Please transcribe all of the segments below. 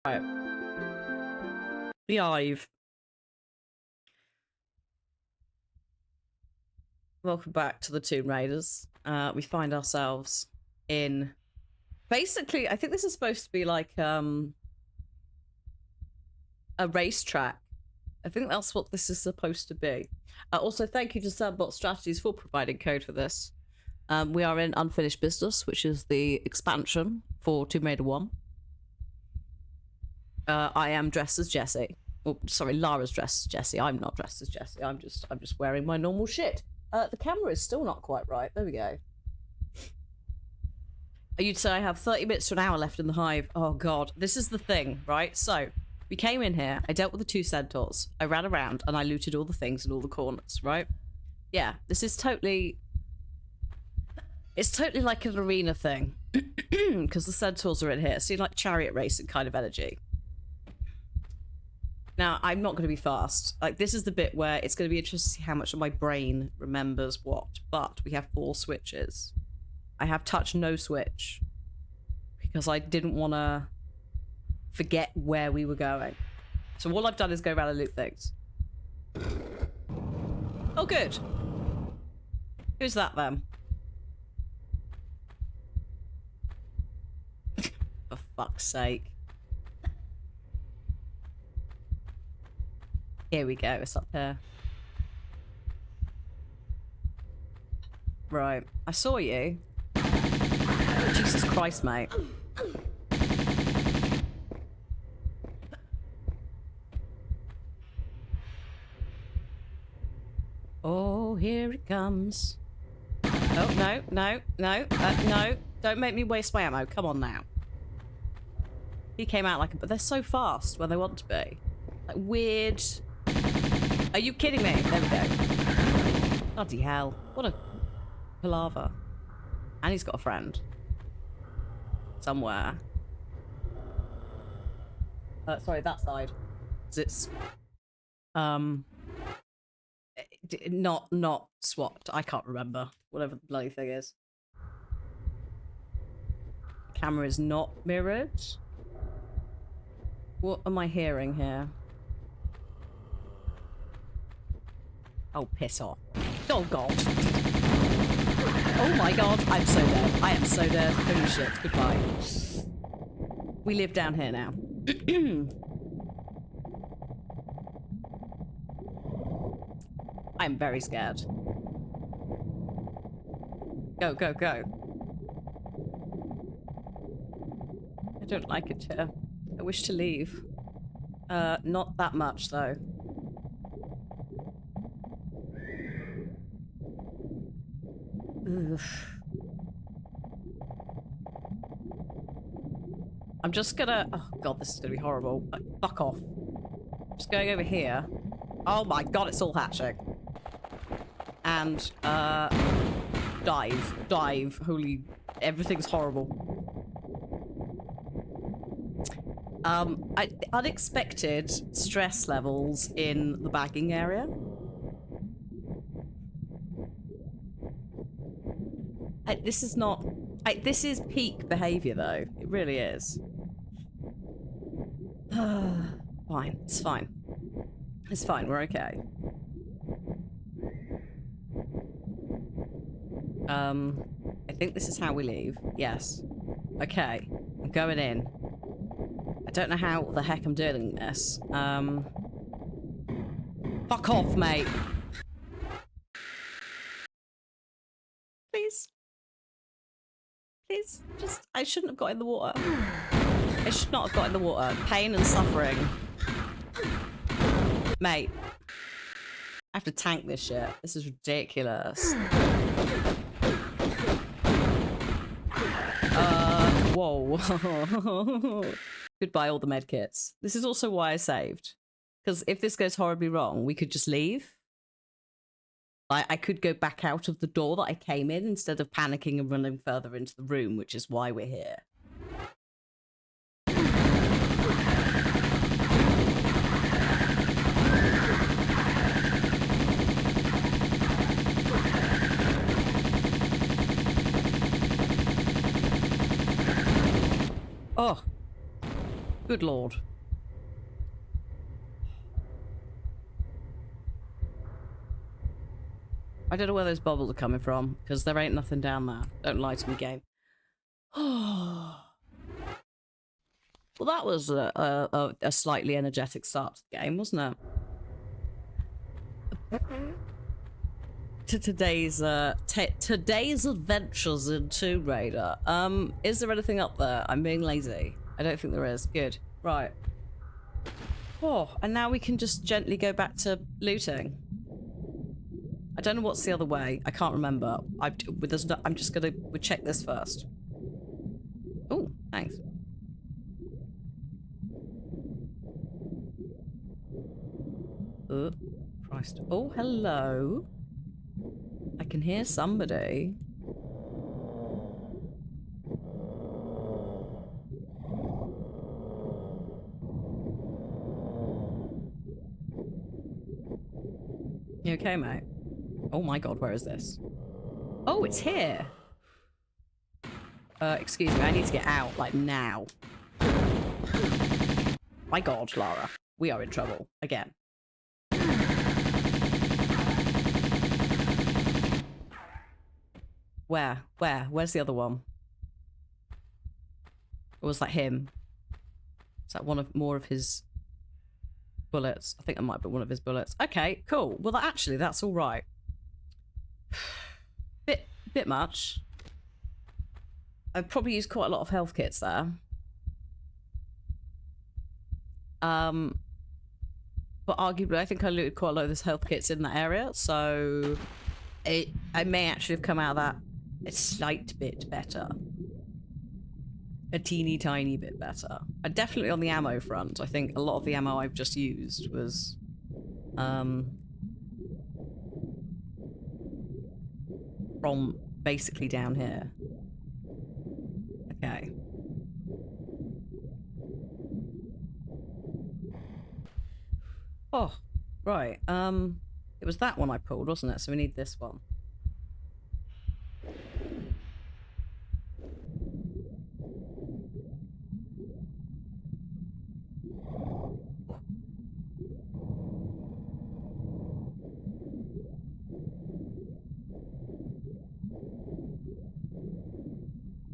Right. The Ive. Welcome back to the Tomb Raiders. We find ourselves in... Basically, I think this is supposed to be like a racetrack. I think that's what this is supposed to be. Also, thank you to Sandbot Strategies for providing code for this. We are in Unfinished Business, which is the expansion for Tomb Raider 1. I am dressed as Jessie. Oh, sorry, Lara's dressed as Jessie. I'm not dressed as Jessie. I'm just wearing my normal shit. The camera is still not quite right. There we go. You'd say I have 30 minutes to an hour left in the hive. Oh god, this is the thing, right? So we came in here, I dealt with the 2 centaurs, I ran around and I looted all the things in all the corners, right? Yeah, this is totally... It's totally like an arena thing. Because the centaurs are in here. So you like chariot racing kind of energy. Now, I'm not going to be fast. Like, this is the bit where it's going to be interesting to see how much of my brain remembers what. But we have 4 switches. I have touch no switch. Because I didn't want to forget where we were going. So all I've done is go around and loot things. Oh, good. Who's that, then? For fuck's sake. Here we go, it's up there. Right, I saw you. Oh, Jesus Christ, mate. Oh, here it comes. Oh, no, no, no, no. Don't make me waste my ammo. Come on now. He came out like a... But they're so fast when they want to be. Like, weird... Are you kidding me? There we go. Bloody hell. What a palaver. And he's got a friend. Somewhere. Sorry, that side. It's... Not SWAT. I can't remember. Whatever the bloody thing is. The camera is not mirrored. What am I hearing here? Oh, piss off. Oh, God. Oh, my God. I'm so dead. I am so dead. Holy shit. Goodbye. We live down here now. I'm very scared. Go, go, go. I don't like it here. I wish to leave. Not that much, though. Ugh. I'm just gonna... Oh, God, this is gonna be horrible. Fuck off. Just going over here. Oh, my God, it's all hatching. And, dive. Dive. Holy... Everything's horrible. Unexpected stress levels in the bagging area. This is not... this is peak behaviour, though. It really is. Fine. It's fine. It's fine. We're okay. I think this is how we leave. Yes. Okay. I'm going in. I don't know how the heck I'm doing this. Fuck off, mate. Please. Please. Just... I shouldn't have got in the water. I should not have got in the water. Pain and suffering. Mate. I have to tank this shit. This is ridiculous. Whoa. Goodbye, all the medkits. This is also why I saved. Because if this goes horribly wrong, we could just leave. I could go back out of the door that I came in instead of panicking and running further into the room, which is why we're here. Oh. Good lord. I don't know where those bubbles are coming from, because there ain't nothing down there. Don't lie to me, game. Well, that was a slightly energetic start to the game, wasn't it? To today's adventures in Tomb Raider. Is there anything up there? I'm being lazy. I don't think there is. Good. Right. Oh, and now we can just gently go back to looting. I don't know what's the other way. I can't remember. I'm just gonna check this first. Oh, thanks. Oh, Christ. Oh, hello. I can hear somebody. You okay, mate? Oh my god, where is this? Oh, it's here. Excuse me, I need to get out, like, now. My god, Lara. We are in trouble. Again. Where? Where? Where's the other one? Or was that him? Is that more of his bullets? I think that might be one of his bullets. Okay, cool. Well, actually, that's all right. Bit much. I've probably used quite a lot of health kits there. But arguably, I think I looted quite a lot of those health kits in that area, so I may actually have come out of that a slight bit better. A teeny tiny bit better. Definitely on the ammo front. I think a lot of the ammo I've just used was from basically down here. Okay. Oh, right. It was that one I pulled, wasn't it? So we need this one.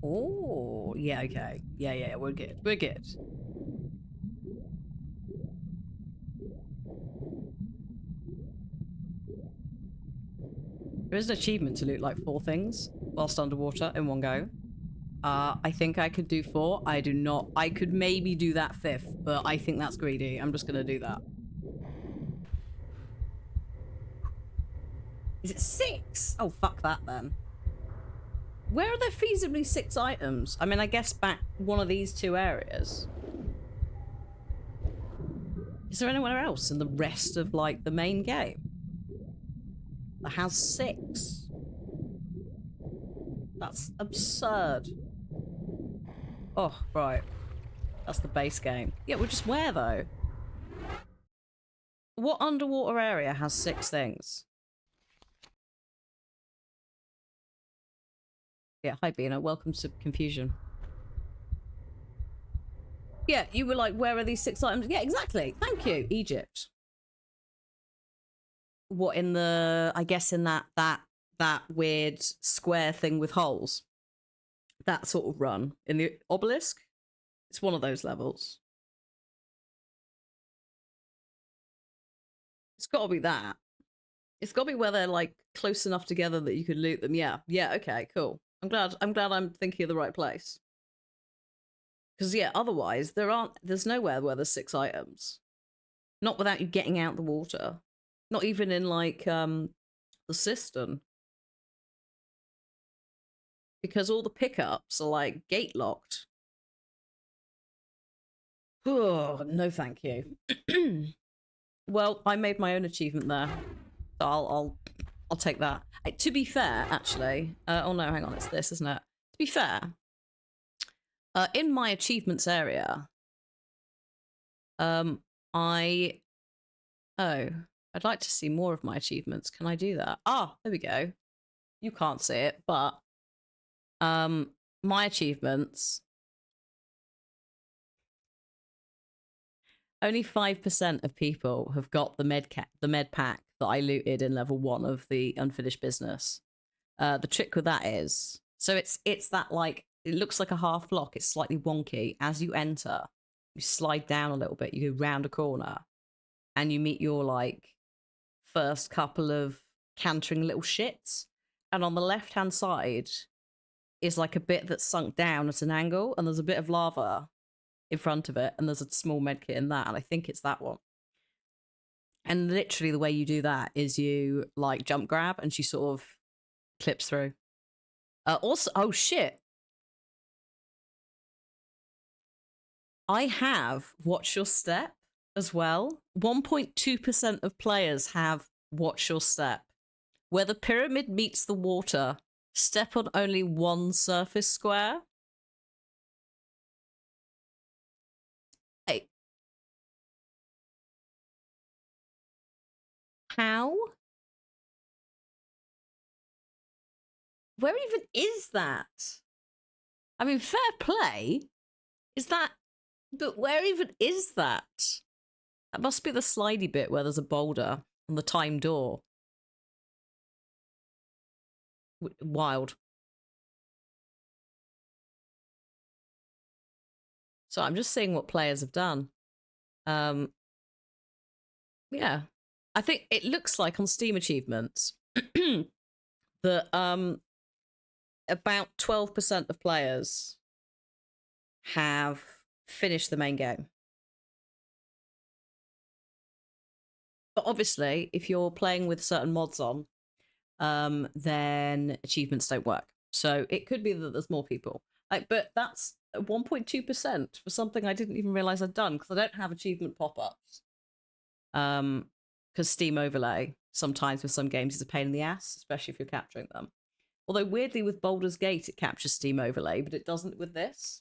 Oh, yeah, okay. Yeah, we're good. We're good. There is an achievement to loot like 4 things whilst underwater in one go. I think I could do 4. I do not. I could maybe do that 5th, but I think that's greedy. I'm just gonna do that. Is it 6? Oh, fuck that then. Where are there feasibly 6 items? I mean, I guess back one of these 2 areas. Is there anywhere else in the rest of, like, the main game that has 6? That's absurd. Oh, right. That's the base game. Yeah, well, just where, though? What underwater area has 6 things? Yeah, hi, Bina. Welcome to Confusion. Yeah, you were like, where are these 6 items? Yeah, exactly. Thank you, Egypt. What, in the, I guess in that weird square thing with holes? That sort of run. In the obelisk? It's one of those levels. It's got to be that. It's got to be where they're like close enough together that you could loot them. Yeah, okay, cool. I'm glad I'm thinking of the right place. Because yeah, otherwise there's nowhere where there's 6 items. Not without you getting out the water. Not even in like the cistern. Because all the pickups are like gate locked. Oh, no thank you. Well, I made my own achievement there. So I'll take that. To be fair, actually, oh no, hang on, it's this, isn't it? To be fair, in my achievements area, I'd like to see more of my achievements. Can I do that? Ah, there we go. You can't see it, but my achievements Only 5% of people have got the the med pack that I looted in level 1 of the unfinished business. The trick with that is, so it's that, like, it looks like a half block. It's slightly wonky. As you enter, you slide down a little bit. You go round a corner, and you meet your like first couple of cantering little shits. And on the left hand side is like a bit that's sunk down at an angle, and there's a bit of lava in front of it, and there's a small medkit in that, and I think it's that one. And literally the way you do that is you like jump grab, and she sort of clips through. Also, oh shit, I have Watch Your Step as well. 1.2% of players have Watch Your Step. Where the pyramid meets the water, step on only one surface square. Hey. How? Where even is that? I mean, fair play. Is that... But where even is that? That must be the slidey bit where there's a boulder on the time door. Wild. So I'm just seeing what players have done. Yeah. I think it looks like on Steam achievements that about 12% of players have finished the main game. But obviously, if you're playing with certain mods on, then achievements don't work. So it could be that there's more people. Like, but that's 1.2% for something I didn't even realize I'd done, because I don't have achievement pop-ups. Because Steam Overlay sometimes with some games is a pain in the ass, especially if you're capturing them. Although weirdly with Baldur's Gate it captures Steam Overlay, but it doesn't with this.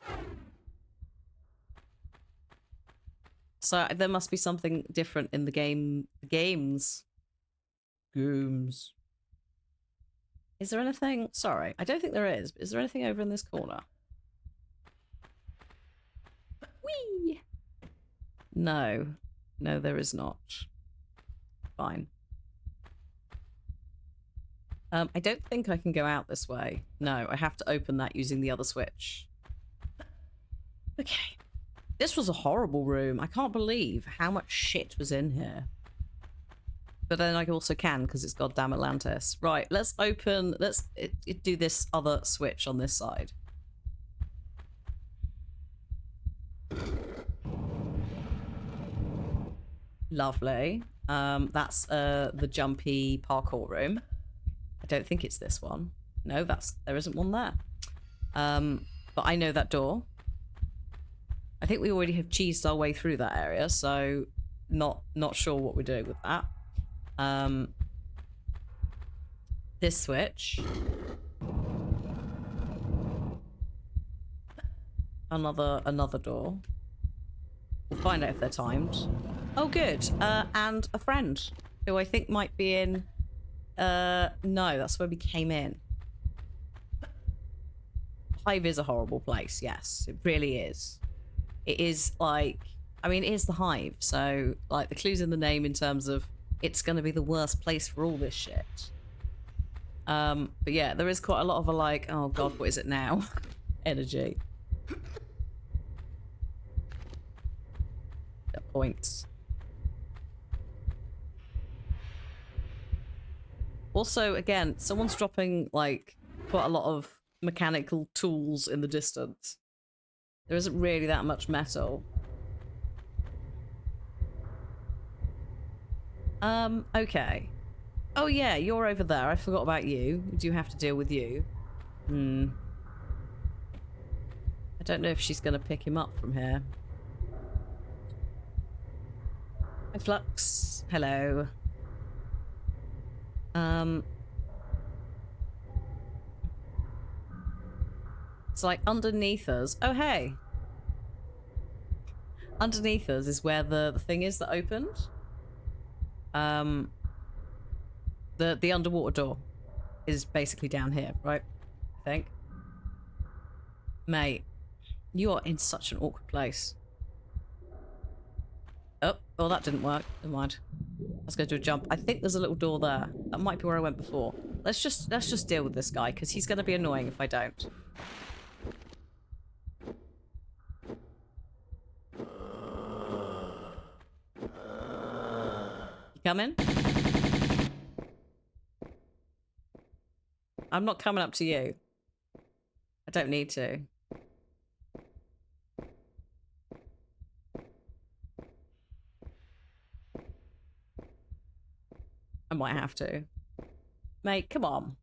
So there must be something different in the game. The games. Is there anything? Sorry, I don't think there is. Is there anything over in this corner? Whee! No. No, there is not. Fine. I don't think I can go out this way. No, I have to open that using the other switch. Okay. This was a horrible room. I can't believe how much shit was in here. But then I also can, because it's goddamn Atlantis. Right, let's open... Let's do this other switch on this side. Lovely. That's the jumpy parkour room. I don't think it's this one. No, there isn't one there. But I know that door. I think we already have cheesed our way through that area, so not sure what we're doing with that. This switch. Another door. We'll find out if they're timed. Oh, good. And a friend who I think might be in... no, that's where we came in. Hive is a horrible place, yes. It really is. It is like... I mean, it is the Hive, so like the clue's in the name in terms of it's going to be the worst place for all this shit. But yeah, there is quite a lot of a like, oh god, what is it now? Energy. At points. Also, again, someone's dropping like quite a lot of mechanical tools in the distance. There isn't really that much metal. Okay. Oh yeah, you're over there. I forgot about you. We do have to deal with you. I don't know if she's going to pick him up from here. Hi, Flux. Hello. It's like underneath us. Oh, hey. Underneath us is where the thing is that opened. The underwater door is basically down here, right? I think. Mate, you are in such an awkward place. Oh, oh, that didn't work. Never mind. Let's go do a jump. I think there's a little door there. That might be where I went before. Let's just deal with this guy, because he's going to be annoying if I don't. You coming? I'm not coming up to you. I don't need to. I might have to. Mate, come on.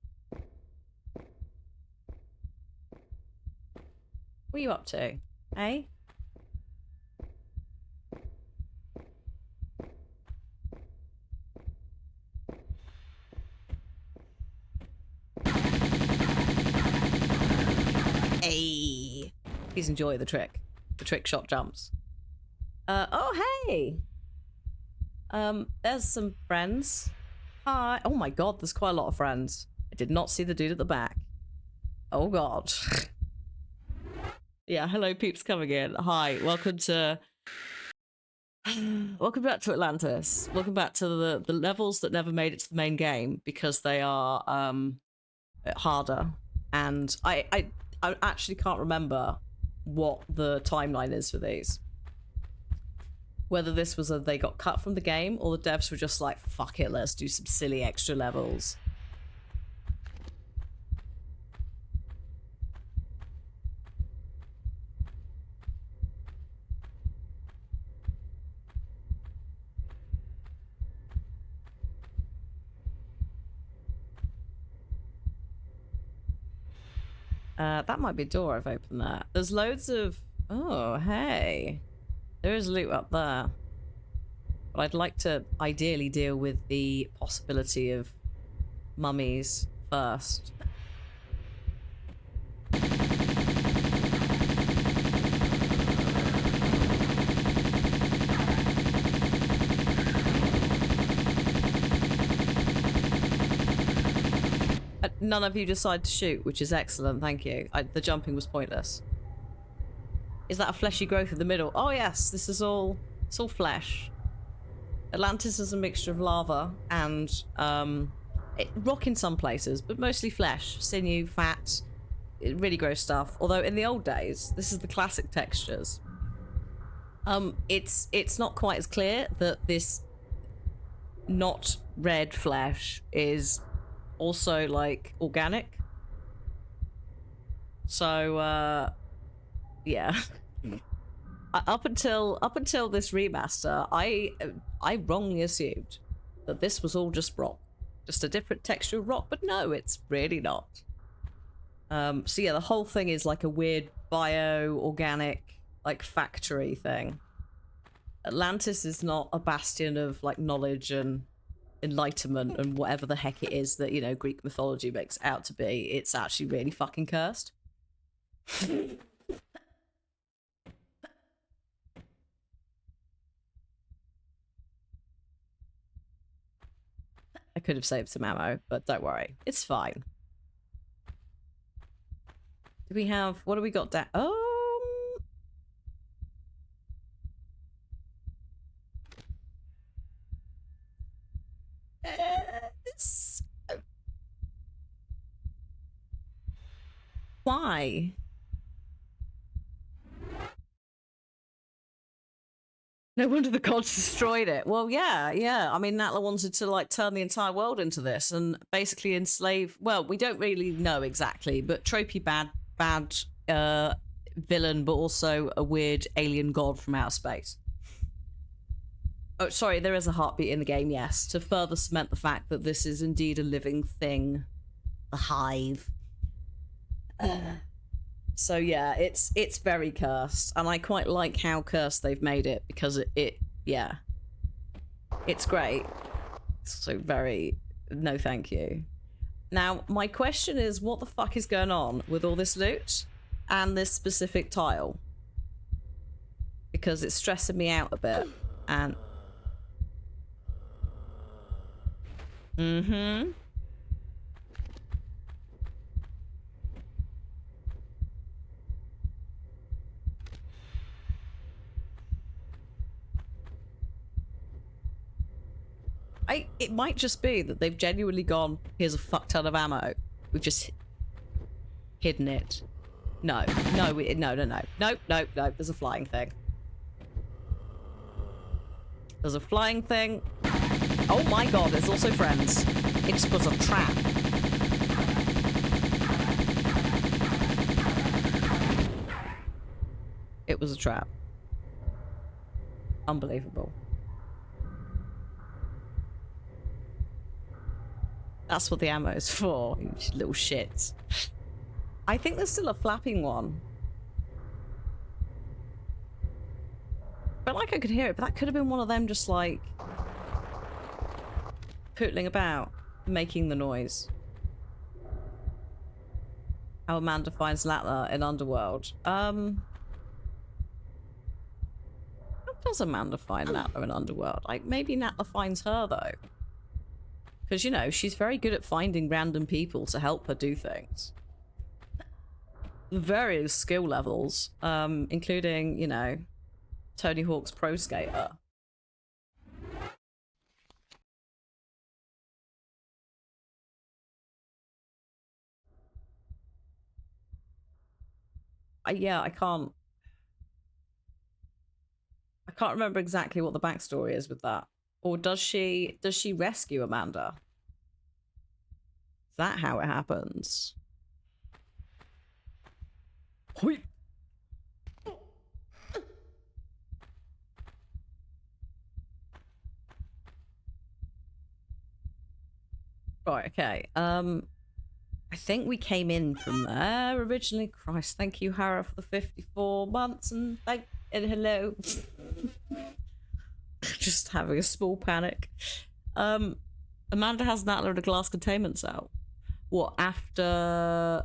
What are you up to? Eh? Hey. Please enjoy the trick. The trick shot jumps. Oh, hey. There's some friends. Hi. Oh my god, there's quite a lot of friends. I did not see the dude at the back. Oh god. Yeah, hello peeps coming in. Hi, welcome to... Welcome back to Atlantis. Welcome back to the levels that never made it to the main game because they are harder. And I actually can't remember what the timeline is for these. Whether this was they got cut from the game or the devs were just like, fuck it, let's do some silly extra levels. That might be a door I've opened there. There's loads of... Oh, hey. There is loot up there. But I'd like to ideally deal with the possibility of mummies first. None of you decide to shoot, which is excellent, thank you. The jumping was pointless. Is that a fleshy growth in the middle? Oh yes, this is all... It's all flesh. Atlantis is a mixture of lava and rock in some places, but mostly flesh, sinew, fat, really gross stuff. Although in the old days, this is the classic textures. It's not quite as clear that this not red flesh is also like organic. So yeah. Up until this remaster, I wrongly assumed that this was all just rock, just a different texture of rock, but no, it's really not. So yeah, the whole thing is like a weird bio-organic, like factory thing. Atlantis is not a bastion of like knowledge and enlightenment and whatever the heck it is that, you know, Greek mythology makes it out to be. It's actually really fucking cursed. I could have saved some ammo, but don't worry. It's fine. Do we have... What do we got down? Why? No wonder the gods destroyed it. Well, yeah. I mean, Natla wanted to, like, turn the entire world into this and basically enslave... Well, we don't really know exactly, but tropey bad villain, but also a weird alien god from outer space. Oh, sorry, there is a heartbeat in the game, yes, to further cement the fact that this is indeed a living thing. The hive. So yeah, it's very cursed, and I quite like how cursed they've made it because yeah, it's great. So very no thank you. Now my question is, what the fuck is going on with all this loot and this specific tile? Because it's stressing me out a bit. And It might just be that they've genuinely gone, here's a fuck ton of ammo. We've just hidden it. No, no, no. There's a flying thing. There's a flying thing. Oh my god, there's also friends. It was a trap. It was a trap. Unbelievable. That's what the ammo is for, you little shits. I think there's still a flapping one. Felt like I could hear it, but that could have been one of them just like pootling about, making the noise. How Amanda finds Latla in Underworld. How does Amanda find Natla in Underworld? Like, maybe Natla finds her, though. Because, you know, she's very good at finding random people to help her do things. Various skill levels, including, you know, Tony Hawk's Pro Skater. Yeah, I can't remember exactly what the backstory is with that. Or does she rescue Amanda? Is that how it happens? Hoi. Right, okay. I think we came in from there originally. Christ, thank you, Hara, for the 54 months and hello. Just having a small panic. Amanda has Natla in a glass containment cell. What, after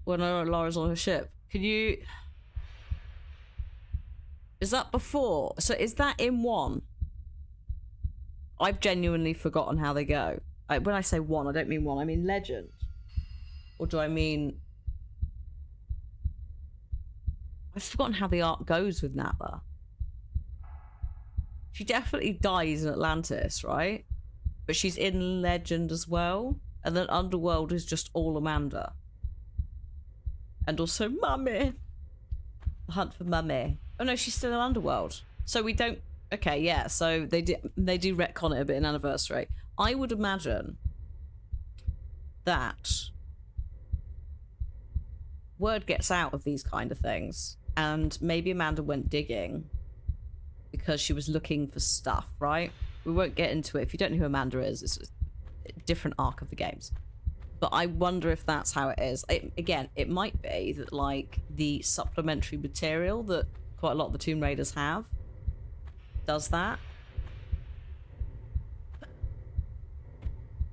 when Laura's on her ship? Can you... Is that before? So is that in 1? I've genuinely forgotten how they go. When I say 1, I don't mean 1, I mean Legend. Or do I mean... I've forgotten how the arc goes with Natla. She definitely dies in Atlantis, right? But she's in Legend as well. And then Underworld is just all Amanda. And also Mummy. The hunt for Mummy. Oh no, she's still in Underworld. So we don't... Okay, yeah, so they do retcon it a bit in Anniversary. I would imagine that word gets out of these kind of things. And maybe Amanda went digging because she was looking for stuff, right? We won't get into it. If you don't know who Amanda is, it's a different arc of the games. But I wonder if that's how it is. Again, it might be that, like, the supplementary material that quite a lot of the Tomb Raiders have does that.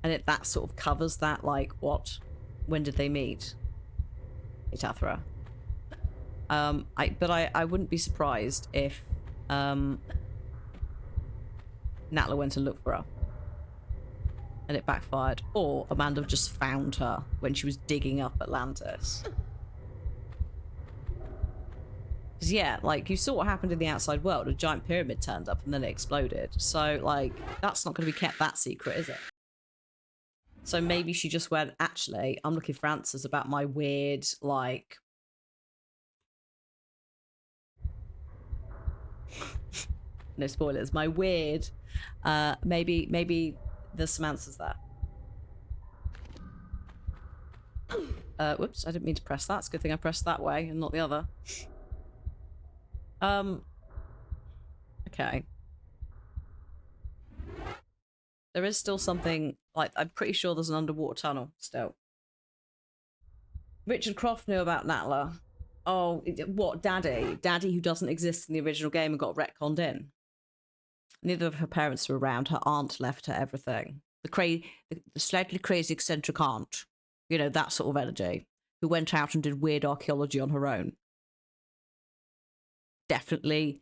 And that sort of covers that, like, what? When did they meet? Itathra. But I wouldn't be surprised if Natla went and looked for her and it backfired, or Amanda just found her when she was digging up Atlantis. Because yeah, like, you saw what happened in the outside world. A giant pyramid turned up and then it exploded. So, like, that's not going to be kept that secret, is it? So maybe she just went, actually, I'm looking for answers about my weird, like... No spoilers. My weird... maybe there's some answers there. Whoops, I didn't mean to press that. It's a good thing I pressed that way and not the other. Okay. There is still something, like, I'm pretty sure there's an underwater tunnel still. Richard Croft knew about Natla. Oh, what, Daddy? Daddy who doesn't exist in the original game and got retconned in. Neither of her parents were around. Her aunt left her everything. The slightly crazy eccentric aunt. You know, that sort of energy. Who went out and did weird archaeology on her own. Definitely...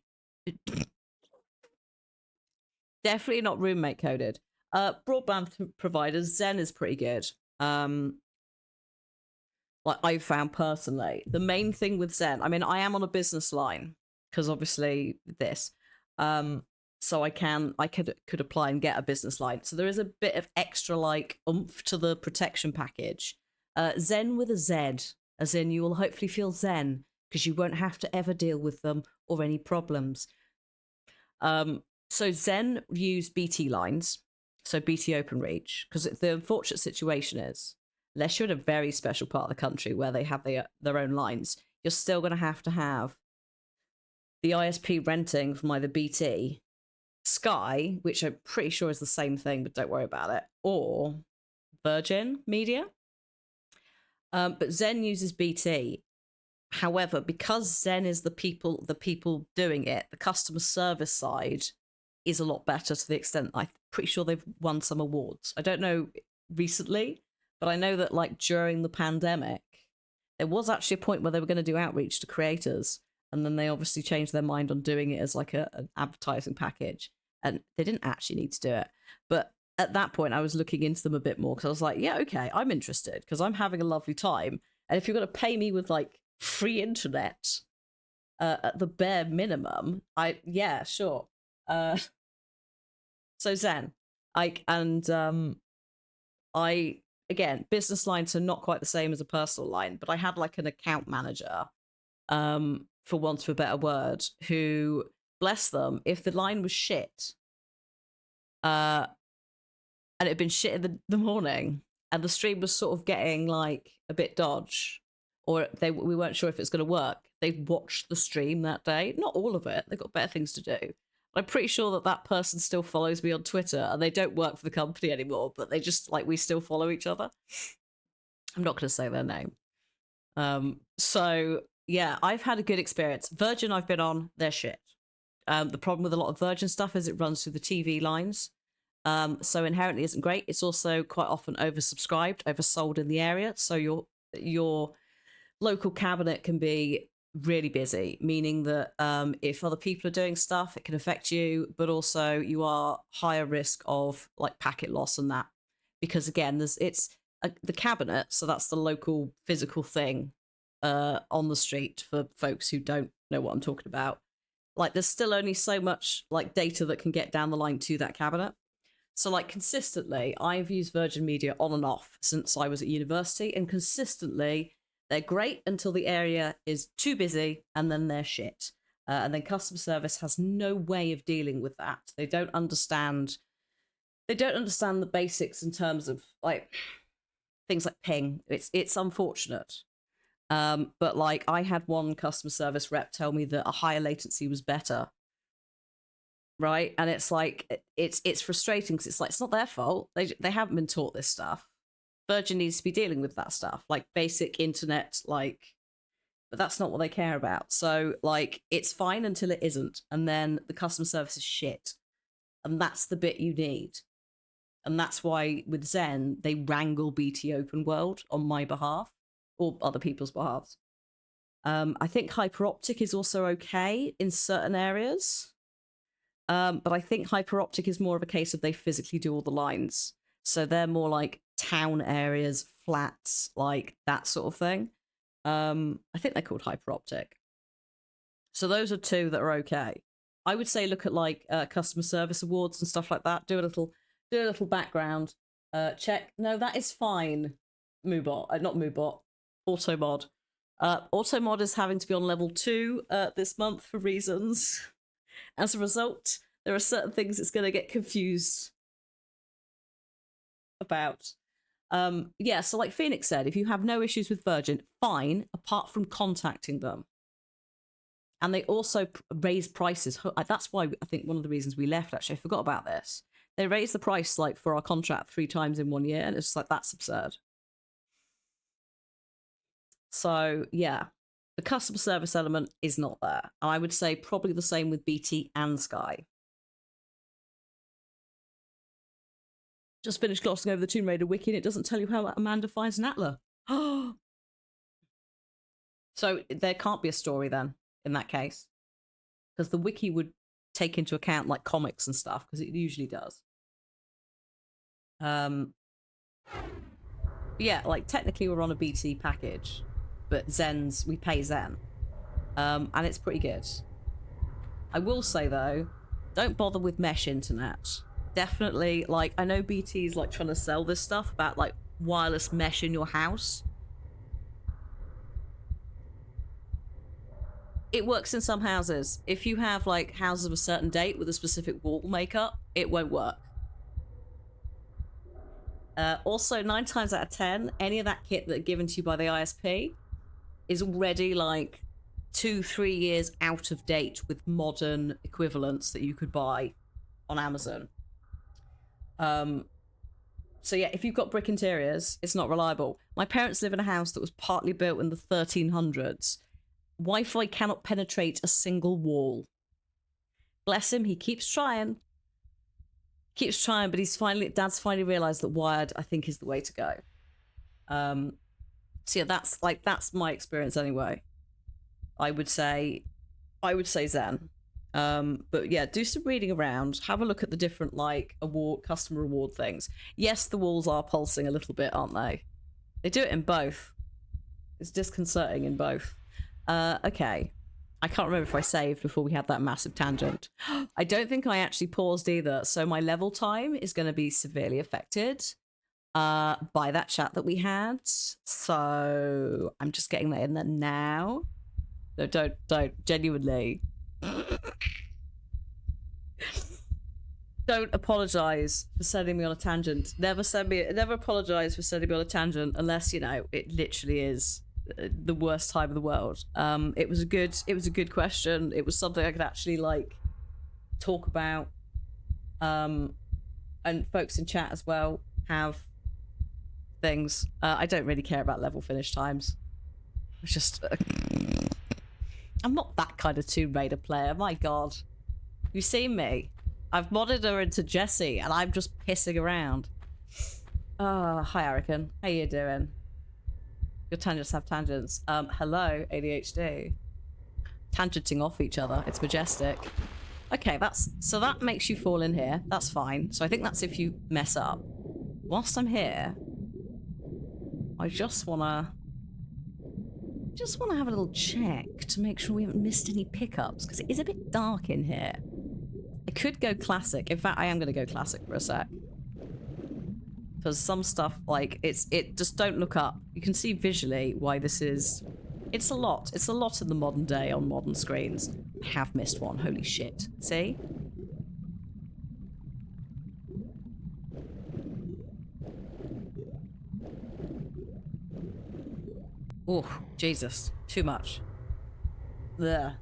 Definitely not roommate coded. Broadband providers, Zen is pretty good. Like, I've found personally. The main thing with Zen, I mean, I am on a business line, because obviously this. So I could apply and get a business line. So there is a bit of extra like oomph to the protection package. Zen with a Z, as in you will hopefully feel zen because you won't have to ever deal with them or any problems. So Zen use BT lines, so BT OpenReach, because the unfortunate situation is, unless you're in a very special part of the country where they have their own lines, you're still going to have the ISP renting from either BT, Sky, which I'm pretty sure is the same thing, but don't worry about it, or Virgin Media. But Zen uses BT. However, because Zen is the people doing it, the customer service side is a lot better to the extent I'm pretty sure they've won some awards. I don't know recently, but I know that like during the pandemic, there was actually a point where they were going to do outreach to creators, and then they obviously changed their mind on doing it as like an advertising package, and they didn't actually need to do it. But at that point, I was looking into them a bit more because I was like, yeah, okay, I'm interested because I'm having a lovely time, and if you're going to pay me with like free internet at the bare minimum, yeah, sure. So Zen, I again, business lines are not quite the same as a personal line, but I had like an account manager, for want of a better word, who, bless them, if the line was shit, and it had been shit in the morning, and the stream was sort of getting like a bit dodge, or we weren't sure if it was going to work, they'd watched the stream that day. Not all of it. They've got better things to do. I'm pretty sure that person still follows me on Twitter, and they don't work for the company anymore, but they just, like, we still follow each other. I'm not going to say their name. So, yeah, I've had a good experience. Virgin I've been on, they're shit. The problem with a lot of Virgin stuff is it runs through the TV lines. So inherently isn't great. It's also quite often oversubscribed, oversold in the area. So your local cabinet can be really busy, meaning that if other people are doing stuff, it can affect you, but also you are higher risk of like packet loss and that, because again, it's the cabinet, so that's the local physical thing on the street for folks who don't know what I'm talking about. Like, there's still only so much like data that can get down the line to that cabinet. So like consistently, I've used Virgin Media on and off since I was at university, and consistently they're great until the area is too busy, and then they're shit. And then customer service has no way of dealing with that. They don't understand the basics in terms of like things like ping. It's unfortunate. But like, I had one customer service rep tell me that a higher latency was better. Right? And it's like, it's frustrating because it's like, it's not their fault. They haven't been taught this stuff. Virgin needs to be dealing with that stuff, like basic internet, like, but that's not what they care about. So like, it's fine until it isn't, and then the customer service is shit, and that's the bit you need. And that's why with Zen they wrangle BT Open World on my behalf or other people's behalves. I think Hyperoptic is also okay in certain areas, but I think Hyperoptic is more of a case of they physically do all the lines. So they're more like town areas, flats, like that sort of thing. I think they're called Hyperoptic. So those are two that are okay. I would say look at like customer service awards and stuff like that. Do a little background check. No, that is fine. Moobot, not Moobot. Automod. Automod is having to be on level 2 this month for reasons. As a result, there are certain things it's going to get confused about. Yeah, so like Phoenix said, if you have no issues with Virgin, fine, apart from contacting them. And they also raise prices. That's why I think one of the reasons we left, actually, I forgot about this. They raised the price like for our contract 3 times in 1 year, and it's like, that's absurd. So yeah, the customer service element is not there. And I would say probably the same with BT and Sky. Just finished glossing over the Tomb Raider wiki, and it doesn't tell you how Amanda finds Natla. So there can't be a story then, in that case. Because the wiki would take into account like comics and stuff, because it usually does. Yeah, like technically we're on a BT package, but we pay Zen. And it's pretty good. I will say though, don't bother with mesh internet. Definitely, like, I know BT's like trying to sell this stuff about like wireless mesh in your house. It works in some houses. If you have like houses of a certain date with a specific wall makeup, it won't work. Also, 9 times out of 10, any of that kit that are given to you by the ISP is already like 2-3 years out of date with modern equivalents that you could buy on Amazon. So yeah, if you've got brick interiors, it's not reliable. My parents live in a house that was partly built in the 1300s. Wi-Fi cannot penetrate a single wall. Bless him, he keeps trying. Keeps trying, but Dad's finally realised that wired, I think, is the way to go. So yeah, that's my experience anyway. I would say Zen. But yeah, do some reading around. Have a look at the different like customer reward things. Yes, the walls are pulsing a little bit, aren't they? They do it in both. It's disconcerting in both. Okay. I can't remember if I saved before we had that massive tangent. I don't think I actually paused either. So my level time is going to be severely affected by that chat that we had. So I'm just getting that in there now. No, don't. Genuinely. Don't apologize for sending me on a tangent. Never apologize for sending me on a tangent unless, you know, it literally is the worst time of the world. It was a good question. It was something I could actually like talk about. And folks in chat as well have things. I don't really care about level finish times. It's just I'm not that kind of Tomb Raider player. My God, you seen me? I've modded her into Jessie, and I'm just pissing around. Hi, Arican. How you doing? Your tangents have tangents. Hello, ADHD. Tangenting off each other. It's majestic. Okay, so that makes you fall in here. That's fine. So I think that's if you mess up. Whilst I'm here, I just wanna have a little check to make sure we haven't missed any pickups, because it is a bit dark in here. I could go classic. In fact, I am going to go classic for a sec. Because some stuff, like, just don't look up. You can see visually why this is... It's a lot. It's a lot in the modern day on modern screens. I have missed one. Holy shit. See? Oh, Jesus. Too much. There.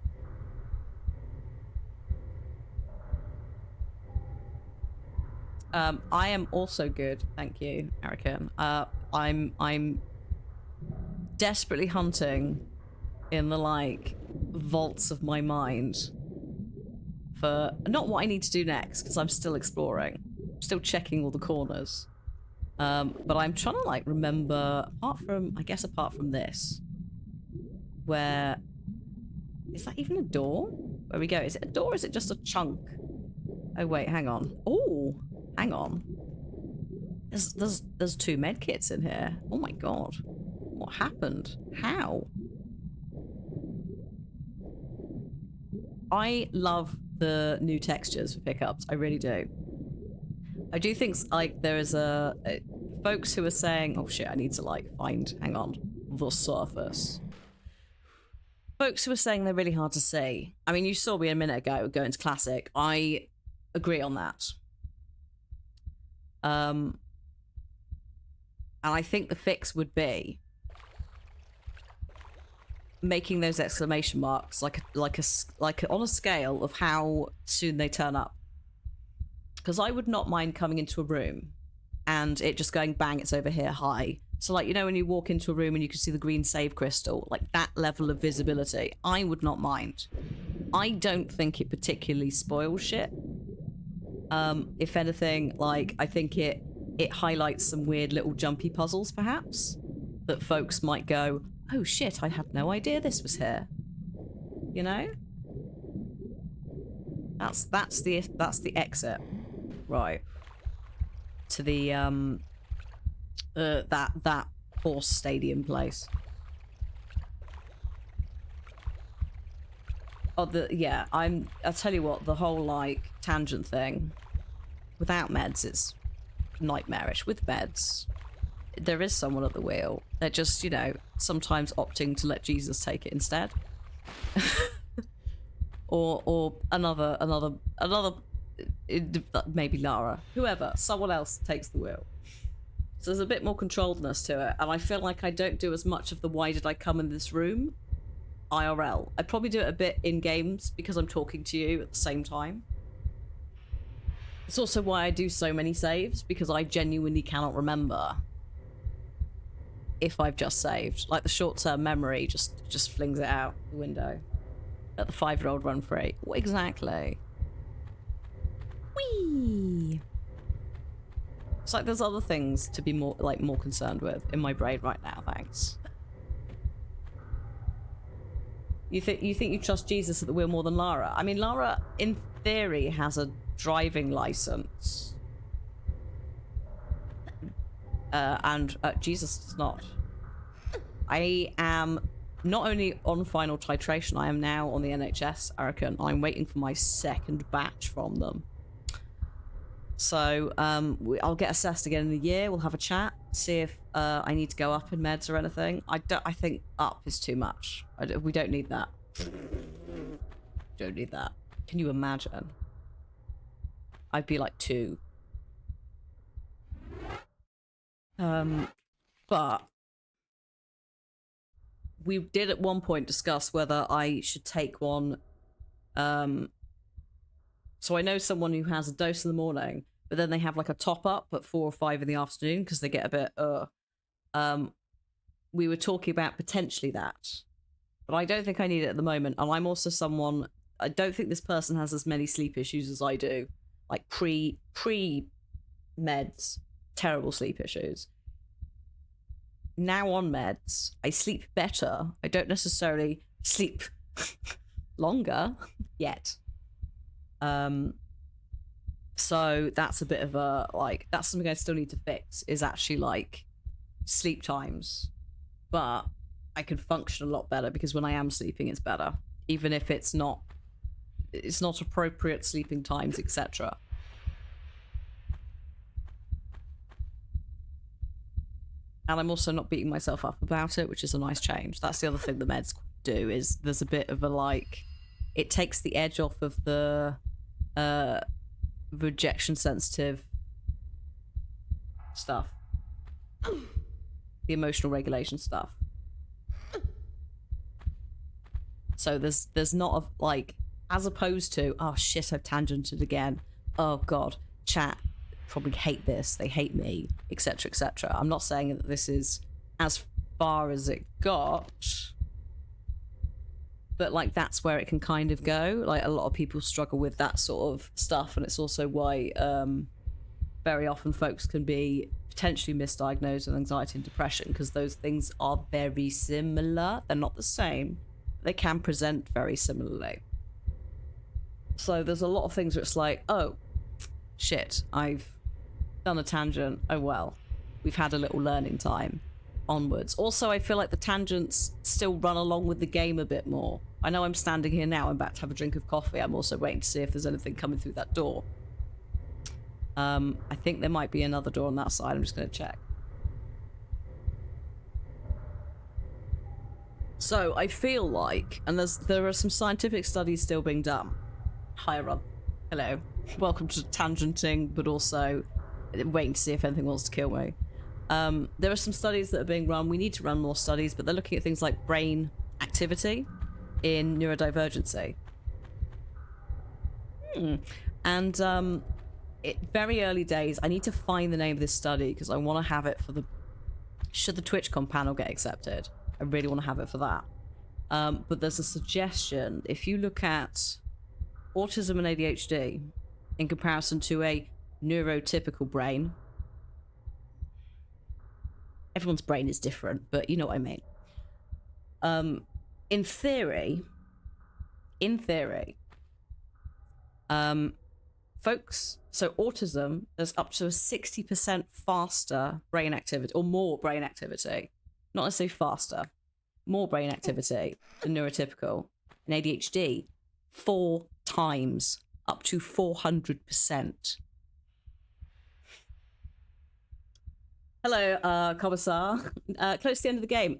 I am also good, thank you, Arican. I'm desperately hunting in the like vaults of my mind for not what I need to do next, because I'm still exploring, still checking all the corners. But I'm trying to like remember, apart from this, where is that even a door? Where we go? Is it a door or is it just a chunk? Oh wait, hang on. Oh, hang on. There's 2 medkits in here. Oh my God. What happened? How? I love the new textures for pickups. I really do. I do think like there is folks who are saying, oh shit, I need to like hang on, the surface. Folks who are saying they're really hard to see. I mean, you saw me a minute ago go into classic. I agree on that. And I think the fix would be making those exclamation marks like on a scale of how soon they turn up. Because I would not mind coming into a room and it just going bang, it's over here, hi. So like, you know, when you walk into a room and you can see the green save crystal, like that level of visibility, I would not mind. I don't think it particularly spoils shit. If anything, like, I think it highlights some weird little jumpy puzzles, perhaps, that folks might go, oh shit, I had no idea this was here. You know? That's the exit. Right. To the that horse stadium place. Oh, yeah, I'll tell you what, the whole, like, tangent thing, without meds, it's nightmarish. With meds, there is someone at the wheel. They're just, you know, sometimes opting to let Jesus take it instead. or another, maybe Lara, whoever, someone else takes the wheel. So there's a bit more controlledness to it, and I feel like I don't do as much of the why did I come in this room IRL. I'd probably do it a bit in games because I'm talking to you at the same time. It's also why I do so many saves, because I genuinely cannot remember if I've just saved. Like, the short-term memory just flings it out the window. Let the 5-year-old run free. What exactly? Whee! It's like there's other things to be more concerned with in my brain right now, thanks. You think you trust Jesus at the wheel more than Lara? I mean, Lara, in theory, has a driving license. And Jesus does not. I am not only on final titration, I am now on the NHS, Arakan. I'm waiting for my second batch from them. So I'll get assessed again in a year. We'll have a chat, see if I need to go up in meds or anything. I think up is too much. We don't need that. Don't need that. Can you imagine? I'd be like 2. But we did at one point discuss whether I should take one. So I know someone who has a dose in the morning, but then they have like a top up at 4 or 5 in the afternoon because they get a bit. We were talking about potentially that, but I don't think I need it at the moment. And I'm also someone. I don't think this person has as many sleep issues as I do, like pre meds, terrible sleep issues. Now on meds, I sleep better. I don't necessarily sleep longer yet. So that's a bit of a, like, that's something I still need to fix, is actually like sleep times. But I can function a lot better because when I am sleeping, it's better, even if it's not appropriate sleeping times, etc. And I'm also not beating myself up about it, which is a nice change. That's the other thing the meds do, is there's a bit of a, like, it takes the edge off of the rejection sensitive stuff, the emotional regulation stuff. So there's not a, like, as opposed to, oh shit, I've tangented again, oh god, chat probably hate this, they hate me, etc, etc. I'm not saying that this is as far as it got, but like that's where it can kind of go. Like, a lot of people struggle with that sort of stuff, and it's also why very often folks can be potentially misdiagnosed with anxiety and depression, because those things are very similar. They're not the same, they can present very similarly. So there's a lot of things where it's like, oh shit, I've done a tangent, oh well, we've had a little learning time, onwards. Also, I feel like the tangents still run along with the game a bit more. I know I'm standing here now, I'm about to have a drink of coffee, I'm also waiting to see if there's anything coming through that door. I think there might be another door on that side, I'm just going to check. So I feel like, and there are some scientific studies still being done. Hi Rob, hello, welcome to tangenting, but also waiting to see if anything wants to kill me. There are some studies that are being run. We need to run more studies, but they're looking at things like brain activity in neurodivergency. And very early days, I need to find the name of this study because I want to have it for the, should the TwitchCon panel get accepted, I really want to have it for that. But there's a suggestion, if you look at autism and ADHD in comparison to a neurotypical brain, everyone's brain is different, but you know what I mean. In theory, folks, so autism, there's up to a 60% faster brain activity, or more brain activity, not necessarily faster, more brain activity than neurotypical. In ADHD, 4 times, up to 400%. Hello, Commissar. Close to the end of the game.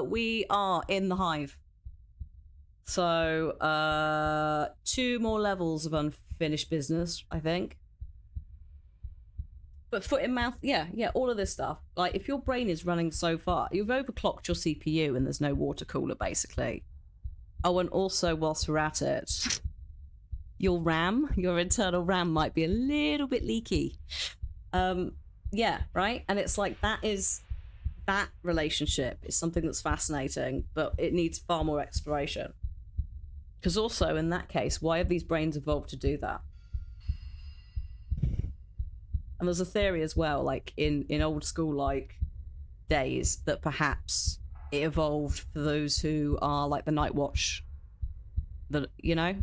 We are in the hive. So, 2 more levels of unfinished business, I think. But foot in mouth, yeah, all of this stuff. Like, if your brain is running so far, you've overclocked your CPU and there's no water cooler, basically. Oh, and also, whilst we're at it, your RAM, your internal RAM might be a little bit leaky. Yeah, right? And it's like, that relationship is something that's fascinating, but it needs far more exploration. Because also, in that case, why have these brains evolved to do that? And there's a theory as well, like in old school like days, that perhaps it evolved for those who are like the night watch, that, you know,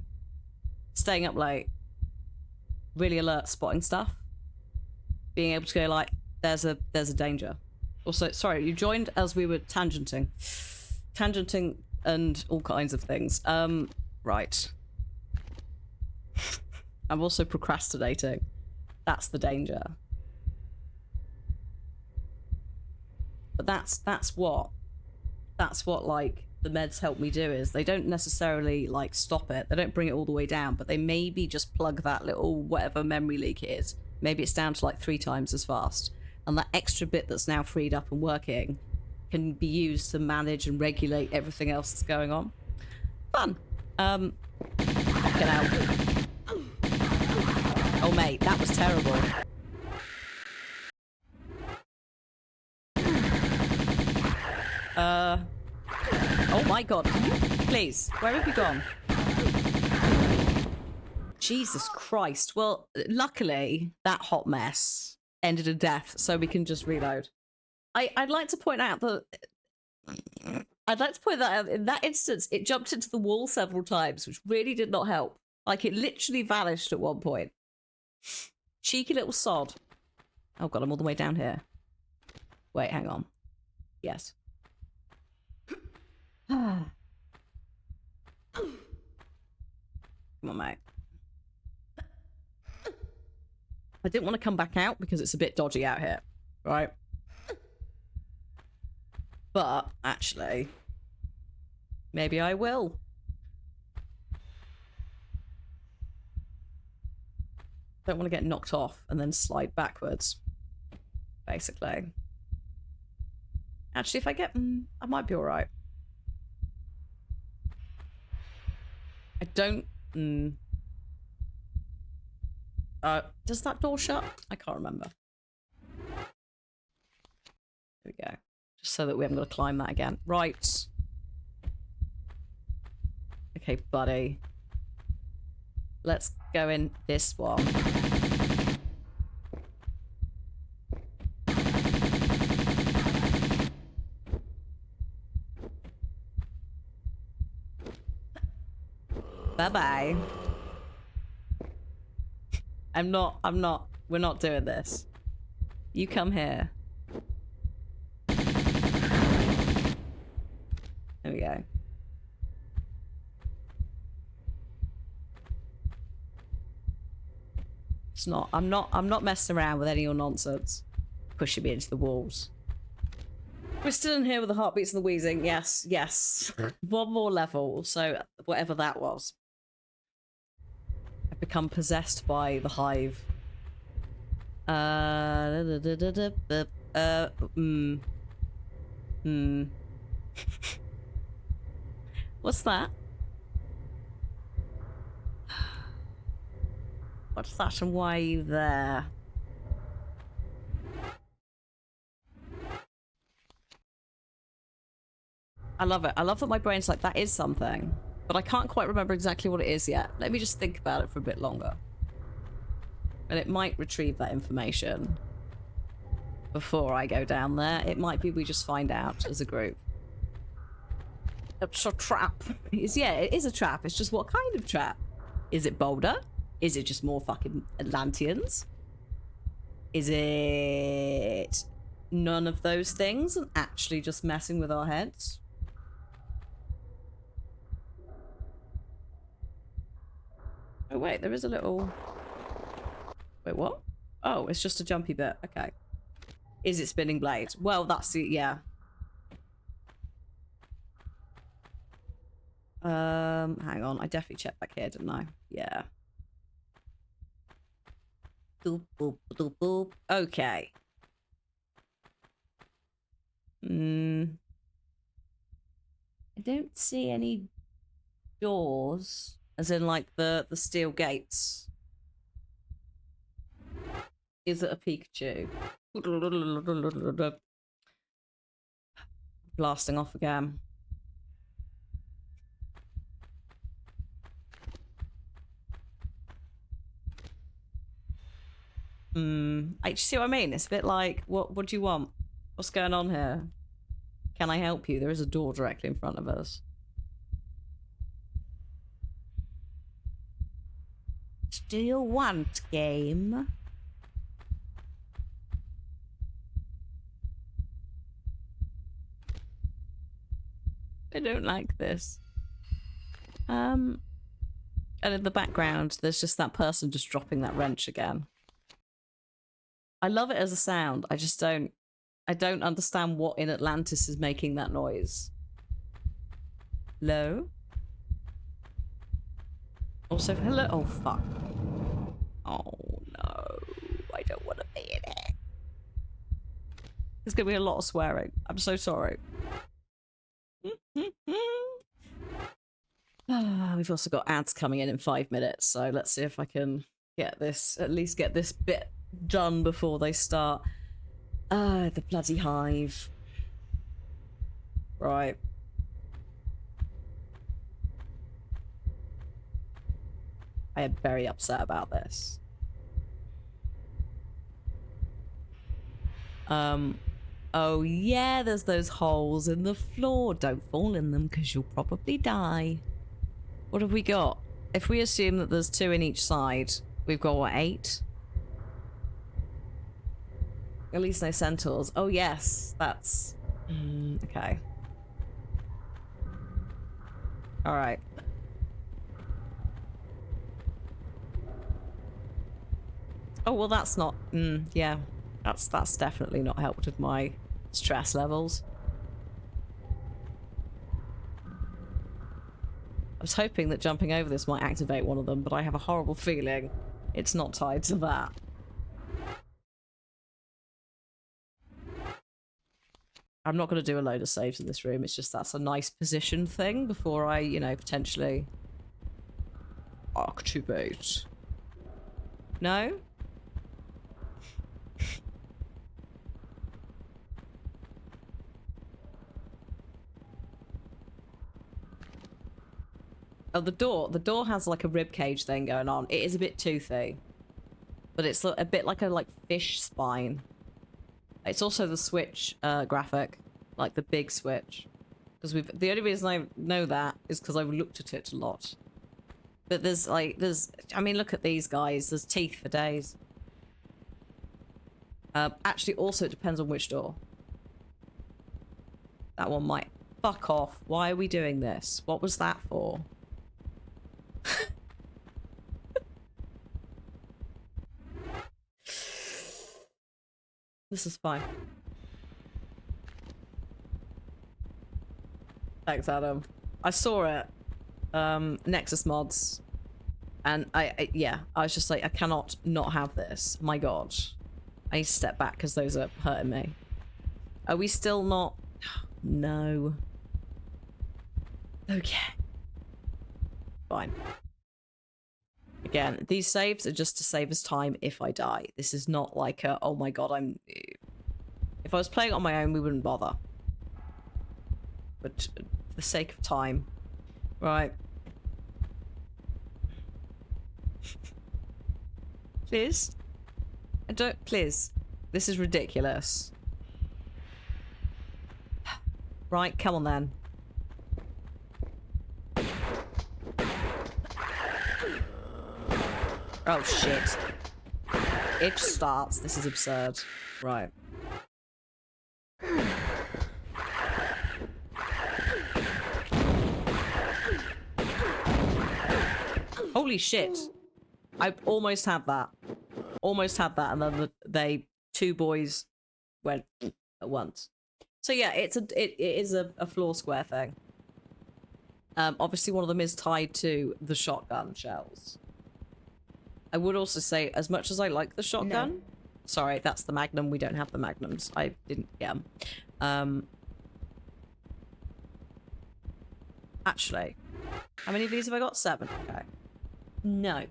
staying up late, really alert, spotting stuff, being able to go like, there's a danger. Also, sorry, you joined as we were tangenting and all kinds of things. Right. I'm also procrastinating. That's the danger. But that's what like the meds help me do, is they don't necessarily like stop it. They don't bring it all the way down, but they maybe just plug that little whatever memory leak it is. Maybe it's down to like 3 times as fast. And that extra bit that's now freed up and working can be used to manage and regulate everything else that's going on. Fun. Get out. Oh, mate, that was terrible. Oh my god. Please, where have you gone? Jesus Christ. Well, luckily, that hot mess ended in death, so we can just reload. I'd like to point out that... in that instance, it jumped into the wall several times, which really did not help. Like, it literally vanished at one point. Cheeky little sod. Oh god, I'm all the way down here. Wait, hang on. Yes. Come on, mate. I didn't want to come back out because it's a bit dodgy out here, right? But, actually, maybe I will. Don't want to get knocked off and then slide backwards, basically. Actually, if I get... I might be alright. I don't... does that door shut? I can't remember. There we go. Just so that we haven't got to climb that again. Right. Okay, buddy. Let's go in this one. Bye-bye. We're not doing this. You come here. There we go. It's not, I'm not messing around with any of your nonsense. Pushing me into the walls. We're still in here with the heartbeats and the wheezing. Yes, yes. One more level, so whatever that was. I've become possessed by the hive. What's that? What's that and why are you there? I love it. I love that my brain's like, that is something. But I can't quite remember exactly what it is yet. Let me just think about it for a bit longer. And it might retrieve that information before I go down there. It might be we just find out as a group. It's a trap. Yeah, it is a trap. It's just what kind of trap? Is it bolder? Is it just more fucking Atlanteans? Is it none of those things and actually just messing with our heads? Oh wait, there is a little... Wait, what? Oh, it's just a jumpy bit. Okay. Is it spinning blades? Well, that's the... yeah. Hang on. I definitely checked back here, didn't I? Yeah. Boop, boop, boop, boop. Okay. I don't see any doors, as in like the steel gates. Is it a Pikachu? Blasting off again. I see what I mean. It's a bit like, what do you want? What's going on here? Can I help you? There is a door directly in front of us. What do you want, game? I don't like this. And in the background, there's just that person just dropping that wrench again. I love it as a sound. I just don't... I don't understand what in Atlantis is making that noise. Hello? Also, hello? Oh, fuck. Oh, no. I don't want to be in it. There's going to be a lot of swearing. I'm so sorry. We've also got ads coming in 5 minutes, so let's see if I can get this, at least get this bit done before they start. The bloody hive. Right. I am very upset about this. Oh yeah, there's those holes in the floor. Don't fall in them because you'll probably die. What have we got? If we assume that there's 2 in each side, we've got, what, 8? At least no centaurs. Oh yes, that's... okay. Alright. Oh, well that's not... yeah. That's definitely not helped with my stress levels. I was hoping that jumping over this might activate one of them, but I have a horrible feeling it's not tied to that. I'm not going to do a load of saves in this room. It's just that's a nice position thing before I, you know, potentially activate. No? Oh, the door has like a rib cage thing going on. It is a bit toothy, but it's a bit like a fish spine. It's also the Switch graphic, like the big Switch. Because the only reason I know that is because I've looked at it a lot. But I mean, look at these guys. There's teeth for days. Actually, also it depends on which door. That one might... Fuck off. Why are we doing this? What was that for? This is fine. Thanks, Adam. I saw it. Nexus mods. And yeah, I was just like, I cannot not have this. My god. I need to step back because those are hurting me. Are we still not... No. Okay. Fine. Again, these saves are just to save us time if I die. This is not like a, oh my god, I'm... If I was playing on my own, we wouldn't bother. But for the sake of time. Right. Please? I don't... Please. This is ridiculous. Right, come on then. Oh shit. It starts. This is absurd. Right. Holy shit. I almost had that. Almost had that, and then two boys went at once. So yeah, it is a floor square thing. Obviously one of them is tied to the shotgun shells. I would also say, as much as I like the shotgun, no. Sorry, that's the Magnum. We don't have the Magnums. I didn't get them. Actually, how many of these have I got? 7. Okay. No.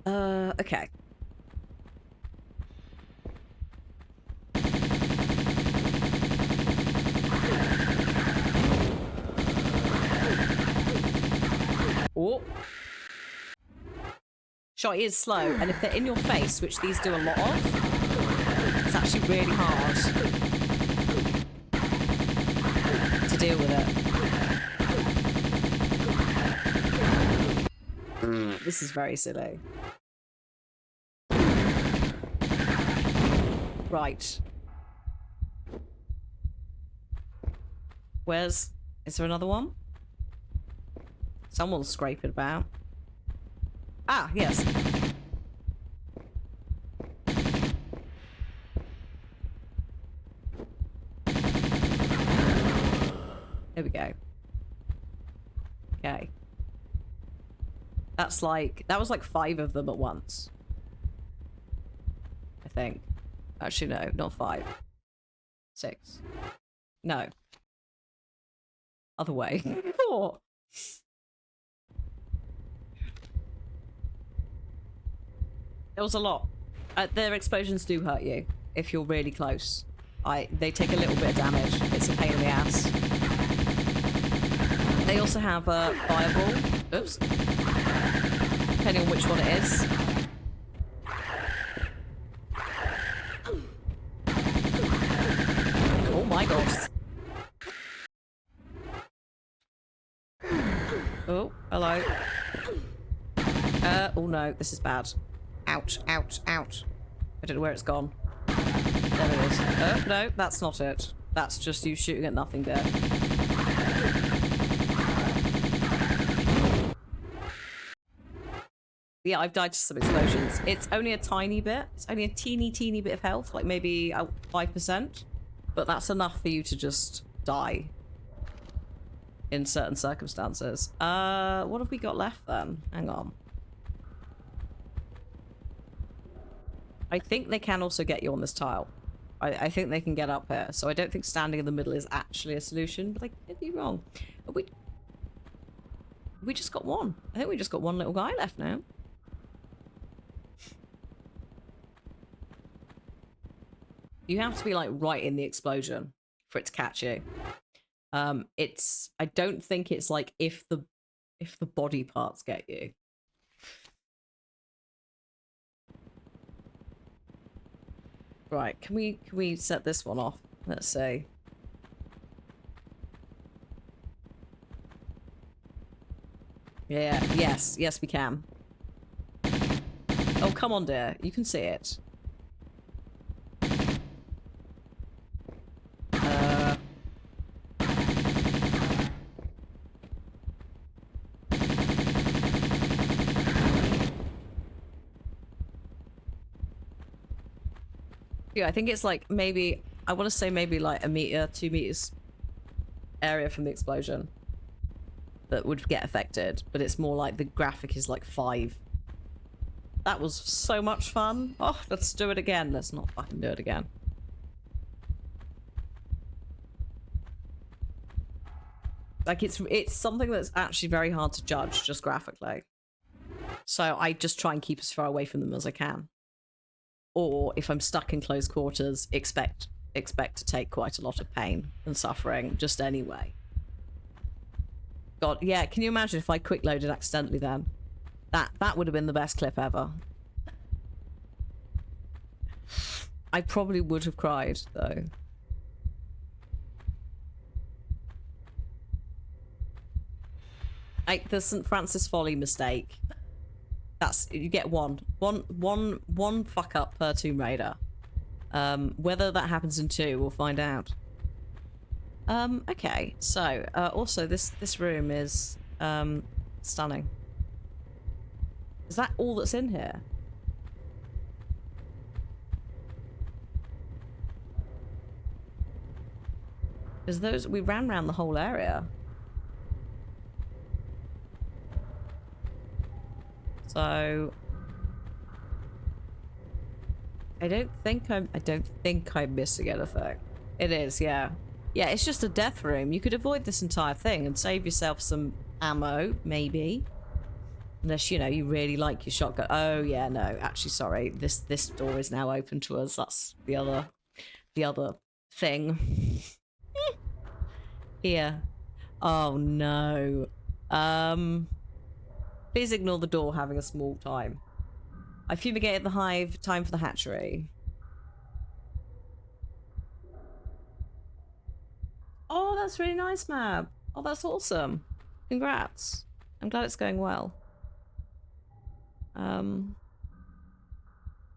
Okay. Oh. Shot is slow, and if they're in your face, which these do a lot of, it's actually really hard to deal with it. This is very silly. Right. Is there another one? Someone's scraping about. Ah, yes. There we go. Okay. That was like 5 of them at once. I think. Actually, no, not 5. 6. No. Other way. 4. There was a lot. Their explosions do hurt you if you're really close. They take a little bit of damage. It's a pain in the ass. They also have a fireball. Oops. Depending on which one it is. Oh my gosh. Oh, hello. Oh no, this is bad. Ouch, ouch, ouch. I don't know where it's gone. There it is. Oh, no, that's not it. That's just you shooting at nothing there. Yeah, I've died to some explosions. It's only a tiny bit. It's only a teeny bit of health, like maybe 5%. But that's enough for you to just die in certain circumstances. What have we got left then? Hang on. I think they can also get you on this tile. I think they can get up here. So I don't think standing in the middle is actually a solution, but I could be wrong. We just got one. I think we just got one little guy left now. You have to be like right in the explosion for it to catch you. I don't think it's like if the body parts get you. Right, can we set this one off? Let's see. Yeah, yes, we can. Oh, come on, dear. You can see it. Yeah, I think it's like maybe, I want to say maybe like 1 meter, 2 meters area from the explosion that would get affected, but it's more like the graphic is like 5. That was so much fun. Oh, let's do it again. Let's not fucking do it again. Like it's something that's actually very hard to judge just graphically. So I just try and keep as far away from them as I can. Or if I'm stuck in close quarters, expect to take quite a lot of pain and suffering just anyway. God, yeah, can you imagine if I quick loaded accidentally then? That would have been the best clip ever. I probably would have cried though. Like the St. Francis Folly mistake. You get one fuck up per Tomb Raider. Whether that happens in 2, we'll find out. Okay, so also this room is stunning. Is that all that's in here? Because those, we ran around the whole area. So I don't think I'm missing anything. It is, yeah. Yeah, it's just a death room. You could avoid this entire thing and save yourself some ammo, maybe. Unless, you know, you really like your shotgun. Oh yeah, no, actually sorry. This door is now open to us. That's the other thing. Here. Oh no. Please ignore the door having a small time. I fumigated the hive. Time for the hatchery. Oh, that's really nice, Mab. Oh, that's awesome. Congrats. I'm glad it's going well.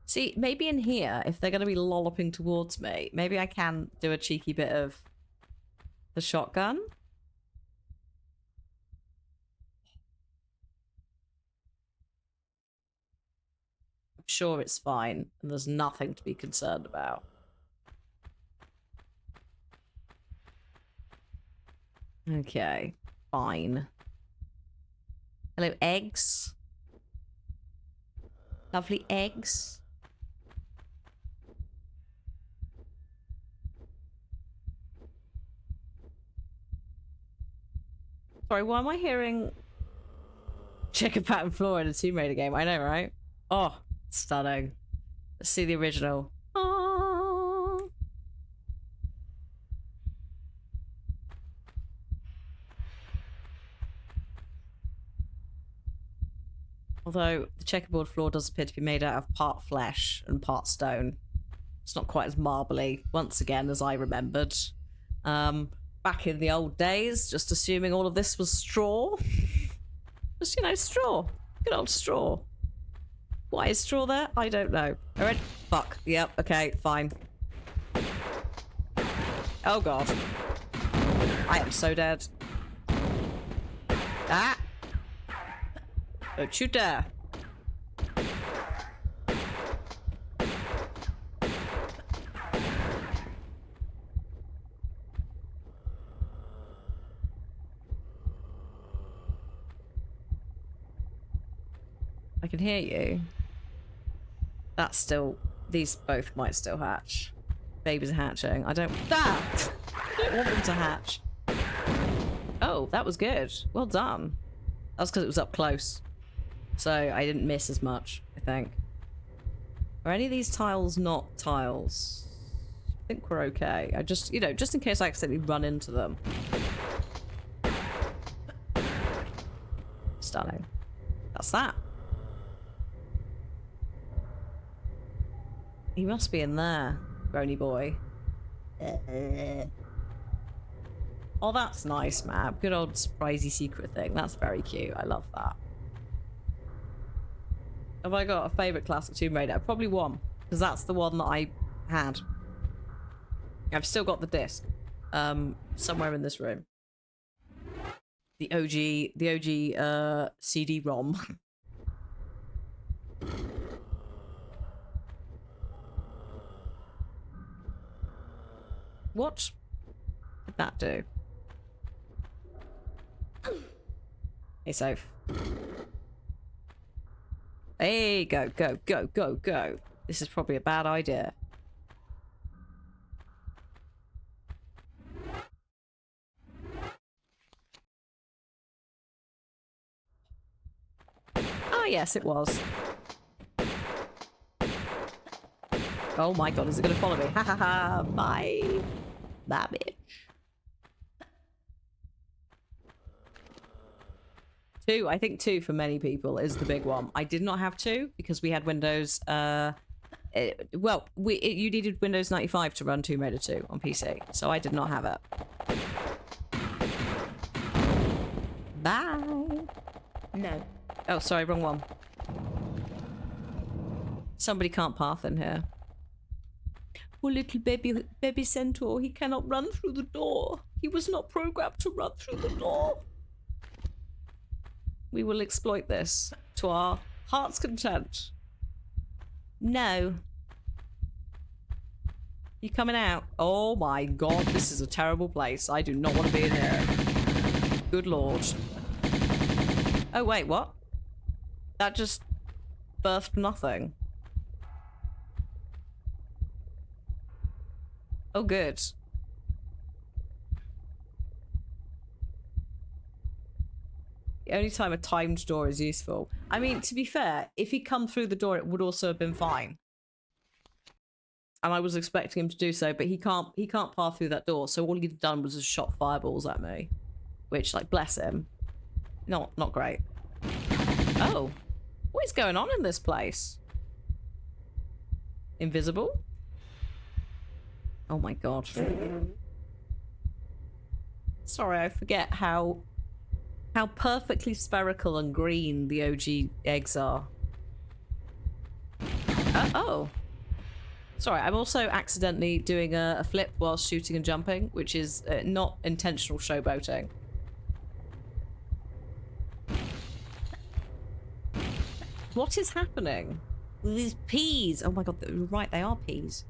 See, maybe in here, if they're going to be lolloping towards me, maybe I can do a cheeky bit of the shotgun. I'm sure it's fine, and there's nothing to be concerned about. Okay, fine. Hello, eggs. Lovely eggs. Sorry, why am I hearing chicken pattern floor in a Tomb Raider game? I know, right? Oh, stunning. Let's see the original. Aww. Although the checkerboard floor does appear to be made out of part flesh and part stone. It's not quite as marbly, once again, as I remembered. Back in the old days, just assuming all of this was straw. Just, you know, straw. Good old straw. Why is straw there? I don't know. Alright. Fuck. Yep. Okay. Fine. Oh god. I am so dead. Ah! Don't you dare. I can hear you. That's still... These both might still hatch. Babies are hatching. I don't... That! I don't want them to hatch. Oh, that was good. Well done. That was because it was up close. So I didn't miss as much, I think. Are any of these tiles not tiles? I think we're okay. I just, you know, just in case I accidentally run into them. Stunning. That's that. He must be in there, Brony boy. Oh, that's nice, Mab. Good old surprisey secret thing. That's very cute. I love that. Have I got a favourite classic Tomb Raider? Probably one, because that's the one that I had. I've still got the disc. Somewhere in this room. The OG CD-ROM. What did that do? Hey, safe. Hey, go, go, go, go, go. This is probably a bad idea. Oh, yes, it was. Oh my god, is it going to follow me? Ha ha ha, bye. Bye, bitch. 2, I think 2 for many people is the big one. I did not have 2 because we had Windows, you needed Windows 95 to run Tomb Raider 2 on PC, so I did not have it. Bye. No. Oh, sorry, wrong one. Somebody can't path in here. Poor little baby centaur, he cannot run through the door. He was not programmed to run through the door. We will exploit this to our Heart's content. No. You coming out? Oh my god, this is a terrible place. I do not want to be in here. Good lord. Oh wait, what? That just birthed nothing. Oh good. The only time a timed door is useful. I mean, to be fair, if he'd come through the door, it would also have been fine. And I was expecting him to do so, but he can't pass through that door. So all he'd done was just shot fireballs at me. Which, like, bless him. Not great. Oh. What is going on in this place? Invisible? Oh my god. Sorry, I forget how perfectly spherical and green the OG eggs are. Oh. Sorry, I'm also accidentally doing a flip while shooting and jumping, which is not intentional showboating. What is happening? These peas. Oh my god, you're right, they are peas.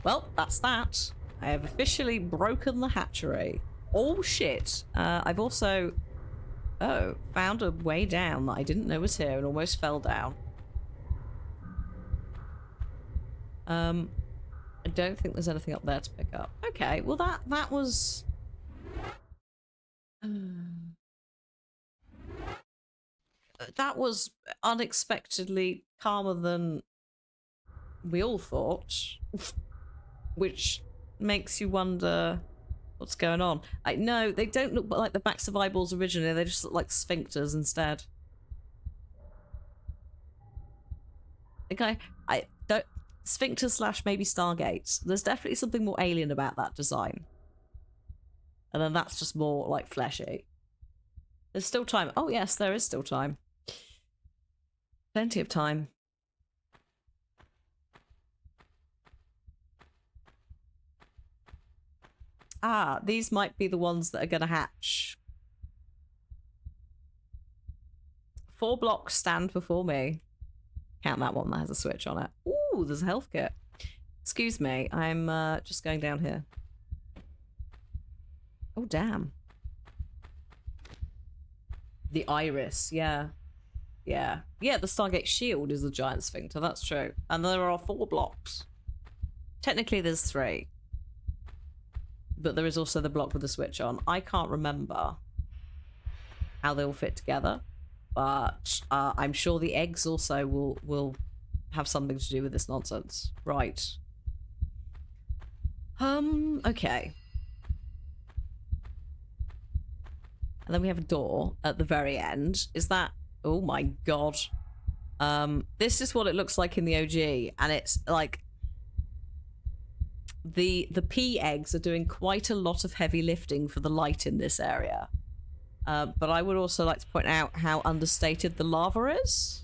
Well, that's that. I have officially broken the hatchery. Oh shit. I've also... Oh, found a way down that I didn't know was here and almost fell down. I don't think there's anything up there to pick up. Okay, well that was... that was unexpectedly calmer than we all thought. Which makes you wonder what's going on. No, they don't look like the backs of eyeballs originally. They just look like sphincters instead. Okay, I don't... Sphincter / maybe Stargates. There's definitely something more alien about that design. And then that's just more like fleshy. There's still time. Oh yes, there is still time. Plenty of time. Ah, these might be the ones that are going to hatch. 4 blocks stand before me. Count that one that has a switch on it. Ooh, there's a health kit. Excuse me, I'm just going down here. Oh, damn. The iris, yeah. Yeah. Yeah, the Stargate shield is the giant sphincter, that's true. And there are 4 blocks. Technically, there's 3. But there is also the block with the switch on. I can't remember how they all fit together. But I'm sure the eggs also will have something to do with this nonsense. Right. Okay. And then we have a door at the very end. Is that... Oh my god. This is what it looks like in the OG. And it's like... The pea eggs are doing quite a lot of heavy lifting for the light in this area. But I would also like to point out how understated the lava is.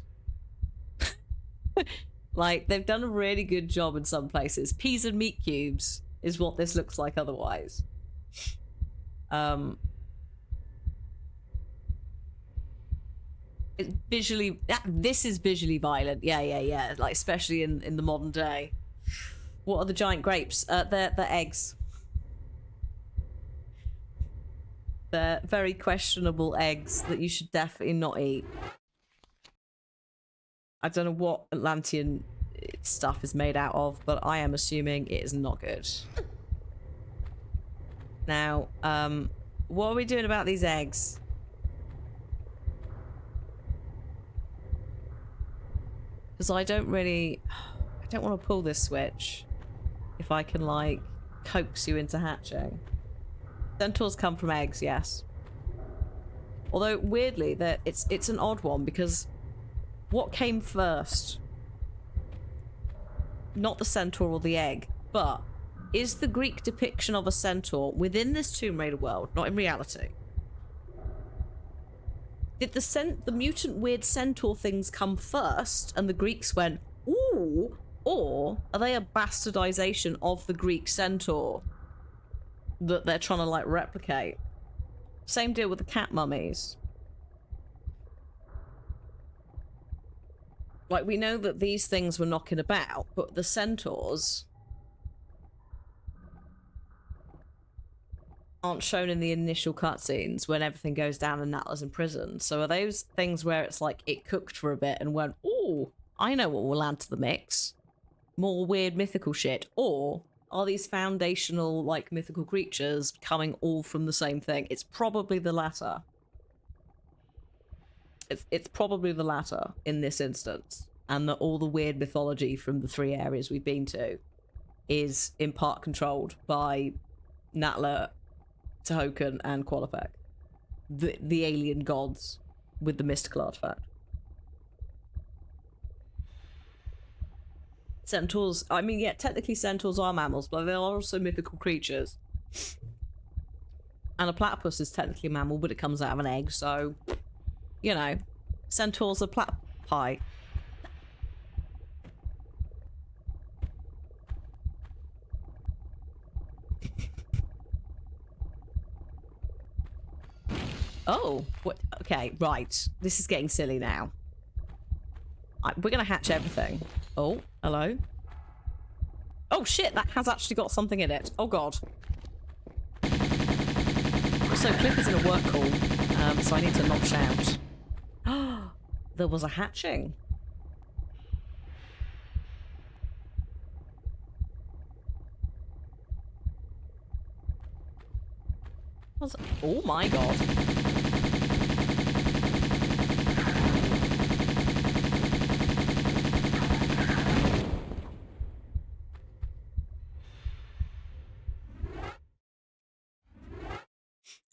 Like, they've done a really good job in some places. Peas and meat cubes is what this looks like otherwise. It's visually... This is visually violent. Yeah. Like, especially in the modern day. What are the giant grapes? They're eggs. They're very questionable eggs that you should definitely not eat. I don't know what Atlantean stuff is made out of, but I am assuming it is not good. Now, what are we doing about these eggs? Because I don't want to pull this switch if I can, like, coax you into hatching. Centaurs come from eggs, yes. Although, weirdly, that it's an odd one, because what came first? Not the centaur or the egg, but is the Greek depiction of a centaur within this Tomb Raider world, not in reality? Did the mutant weird centaur things come first, and the Greeks went, ooh, or are they a bastardization of the Greek centaur? that they're trying to like replicate. Same deal with the cat mummies. Like, we know that these things were knocking about, but the centaurs aren't shown in the initial cutscenes when everything goes down and Natla's in prison. So are those things where it's like it cooked for a bit and went, oh, I know what will add to the mix? More weird mythical shit. Or are these foundational, like, mythical creatures coming all from the same thing? It's probably the latter. It's probably the latter in this instance. And that all the weird mythology from the 3 areas we've been to is in part controlled by Natla, Tohokan, and Qualifec. The alien gods with the mystical artifact. Centaurs, I mean, yeah, technically centaurs are mammals, but they are also mythical creatures. And a platypus is technically a mammal, but it comes out of an egg, so, you know, centaurs are platypi. Oh, what? Okay, right. This is getting silly now. We're gonna hatch everything. Oh, hello. Oh shit, that has actually got something in it. Oh god. Also, Cliff is in a work call, so I need to not shout. There was a hatching. Oh my god.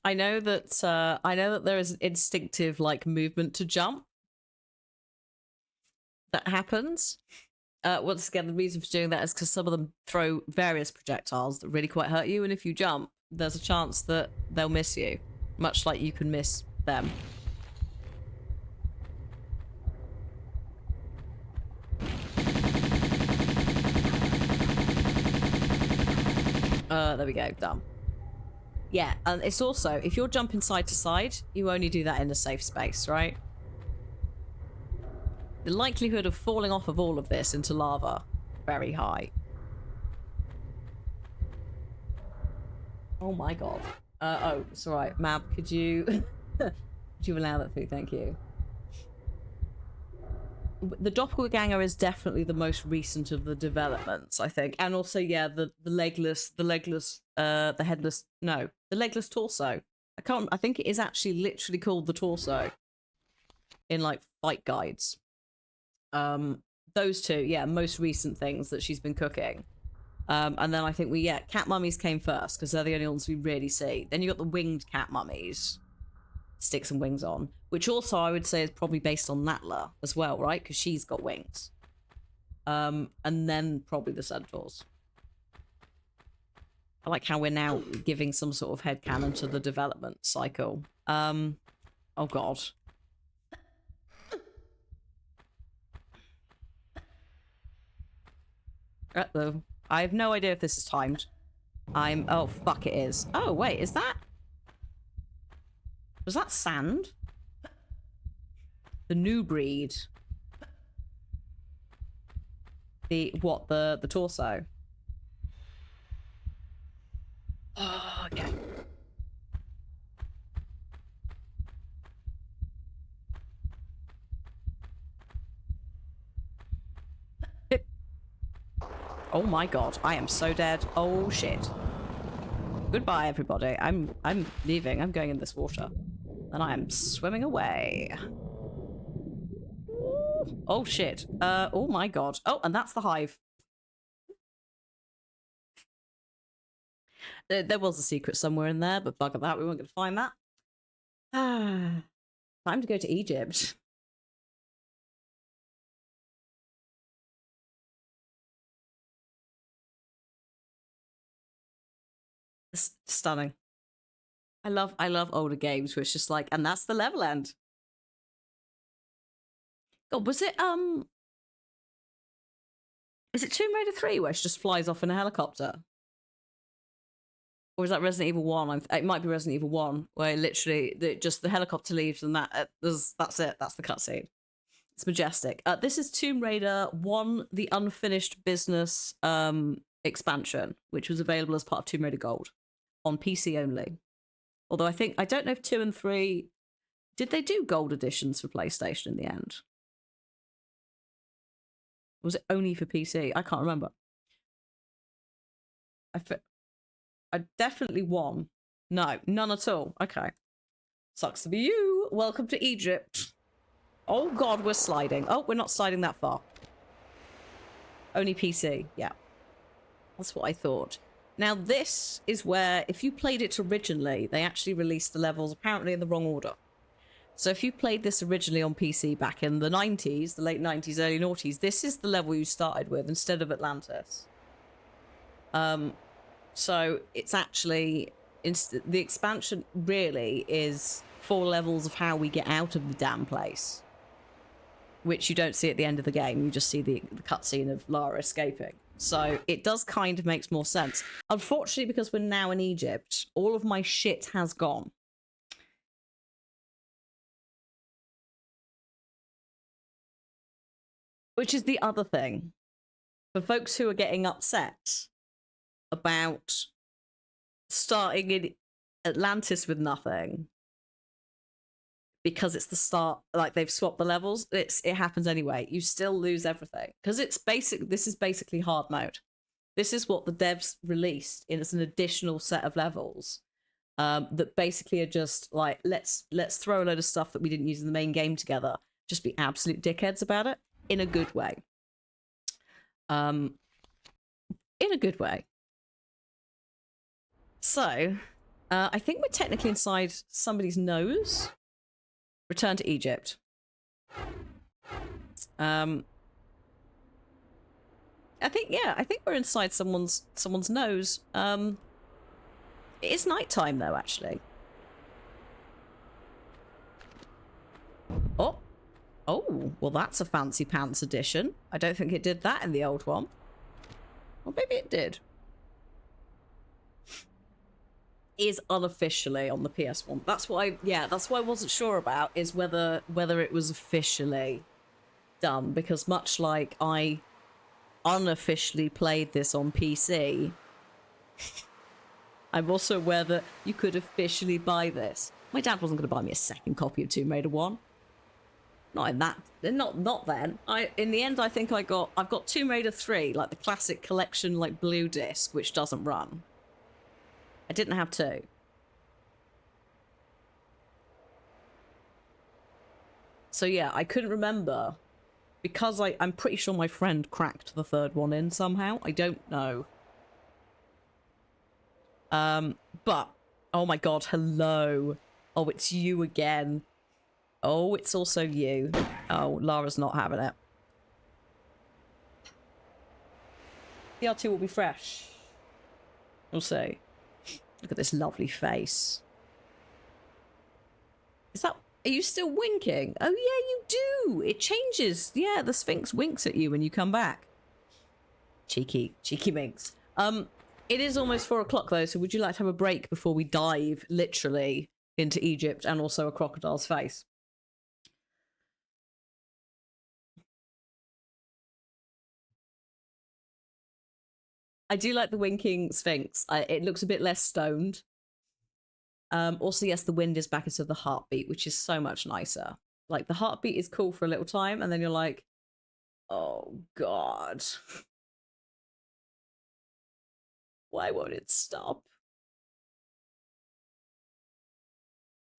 I know that there is an instinctive like movement to jump that happens. Once again, the reason for doing that is because some of them throw various projectiles that really quite hurt you, and if you jump, there's a chance that they'll miss you, much like you can miss them. There we go, done. Yeah, and it's also, if you're jumping side to side, you only do that in a safe space, right? The likelihood of falling off of all of this into lava, very high. Oh my god. Oh, it's alright. Mab, could you... could you allow that through? Thank you. The doppelganger is definitely the most recent of the developments, I think. And also, yeah, the legless, the headless, no, the legless torso. I think it is actually literally called the torso in, like, fight guides. Those two, yeah, most recent things that she's been cooking. And then I think cat mummies came first because they're the only ones we really see. Then you got the winged cat mummies, sticks and wings on, which also I would say is probably based on Natla as well, right? Because she's got wings. And then probably the centaurs. I like how we're now giving some sort of headcanon to the development cycle. Oh god. Uh-oh. I have no idea if this is timed. Oh, fuck, it is. Oh, wait, is that... Was that sand? The new breed. What, the torso? Oh, okay. Oh my god, I am so dead. Oh shit. Goodbye, everybody. I'm leaving. I'm going in this water. And I am swimming away. Oh shit. Oh my god. Oh, and that's the hive. There was a secret somewhere in there, but bugger that, we weren't going to find that. Time to go to Egypt. It's stunning. I love older games where it's just like, and that's the level end. God, was it is it Tomb Raider 3 where she just flies off in a helicopter? Or is that Resident Evil 1? It might be Resident Evil 1, where literally just the helicopter leaves and that's it. That's the cutscene. It's majestic. This is Tomb Raider 1, the Unfinished Business expansion, which was available as part of Tomb Raider Gold on PC only. Although I don't know if 2 and 3, did they do gold editions for PlayStation in the end? Was it only for PC? I can't remember. I definitely won. No, none at all. Okay. Sucks to be you. Welcome to Egypt. Oh god, we're sliding. Oh, we're not sliding that far. Only PC. Yeah. That's what I thought. Now this is where, if you played it originally, they actually released the levels apparently in the wrong order. So if you played this originally on PC back in the 90s, the late 90s, early noughties, this is the level you started with instead of Atlantis. So it's actually, the expansion really is 4 levels of how we get out of the damn place, which you don't see at the end of the game. You just see the cutscene of Lara escaping. So it does kind of makes more sense. Unfortunately, because we're now in Egypt, all of my shit has gone. Which is the other thing. For folks who are getting upset about starting in Atlantis with nothing because it's the start, like they've swapped the levels, it happens anyway. You still lose everything because this is basically hard mode. This is what the devs released as an additional set of levels that basically are just like, let's throw a load of stuff that we didn't use in the main game together, just be absolute dickheads about it in a good way. In a good way. So, I think we're technically inside somebody's nose. Return to Egypt. I think we're inside someone's nose. It is nighttime though, actually. Oh, well, that's a fancy pants edition. I don't think it did that in the old one. Or maybe it did. Is unofficially on the PS1. That's what I wasn't sure about, is whether it was officially done, because much like I unofficially played this on PC, I'm also aware that you could officially buy this. My dad wasn't going to buy me a second copy of Tomb Raider 1. Not in that, not then. In the end, I think I've got Tomb Raider 3, like the classic collection, like blue disc, which doesn't run. I didn't have 2. So yeah, I couldn't remember, because I'm pretty sure my friend cracked the 3rd one in somehow. I don't know. But oh my god, hello. Oh, it's you again. Oh, it's also you. Oh, Lara's not having it. The R2 will be fresh. We'll see. Look at this lovely face. Are you still winking? Oh yeah, you do. It changes. Yeah, the Sphinx winks at you when you come back. Cheeky minx. It is almost 4 o'clock though, so would you like to have a break before we dive literally into Egypt and also a crocodile's face? I do like the winking Sphinx. It looks a bit less stoned. Also, yes, the wind is back instead of the heartbeat, which is so much nicer. Like, the heartbeat is cool for a little time, and then you're like, oh, God. Why won't it stop?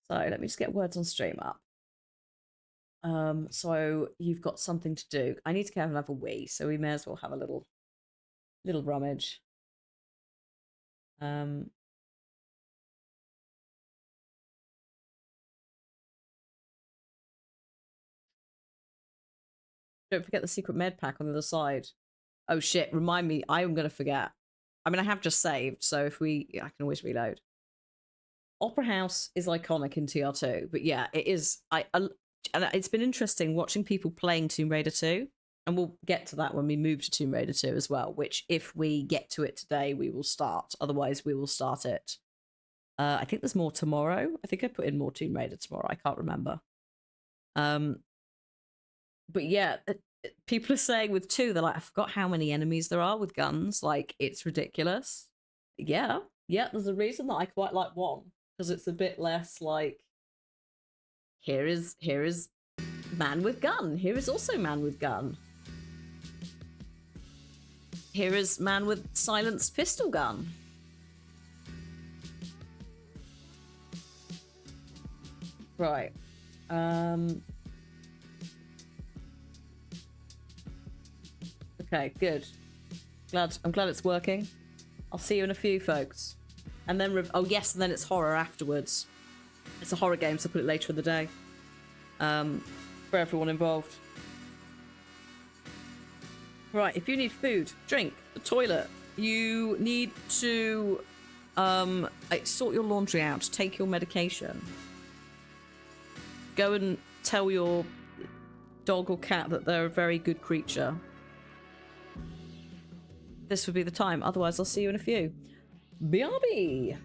So, let me just get words on stream up. So, you've got something to do. I need to go have another wee, so we may as well have a little rummage. Don't forget the secret med pack on the other side. Oh shit, remind me, I'm gonna forget. I mean, I have just saved, so I can always reload. Opera House is iconic in TR2, but yeah, it is. And it's been interesting watching people playing Tomb Raider 2, And we'll get to that when we move to Tomb Raider 2 as well, which if we get to it today, we will start. Otherwise, we will start it. I think there's more tomorrow. I think I put in more Tomb Raider tomorrow. I can't remember. But yeah, people are saying with 2, they're like, I forgot how many enemies there are with guns. Like, it's ridiculous. Yeah, there's a reason that I quite like 1, because it's a bit less like, here is man with gun. Here is also man with gun. Here is man with silenced pistol gun. Right. Okay, good. I'm glad it's working. I'll see you in a few, folks. And then, oh yes, and then it's horror afterwards. It's a horror game, so put it later in the day. For everyone involved. Right, if you need food, drink, a toilet, you need to sort your laundry out, take your medication. Go and tell your dog or cat that they're a very good creature. This would be the time. Otherwise, I'll see you in a few. BRB!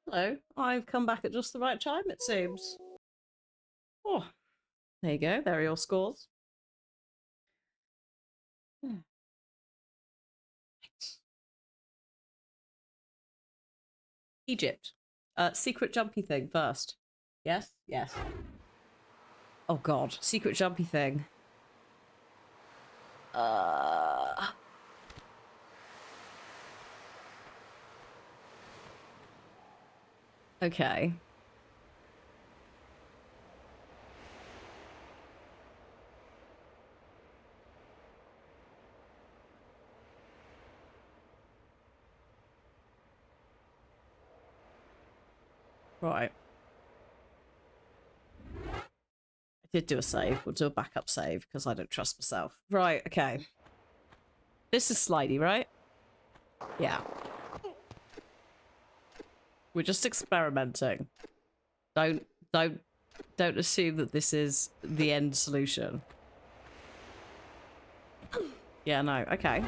Hello. I've come back at just the right time, it seems. Oh, there you go. There are your scores. Hmm. Egypt. Secret jumpy thing first. Yes? Yes. Oh god. Secret jumpy thing. Uh... Okay. Right. I did do a save. We'll do a backup save because I don't trust myself. Right, okay. This is slidey, right? Yeah. We're just experimenting. Don't don't don't assume that this is the end solution. Yeah, no. Okay.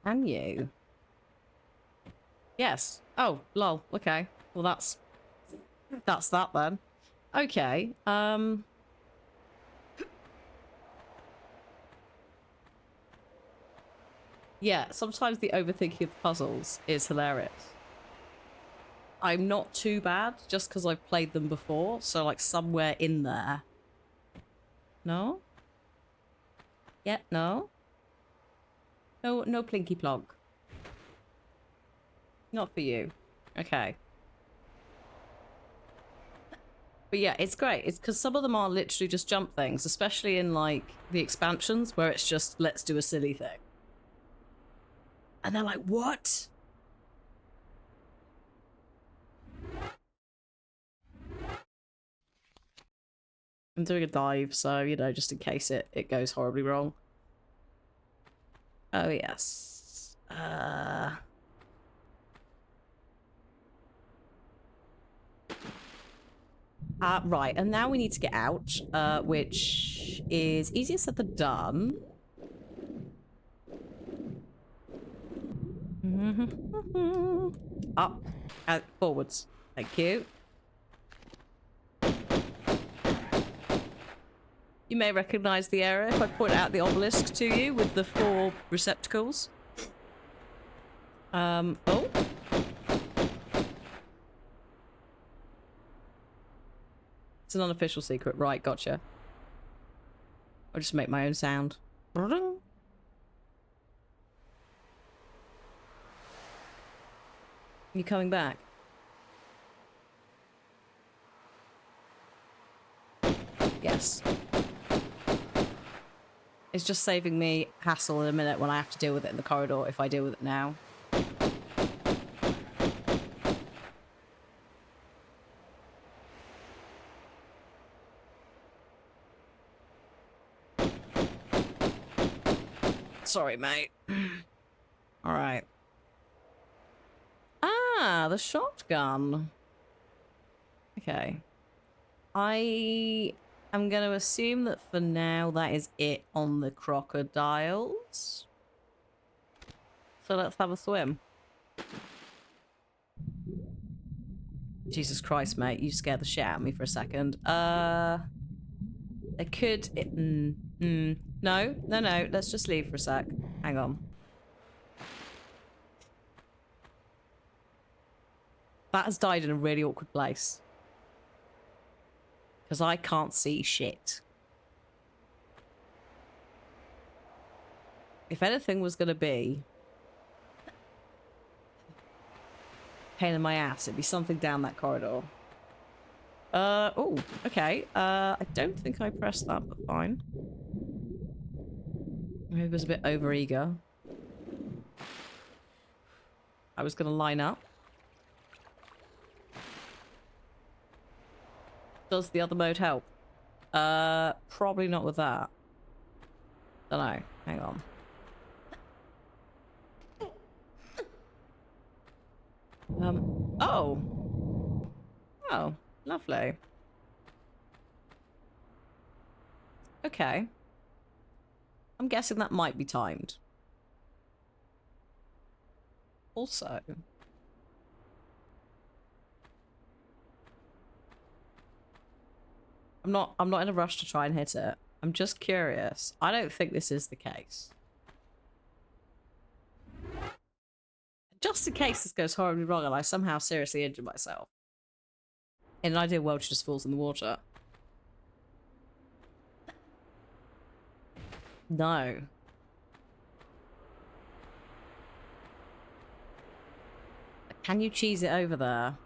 Can you? Yes. Oh, lol. Okay. Well, that's that then. Okay. Yeah, sometimes the overthinking of puzzles is hilarious. I'm not too bad just because I've played them before, so like somewhere in there. No? Yeah, no? No, no plinky plonk. Not for you. Okay. But yeah, it's great. It's because some of them are literally just jump things, especially in like the expansions where it's just let's do a silly thing. And they're like, what? I'm doing a dive, so you know, just in case it goes horribly wrong. Oh yes. Right, and now we need to get out, which is easier said than done. Up, out, forwards. Thank you. You may recognize the area if I point out the obelisk to you with the 4 receptacles. Oh. It's an unofficial secret. Right, gotcha. I'll just make my own sound. You coming back? Yes. It's just saving me hassle in a minute when I have to deal with it in the corridor if I deal with it now. Sorry, mate. All right. Ah, the shotgun. Okay. I am going to assume that for now that is it on the crocodiles. So let's have a swim. Jesus Christ, mate. You scared the shit out of me for a second. It could... No. Let's just leave for a sec. Hang on. That has died in a really awkward place. Because I can't see shit. If anything was going to be pain in my ass, it'd be something down that corridor. Oh, okay. I don't think I pressed that, but fine. Maybe it was a bit overeager. I was going to line up. Does the other mode help? Probably not with that. Don't know. Hang on. Oh. Oh, lovely. Okay. I'm guessing that might be timed. Also, I'm not in a rush to try and hit it. I'm just curious. I don't think this is the case. Just in case this goes horribly wrong and I somehow seriously injure myself. In an ideal world, she just falls in the water. No. Can you cheese it over there?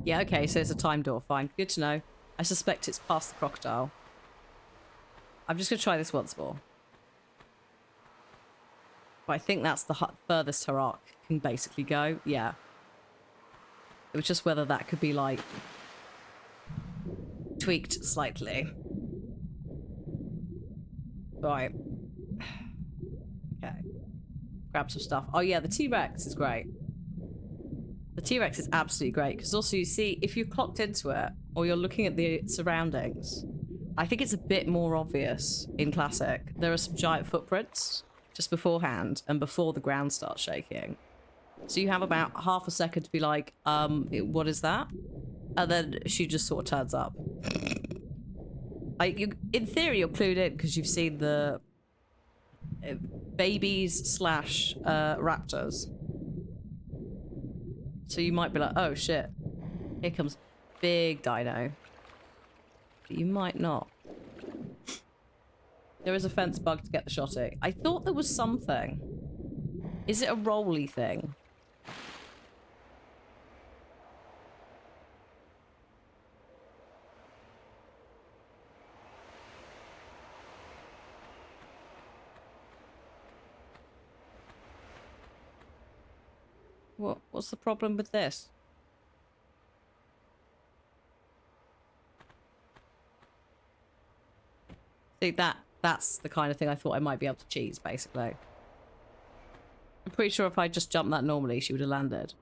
Yeah, okay, so it's a time door. Fine. Good to know. I suspect it's past the crocodile. I'm just going to try this once more. But I think that's the furthest her arc can basically go. Yeah. It was just whether that could be, like, tweaked slightly. Right. Okay. Grab some stuff. Oh, yeah, the T-Rex is great. The T-Rex is absolutely great because also you see if you're clocked into it or you're looking at the surroundings, I think it's a bit more obvious in Classic. There are some giant footprints just beforehand and before the ground starts shaking. So you have about half a second to be like, what is that? And then she just sort of turns up. In theory, you're clued in because you've seen the babies slash raptors. So you might be like, oh shit, here comes big dino. But you might not. There is a fence bug to get the shotty. I thought there was something. Is it a rolly thing? What's the problem with this? See, that's the kind of thing I thought I might be able to cheese, basically. I'm pretty sure if I just jumped that normally, she would have landed.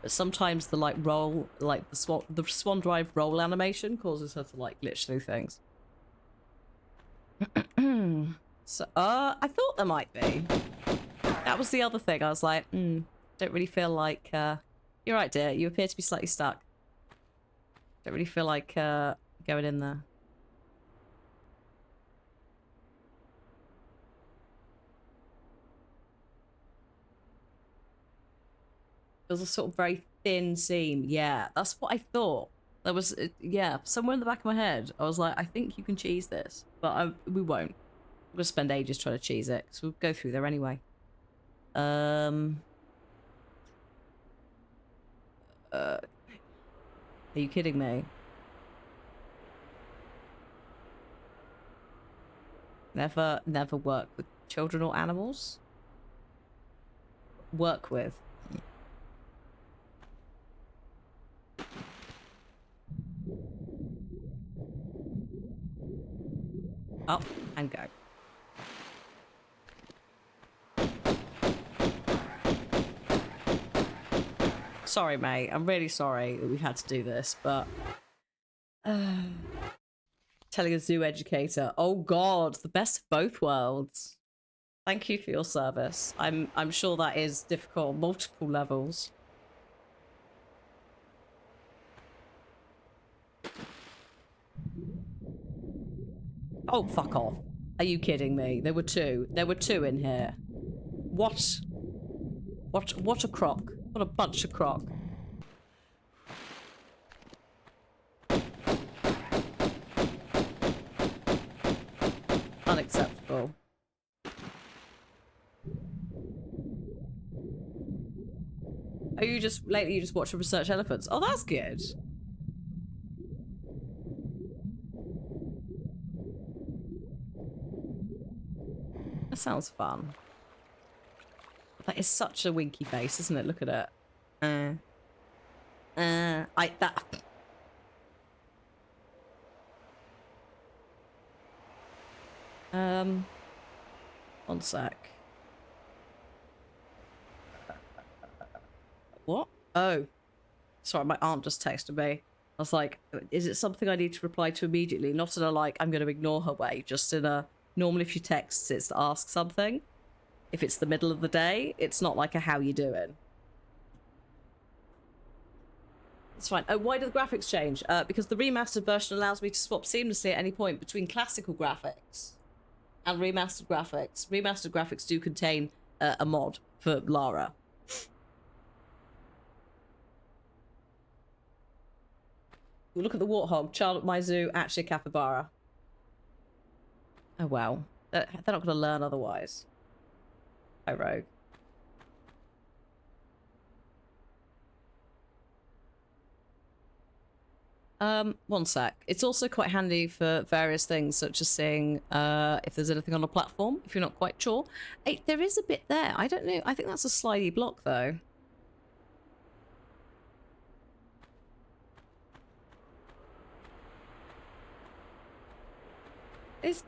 But sometimes the, like, roll, like, the swan drive roll animation causes her to, like, glitch through things. So, I thought there might be. That was the other thing. I was like, don't really feel like, you're right, dear. You appear to be slightly stuck. Don't really feel like, going in there. It was a sort of very thin seam. Yeah, that's what I thought. There was, yeah, somewhere in the back of my head, I was like, I think you can cheese this. But we won't. We're going to spend ages trying to cheese it, because we'll go through there anyway. Are you kidding me? Never work with children or animals? Work with. Up and go. Sorry, mate. I'm really sorry that we've had to do this, but... telling a zoo educator. Oh god, the best of both worlds. Thank you for your service. I'm sure that is difficult on multiple levels. Oh, fuck off. Are you kidding me? There were two. There were two in here. What? What a crock. What a bunch of crock. Unacceptable. Oh, lately you just watch Research Elephants. Oh, that's good. That sounds fun. That is such a winky face, isn't it? Look at it. That. One sec. What? Oh, sorry, my aunt just texted me. I was like, is it something I need to reply to immediately? Not in a like, I'm going to ignore her way, just in a, normally if she texts, it's to ask something. If it's the middle of the day, it's not like a how you doing. It's fine. Oh, why do the graphics change? Because the remastered version allows me to swap seamlessly at any point between classical graphics and remastered graphics. Remastered graphics do contain a mod for Lara. Look at the warthog. Child at my zoo, actually a capybara. Oh, wow. They're not going to learn otherwise. Hi, Rogue. One sec. It's also quite handy for various things, such as seeing if there's anything on a platform, if you're not quite sure. Hey, there is a bit there. I don't know. I think that's a slidey block, though.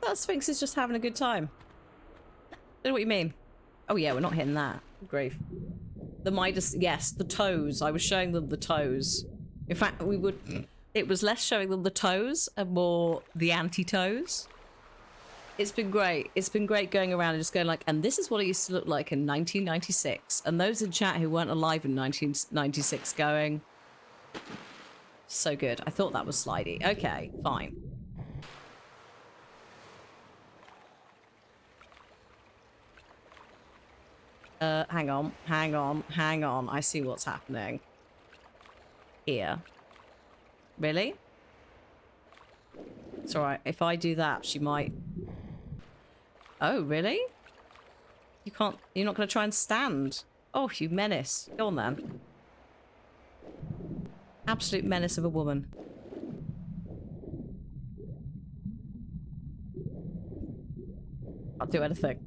That Sphinx is just having a good time. I don't know what you mean. Oh, yeah, we're not hitting that. Good grief. The Midas, yes, the toes. I was showing them the toes. In fact, it was less showing them the toes and more the anti-toes. It's been great. It's been great going around and just going like, and this is what it used to look like in 1996. And those in chat who weren't alive in 1996 going, so good. I thought that was slidey. Okay, fine. Hang on. I see what's happening. Here. Really? It's alright. If I do that, she might... Oh, really? You can't... You're not going to try and stand? Oh, you menace. Go on, then. Absolute menace of a woman. I'll do anything.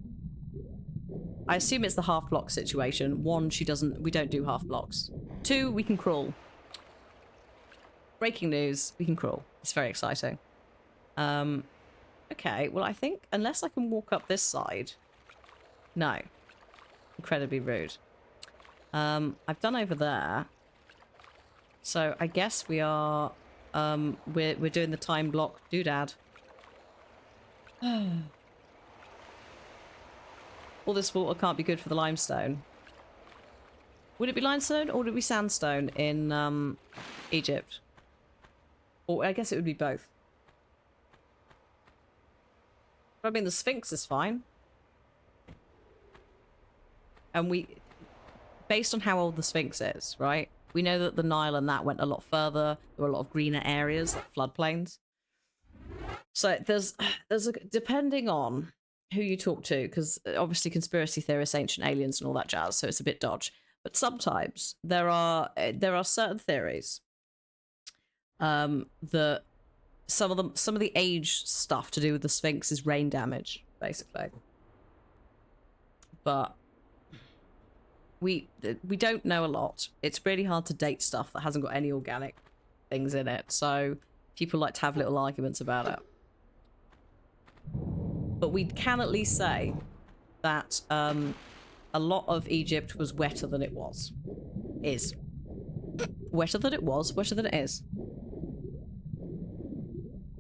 I assume it's the half block situation. One, we don't do half blocks. Two, we can crawl. Breaking news, we can crawl. It's very exciting. Okay, well I think, unless I can walk up this side. No. Incredibly rude. I've done over there. So I guess we are, we're doing the time block doodad. All this water can't be good for the limestone. Would it be limestone or would it be sandstone in Egypt? Or I guess it would be both. But I mean, the Sphinx is fine. And based on how old the Sphinx is, right? We know that the Nile and that went a lot further. There were a lot of greener areas, like floodplains. So depending on who you talk to, because obviously conspiracy theorists, ancient aliens and all that jazz, so it's a bit dodge. But sometimes there are certain theories that some of the age stuff to do with the Sphinx is rain damage, basically. But we don't know a lot. It's really hard to date stuff that hasn't got any organic things in it. So people like to have little arguments about it. But we can at least say that a lot of Egypt was wetter than it was. Is. Wetter than it was, wetter than it is.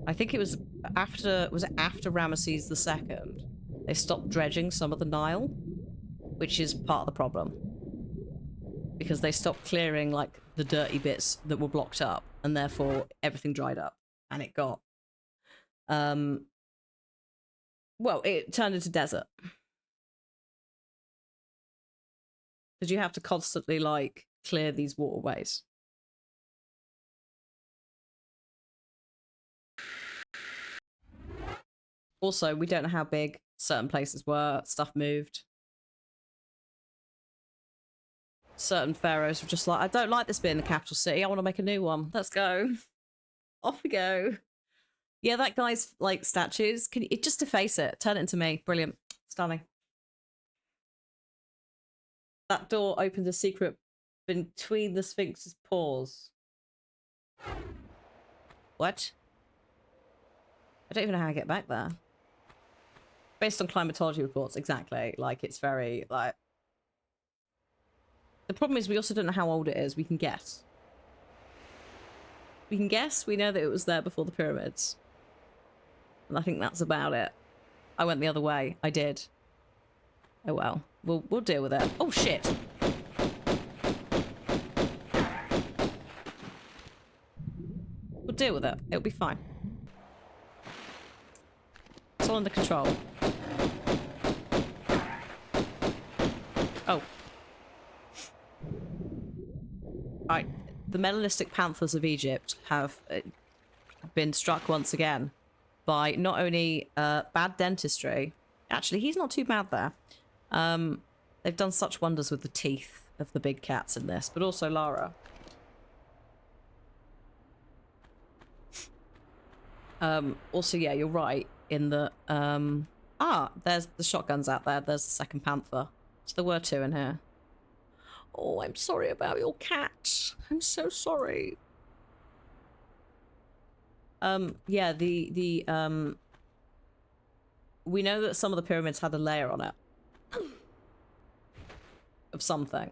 I think it was after Ramesses II, they stopped dredging some of the Nile, which is part of the problem. Because they stopped clearing like the dirty bits that were blocked up, and therefore everything dried up. And it got well, it turned into desert. Because you have to constantly, like, clear these waterways. Also, we don't know how big certain places were. Stuff moved. Certain pharaohs were just like, I don't like this bit in the capital city. I want to make a new one. Let's go. Off we go. Yeah, that guy's, like, statues. Can you just deface it? Turn it into me. Brilliant. Stunning. That door opens a secret between the Sphinx's paws. What? I don't even know how to get back there. Based on climatology reports, exactly. Like, it's very, like... The problem is we also don't know how old it is. We can guess. We can guess. We know that it was there before the pyramids. And I think that's about it. I went the other way. I did. Oh well. We'll deal with it. Oh shit! We'll deal with it. It'll be fine. It's all under control. Oh. Right. The Melanistic Panthers of Egypt have been struck once again by not only bad dentistry. Actually, he's not too bad there. They've done such wonders with the teeth of the big cats in this, but also Lara. Also, yeah, you're right in the... there's the shotguns out there. There's the second panther. So there were two in here. Oh, I'm sorry about your cat. I'm so sorry. Yeah, we know that some of the pyramids had a layer on it. Of something.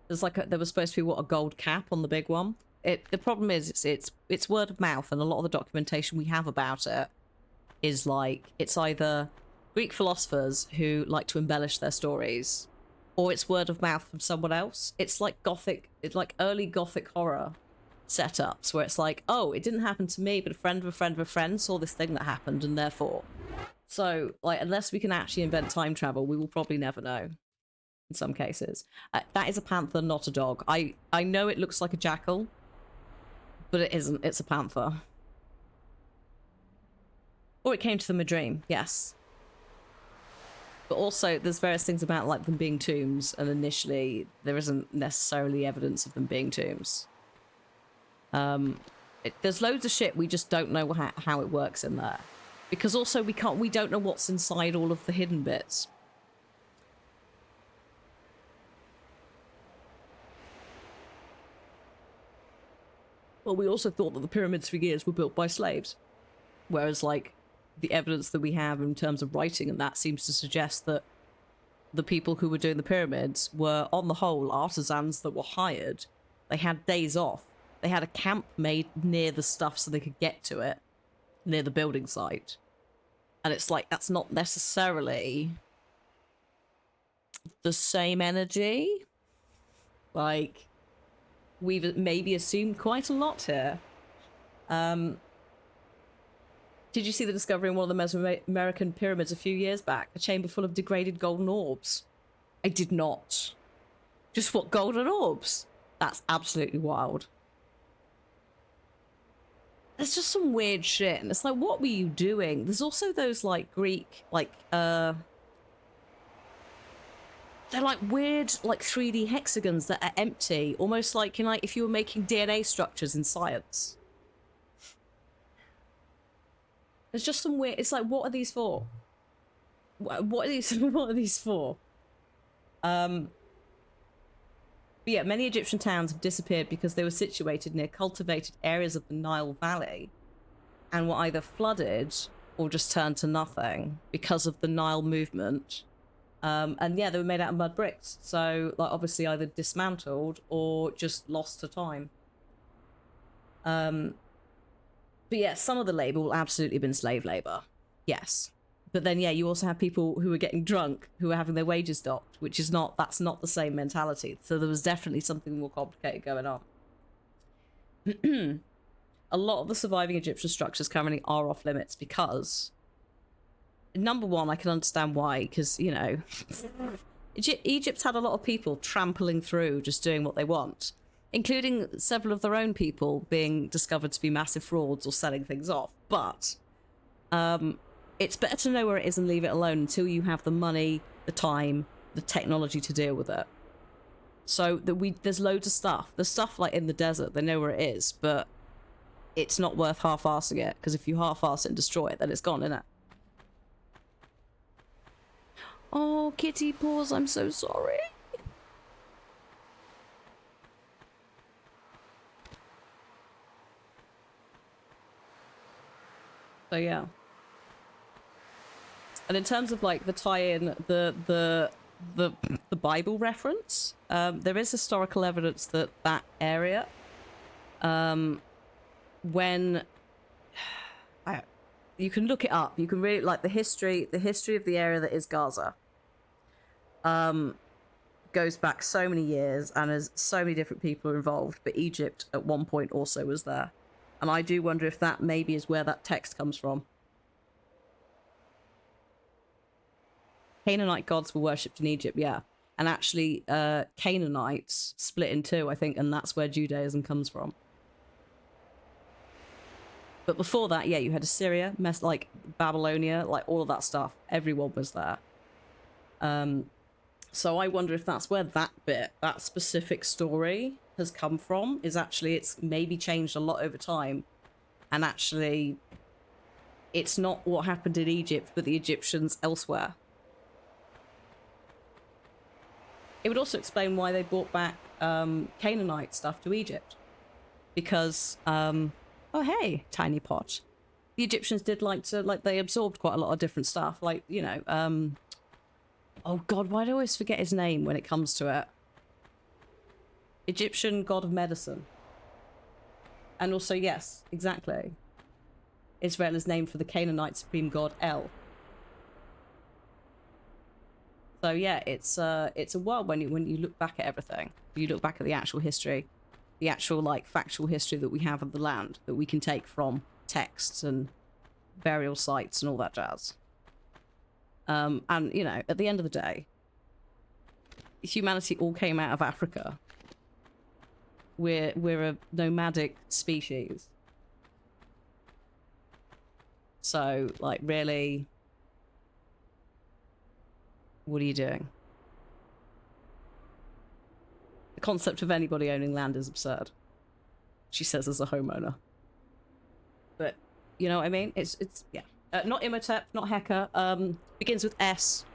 There's like there was supposed to be, what, a gold cap on the big one? The problem is it's word of mouth, and a lot of the documentation we have about it is like, it's either Greek philosophers who like to embellish their stories, or it's word of mouth from someone else. It's like like early Gothic horror setups where it's like, oh, it didn't happen to me, but a friend of a friend of a friend saw this thing that happened, and therefore. So, like, unless we can actually invent time travel, we will probably never know. In some cases. That is a panther, not a dog. I know it looks like a jackal, but it isn't. It's a panther. Or it came to them in a dream, yes. But also, there's various things about, like, them being tombs, and initially there isn't necessarily evidence of them being tombs. There's loads of shit we just don't know how it works in there. Because also we don't know what's inside all of the hidden bits. Well, we also thought that the pyramids for years were built by slaves. Whereas, like, the evidence that we have in terms of writing and that seems to suggest that the people who were doing the pyramids were, on the whole, artisans that were hired. They had days off. They had a camp made near the stuff so they could get to it, near the building site. And it's like, that's not necessarily the same energy. Like, we've maybe assumed quite a lot here. Did you see the discovery in one of the Mesoamerican pyramids a few years back? A chamber full of degraded golden orbs. I did not. Just what, golden orbs? That's absolutely wild. There's just some weird shit, and it's like, what were you doing? There's also those, like, Greek, like, they're like weird, like 3D hexagons that are empty, almost like, you know, like if you were making DNA structures in science. There's just some weird. It's like, what are these for? What are these? What are these for? But yeah, many Egyptian towns have disappeared because they were situated near cultivated areas of the Nile Valley, and were either flooded or just turned to nothing because of the Nile movement. And yeah, they were made out of mud bricks. So, like, obviously either dismantled or just lost to time. But yeah, some of the labor will absolutely have been slave labor. Yes. But then, yeah, you also have people who are getting drunk, who are having their wages docked, which is not, that's not the same mentality. So there was definitely something more complicated going on. A lot of the surviving Egyptian structures currently are off limits because... Number one, I can understand why, because, you know, Egypt's had a lot of people trampling through just doing what they want, including several of their own people being discovered to be massive frauds or selling things off. But it's better to know where it is and leave it alone until you have the money, the time, the technology to deal with it. So there's loads of stuff. There's stuff like in the desert, they know where it is, but it's not worth half-assing it, because if you half-ass it and destroy it, then it's gone, innit? Oh, kitty paws, I'm so sorry. So yeah. And in terms of like the tie-in, the Bible reference, there is historical evidence that that area, when you can look it up, you can really like the history of the area that is Gaza. Goes back so many years, and there's so many different people involved. But Egypt at one point also was there, and I do wonder if that maybe is where that text comes from. Canaanite gods were worshipped in Egypt, yeah. And actually, Canaanites split in two, I think, and that's where Judaism comes from. But before that, yeah, you had Assyria, like Babylonia, like all of that stuff. Everyone was there. So I wonder if that's where that bit, that specific story has come from, is actually, it's maybe changed a lot over time. And actually, it's not what happened in Egypt, but the Egyptians elsewhere. It would also explain why they brought back Canaanite stuff to Egypt. Because, oh hey, tiny pot. The Egyptians did like to, like, they absorbed quite a lot of different stuff. Like, you know, oh god, why do I always forget his name when it comes to it? Egyptian god of medicine. And also, yes, exactly. Israel is named for the Canaanite supreme god El. So yeah, it's a while when you look back at everything. You look back at the actual history, the actual like factual history that we have of the land that we can take from texts and burial sites and all that jazz. And you know, at the end of the day, humanity all came out of Africa. We're a nomadic species. So like really, what are you doing? The concept of anybody owning land is absurd. She says as a homeowner. But, you know what I mean? It's yeah. Not Imhotep, not Heka. Begins with S.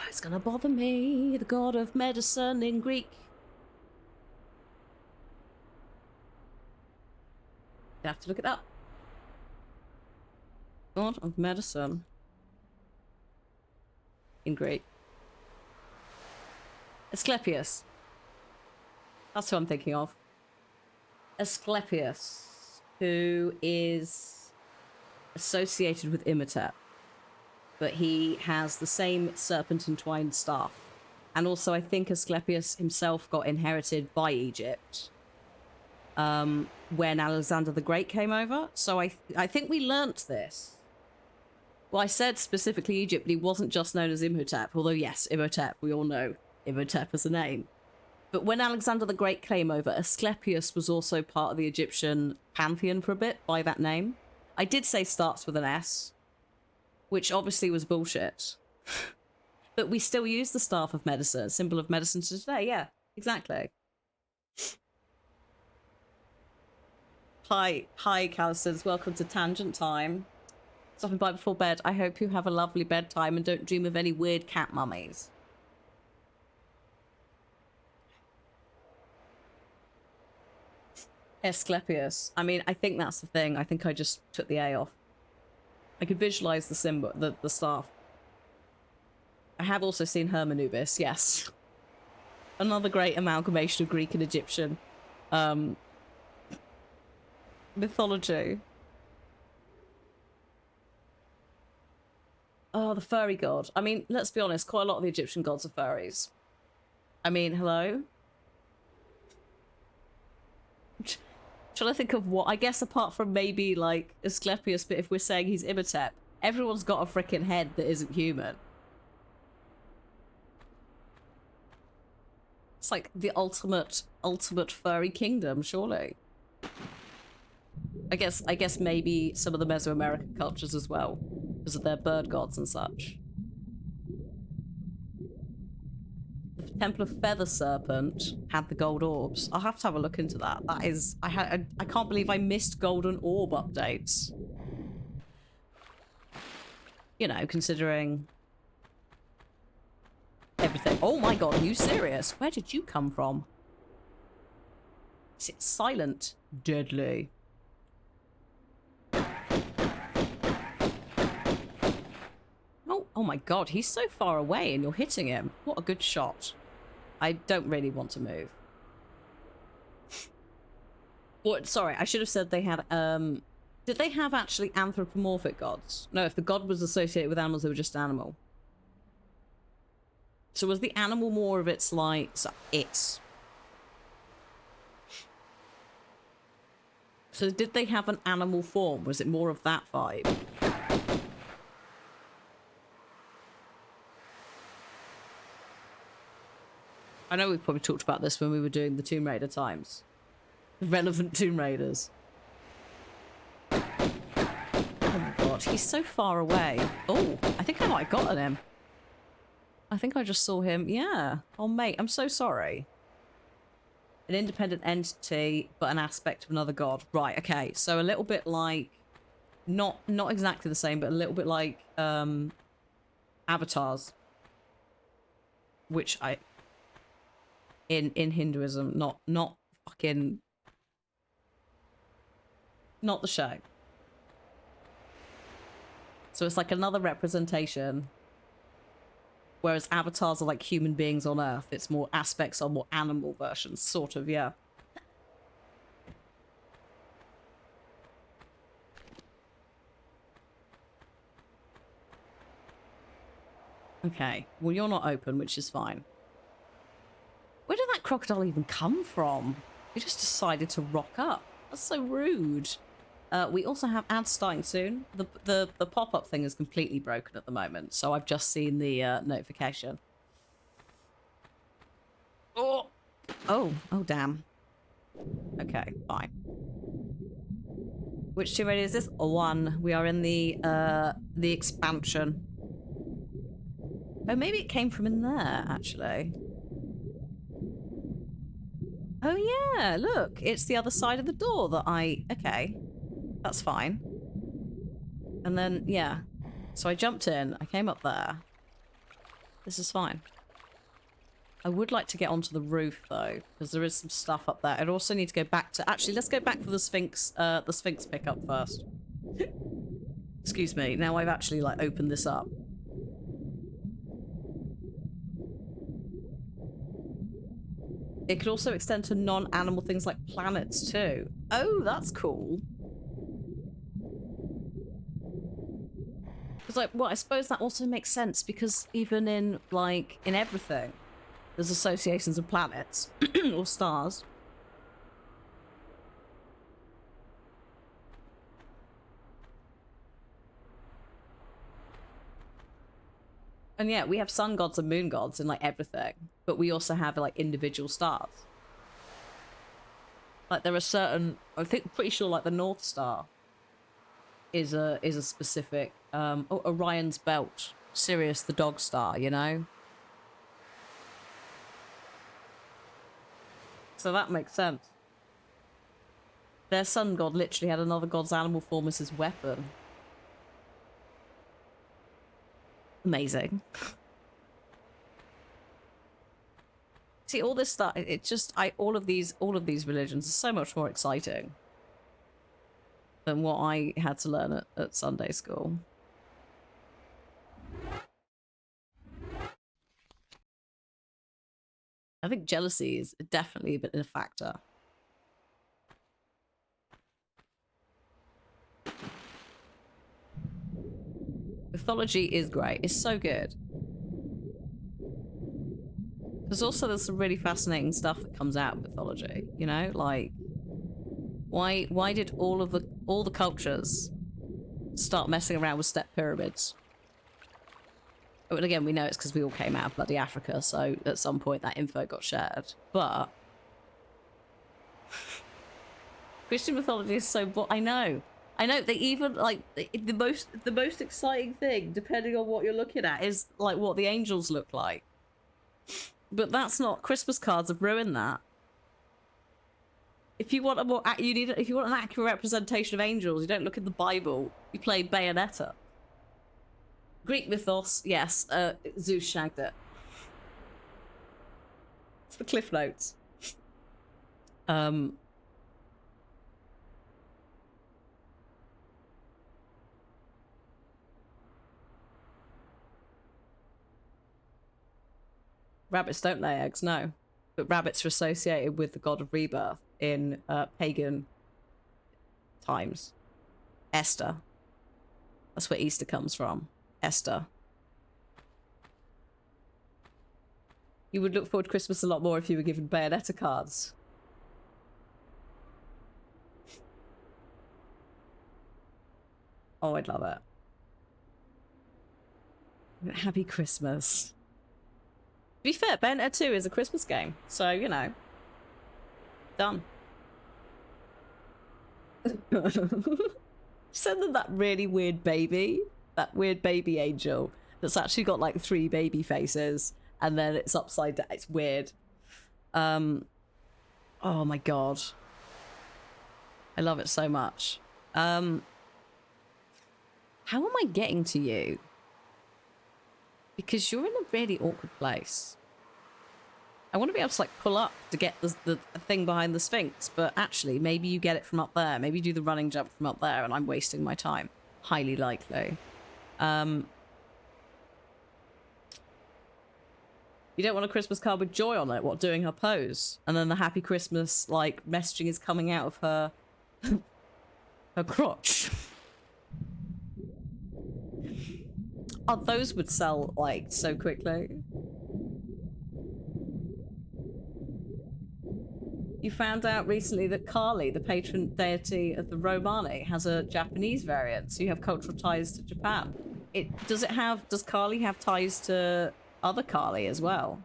It's gonna bother me. The god of medicine in Greek. You have to look it up. God of medicine in Greek. Asclepius. That's who I'm thinking of. Asclepius, who is associated with Imhotep, but he has the same serpent-entwined staff. And also, I think Asclepius himself got inherited by Egypt when Alexander the Great came over. So I think we learnt this. Well, I said specifically Egypt, but he wasn't just known as Imhotep, although yes, Imhotep, we all know Imhotep as a name. But when Alexander the Great came over, Asclepius was also part of the Egyptian pantheon for a bit by that name. I did say starts with an S, which obviously was bullshit. But we still use the staff of medicine, symbol of medicine to today, yeah, exactly. Hi, Callistons, welcome to Tangent Time. Stopping by before bed. I hope you have a lovely bedtime and don't dream of any weird cat mummies. Asclepius. I mean, I think that's the thing. I think I just took the A off. I could visualize the symbol, the staff. I have also seen Hermanubis, yes. Another great amalgamation of Greek and Egyptian mythology. Oh, the furry god. I mean, let's be honest, quite a lot of the Egyptian gods are furries. I mean, hello? Trying to think of what, I guess apart from maybe, like, Asclepius, but if we're saying he's Imhotep, everyone's got a freaking head that isn't human. It's like the ultimate furry kingdom, surely. I guess maybe some of the Mesoamerican cultures as well, because of their bird gods and such. The Temple of Feather Serpent had the gold orbs. I'll have to have a look into that. That is, I can't believe I missed golden orb updates. You know, considering everything. Oh my god, are you serious? Where did you come from? Is it silent? Deadly. Oh my god, he's so far away and you're hitting him. What a good shot. I don't really want to move. What? Sorry, I should have said they had, did they have actually anthropomorphic gods? No, if the god was associated with animals, they were just animal. So was the animal more of its like... So did they have an animal form? Was it more of that vibe? I know we've probably talked about this when we were doing the Tomb Raider times. Relevant Tomb Raiders. Oh my god, he's so far away. Oh, I think I might have gotten him. I think I just saw him. Yeah. Oh, mate, I'm so sorry. An independent entity, but an aspect of another god. Right, okay. So a little bit like... Not exactly the same, but a little bit like avatars. Which I... In Hinduism, not fucking... Not the show. So it's like another representation. Whereas avatars are like human beings on Earth. It's more aspects or more animal versions, sort of, yeah. Okay. Well, you're not open, which is fine. Where did that crocodile even come from? He just decided to rock up. That's so rude. We also have ads starting soon. The pop-up thing is completely broken at the moment, so I've just seen the notification. Oh, damn. Okay, fine. Which Tomb Raider is this? 1. We are in the expansion. Oh, maybe it came from in there, actually. Oh yeah, look, it's the other side of the door that okay, that's fine. And then, yeah. So I jumped in, I came up there. This is fine. I would like to get onto the roof though, because there is some stuff up there. I'd also need to go back to... Actually, let's go back for the Sphinx pickup first. Excuse me, now I've actually like opened this up. It could also extend to non-animal things like planets too. Oh, that's cool. Because like, well, I suppose that also makes sense because even in like, in everything, there's associations of planets or stars. And yeah, we have sun gods and moon gods in like everything, but we also have like individual stars. Like there are certain, I think, pretty sure like the North Star is a specific, Orion's belt, Sirius the dog star, you know? So that makes sense. Their sun god literally had another god's animal form as his weapon. Amazing. See, all this stuff, it just, all of these religions are so much more exciting than what I had to learn at Sunday school. I think jealousy is definitely a bit of a factor. Mythology is great. It's so good. There's also some really fascinating stuff that comes out of mythology, you know? Like, why did all the cultures start messing around with step pyramids? But again, we know it's because we all came out of bloody Africa, so at some point that info got shared. But Christian mythology is so... I know. They even, like, the most exciting thing, depending on what you're looking at, is, like, what the angels look like. But that's not... Christmas cards have ruined that. If you want a more... if you want an accurate representation of angels, you don't look in the Bible. You play Bayonetta. Greek mythos, yes. Zeus shagged it. It's the Cliff Notes. Rabbits don't lay eggs, no. But rabbits are associated with the god of rebirth in pagan times. Esther. That's where Easter comes from. Esther. You would look forward to Christmas a lot more if you were given Bayonetta cards. Oh, I'd love it. Happy Christmas. To be fair, Bayonetta 2 is a Christmas game, so, you know. Done. Send them that really weird baby. That weird baby angel that's actually got like 3 baby faces. And then it's upside down. It's weird. Oh my god. I love it so much. How am I getting to you? Because you're in a really awkward place. I want to be able to like pull up to get the thing behind the Sphinx, but actually maybe you get it from up there. Maybe you do the running jump from up there and I'm wasting my time. Highly likely. You don't want a Christmas card with Joy on it, what, doing her pose? And then the happy Christmas, like, messaging is coming out of her... her crotch. Oh, those would sell, like, so quickly. You found out recently that Kali, the patron deity of the Romani, has a Japanese variant, so you have cultural ties to Japan. Does Kali have ties to other Kali as well?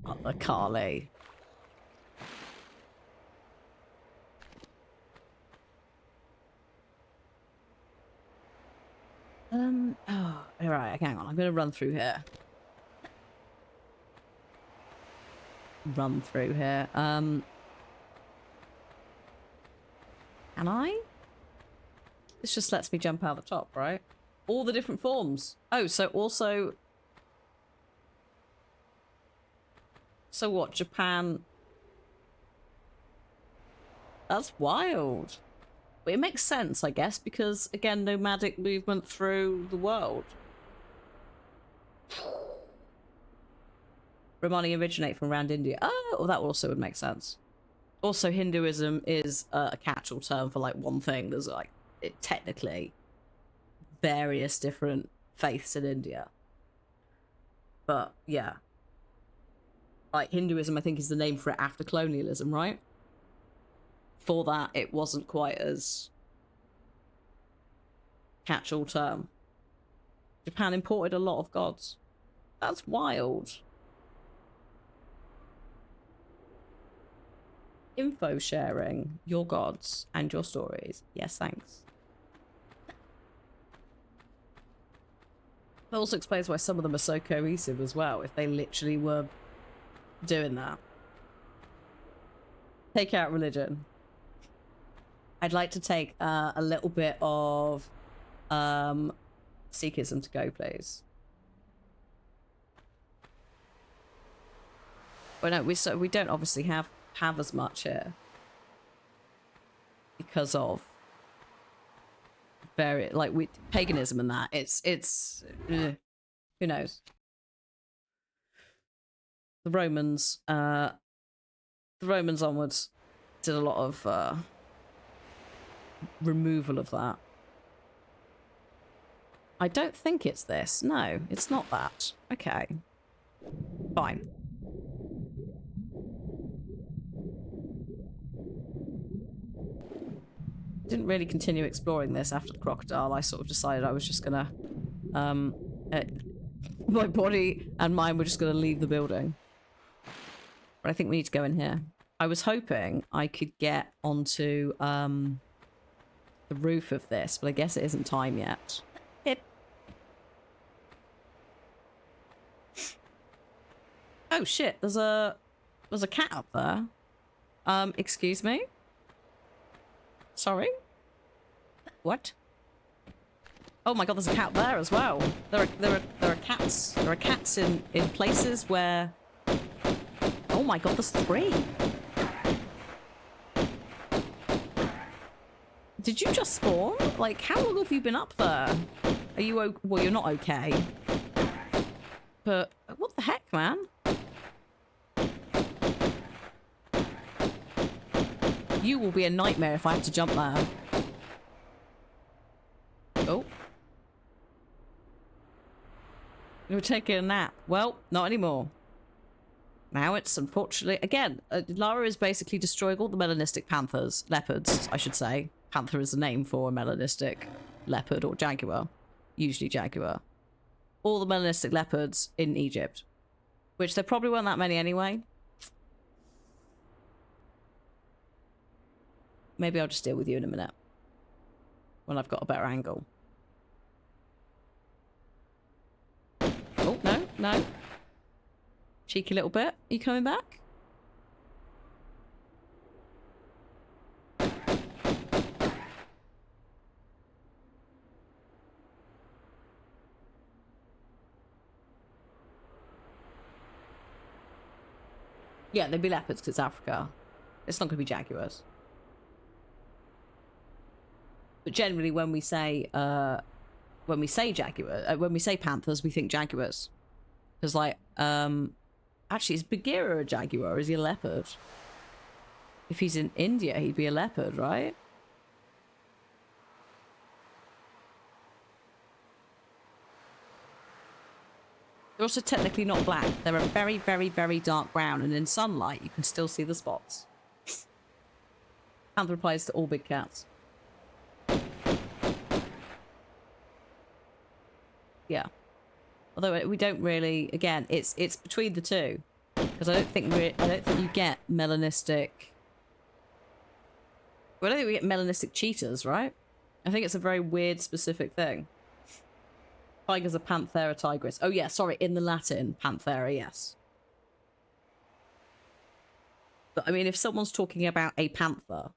Other Kali. Oh, alright, hang on, I'm gonna run through here. Can I? This just lets me jump out the top, right? All the different forms. Oh, so also... So what, Japan... That's wild. But it makes sense, I guess, because, again, nomadic movement through the world. Romani originate from around India. Oh, well, that also would make sense. Also, Hinduism is a catch-all term for, like, one thing. There's, like, technically various different faiths in India. But, yeah. Like, Hinduism, I think, is the name for it after colonialism, right? For that, it wasn't quite as catch-all term. Japan imported a lot of gods. That's wild. Info sharing, your gods and your stories. Yes, thanks. That also explains why some of them are so cohesive as well, if they literally were doing that. Take out religion. I'd like to take a little bit of Sikhism to go, please. Well, no, we don't obviously have as much here because of paganism and that. It's who knows. The Romans onwards did a lot of removal of that. I don't think it's this. No, it's not that. Okay. Fine. Didn't really continue exploring this after the crocodile. I sort of decided I was just gonna... my body and mind were just gonna leave the building. But I think we need to go in here. I was hoping I could get onto the roof of this, but I guess it isn't time yet. Hip. Oh shit, there's a cat up there. Excuse me? Sorry? What? Oh my god, there's a cat there as well. There are cats. There are cats in places where... Oh my god, there's 3. Did you just spawn? Like, how long have you been up there? Are you well, you're not okay. But what the heck, man? You will be a nightmare if I have to jump there. Oh. You were taking a nap. Well, not anymore. Now it's unfortunately... Again, Lara is basically destroying all the melanistic panthers. Leopards, I should say. Panther is the name for a melanistic leopard or jaguar. Usually jaguar. All the melanistic leopards in Egypt. Which there probably weren't that many anyway. Maybe I'll just deal with you in a minute. When I've got a better angle. Oh, no, no. Cheeky little bit. Are you coming back? Yeah, they'd be leopards because it's Africa. It's not going to be jaguars. But generally, when we say jaguar, when we say panthers, we think jaguars. Because, like, actually, is Bagheera a jaguar or is he a leopard? If he's in India, he'd be a leopard, right? They're also technically not black. They're a very, very, very dark brown, and in sunlight, you can still see the spots. Panther applies to all big cats. Yeah. Although we don't really, again, it's between the two, because I don't think you get melanistic. Well, I don't think we get melanistic cheetahs, right? I think it's a very weird, specific thing. Tigers are Panthera tigris. Oh yeah, sorry, in the Latin, Panthera, yes. But I mean, if someone's talking about a panther,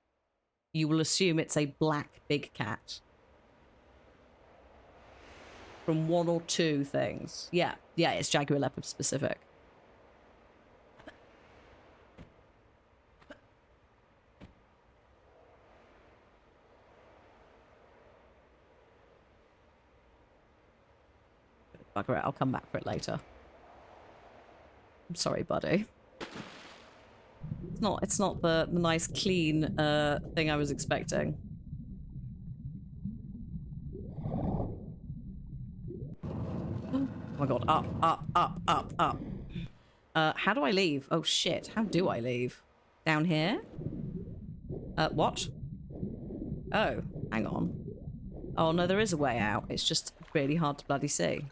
you will assume it's a black big cat. From one or two things. Yeah, yeah, it's jaguar leopard specific. Bugger it, I'll come back for it later. I'm sorry, buddy. It's not the nice, clean thing I was expecting. Oh my god, up, up, up, up, up. How do I leave? Oh shit, how do I leave? Down here? What? Oh, hang on. Oh no, there is a way out. It's just really hard to bloody see.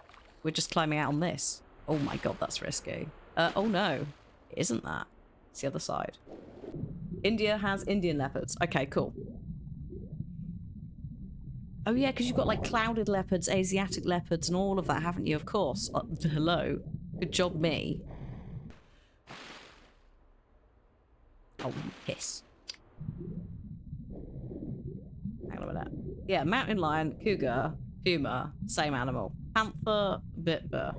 We're just climbing out on this. Oh my god, that's risky. Oh no, it isn't that. It's the other side. India has Indian leopards. Okay, cool. Oh yeah, because you've got like clouded leopards, Asiatic leopards, and all of that, haven't you? Of course. Hello. Good job, me. Oh, piss. Hang on a minute. Yeah, mountain lion, cougar, puma, same animal. Panther, bitber.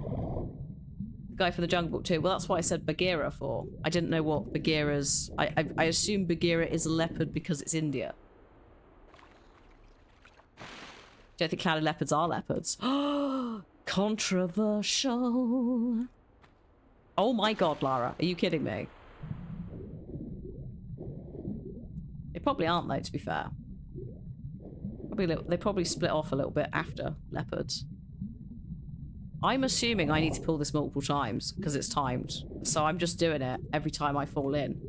The guy from the Jungle Book too. Well, that's what I said Bagheera for. I didn't know what Bagheera's... I assume Bagheera is a leopard because it's India. Don't think clouded leopards are leopards. Controversial. Oh my god, Lara. Are you kidding me? They probably aren't though, to be fair. They probably split off a little bit after leopards. I'm assuming I need to pull this multiple times because it's timed. So I'm just doing it every time I fall in.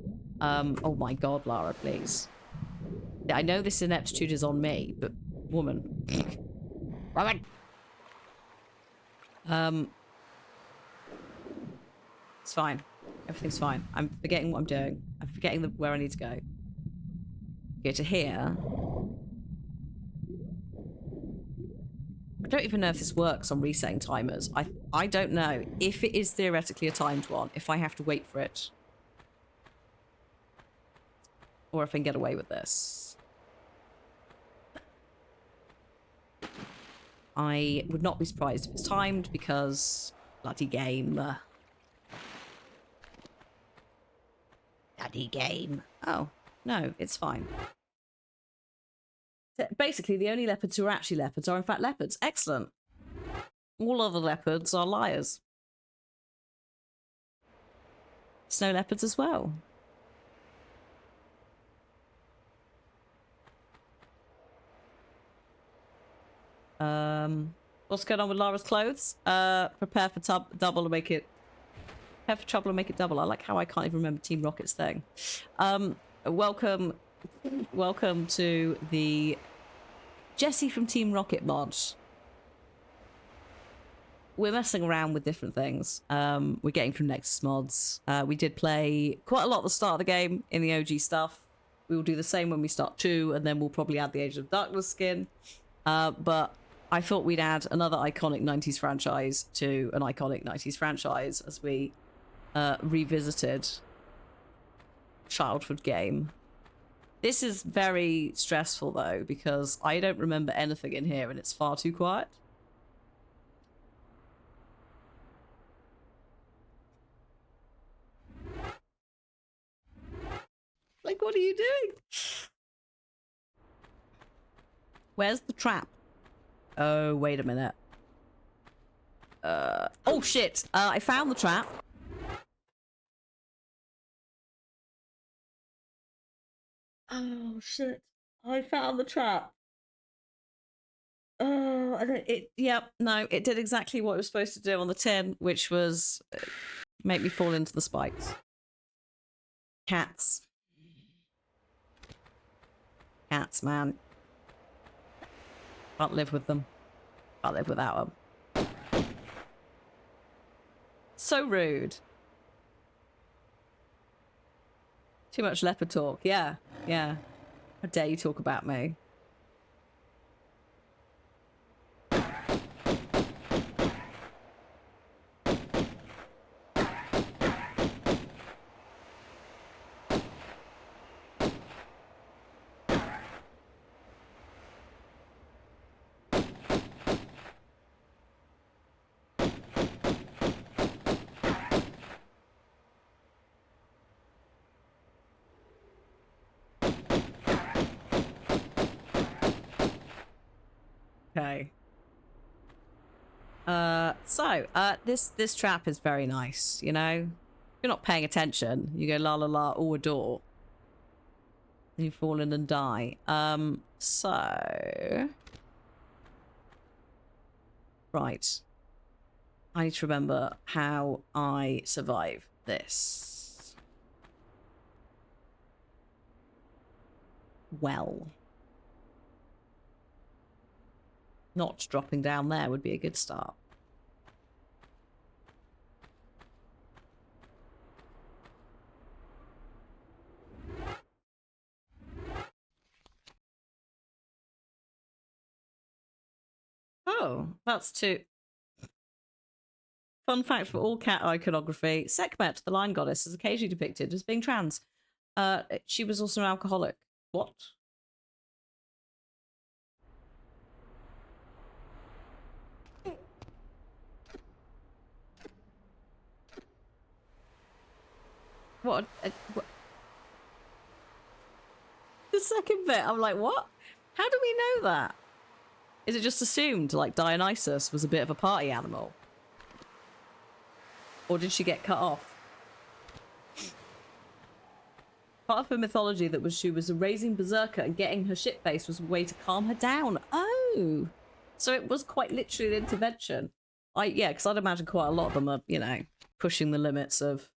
Oh my god, Lara, please. Yeah, I know this ineptitude is on me, but woman. Woman! It's fine. Everything's fine. I'm forgetting what I'm doing. I'm forgetting where I need to go. Go to here. I don't even know if this works on resetting timers. I don't know if it is theoretically a timed one, if I have to wait for it. Or if I can get away with this. I would not be surprised if it's timed because bloody game. Bloody game. Oh, no, it's fine. Basically, the only leopards who are actually leopards are in fact leopards. Excellent. All other leopards are liars. Snow leopards as well. What's going on with Lara's clothes? Prepare for double and make it. Prepare for trouble and make it double. I like how I can't even remember Team Rocket's thing. Welcome to the Jessie from Team Rocket mod. We're messing around with different things. We're getting from Nexus mods. We did play quite a lot at the start of the game in the OG stuff. We will do the same when we start 2, and then we'll probably add the Age of Darkness skin. But I thought we'd add another iconic 90s franchise to an iconic 90s franchise as we revisited childhood game. This is very stressful though, because I don't remember anything in here and it's far too quiet. Like, what are you doing? Where's the trap? Oh, wait a minute. Oh shit! I found the trap. Oh shit! I found the trap. Oh, yep, no, it did exactly what it was supposed to do on the tin, which was make me fall into the spikes. Cats. Cats, man. Can't live with them. Can't live without them. So rude. Too much leopard talk. Yeah, yeah. How dare you talk about me? Okay. This trap is very nice, you know? If you're not paying attention, you go la la la, or a door. And you fall in and die. Right. I need to remember how I survive this. Well. Not dropping down there would be a good start. Oh, that's too... Fun fact for all cat iconography, Sekhmet, the lion goddess, is occasionally depicted as being trans. She was also an alcoholic. What? What? The second bit, I'm like, what? How do we know that? Is it just assumed, like, Dionysus was a bit of a party animal? Or did she get cut off? Part of her mythology that was she was a raising berserker and getting her shit face was a way to calm her down. Oh! So it was quite literally an intervention. Yeah, because I'd imagine quite a lot of them are, you know, pushing the limits of...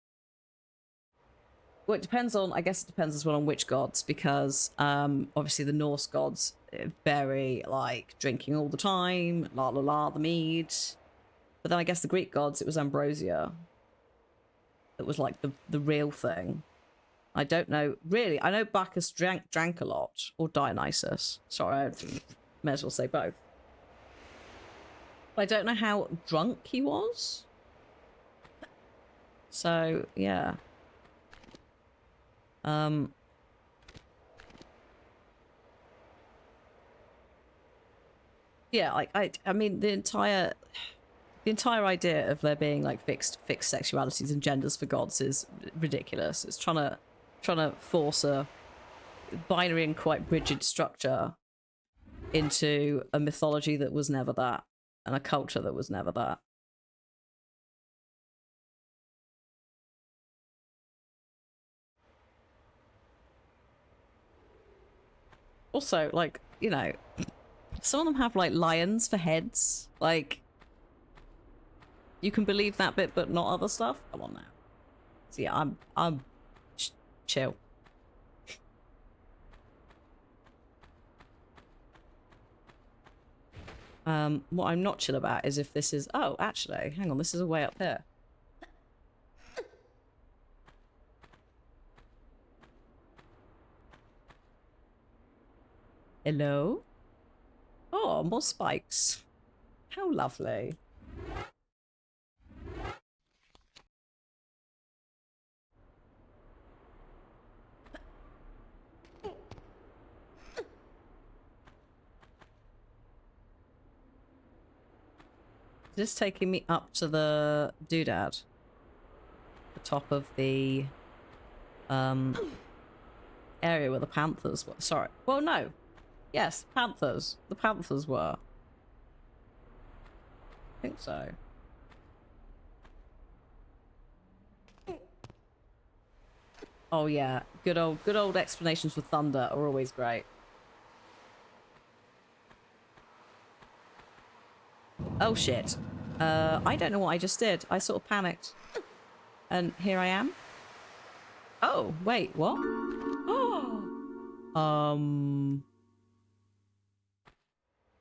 Well, it depends on... I guess it depends as well on which gods, because obviously the Norse gods very, like, drinking all the time, la la la, the mead... But then I guess the Greek gods, it was ambrosia. That was like the real thing. I don't know. Really, I know Bacchus drank a lot. Or Dionysus. Sorry, I may as well say both. But I don't know how drunk he was. So, yeah. Yeah, like, I mean, the entire idea of there being like fixed sexualities and genders for gods is ridiculous. It's trying to force a binary and quite rigid structure into a mythology that was never that, and a culture that was never that. Also, like, you know, some of them have, like, lions for heads. Like, you can believe that bit, but not other stuff? Come on now. So yeah, I'm chill. What I'm not chill about is if this is... Oh, actually, hang on, this is a way up here. Hello? Oh, more spikes. How lovely. Just taking me up to the doodad. The top of the area where the panthers were. Sorry. Well, no. Yes, panthers. The panthers were. I think so. Oh yeah, good old explanations for thunder are always great. Oh shit. I don't know what I just did. I sort of panicked. And here I am. Oh, wait, what? Oh.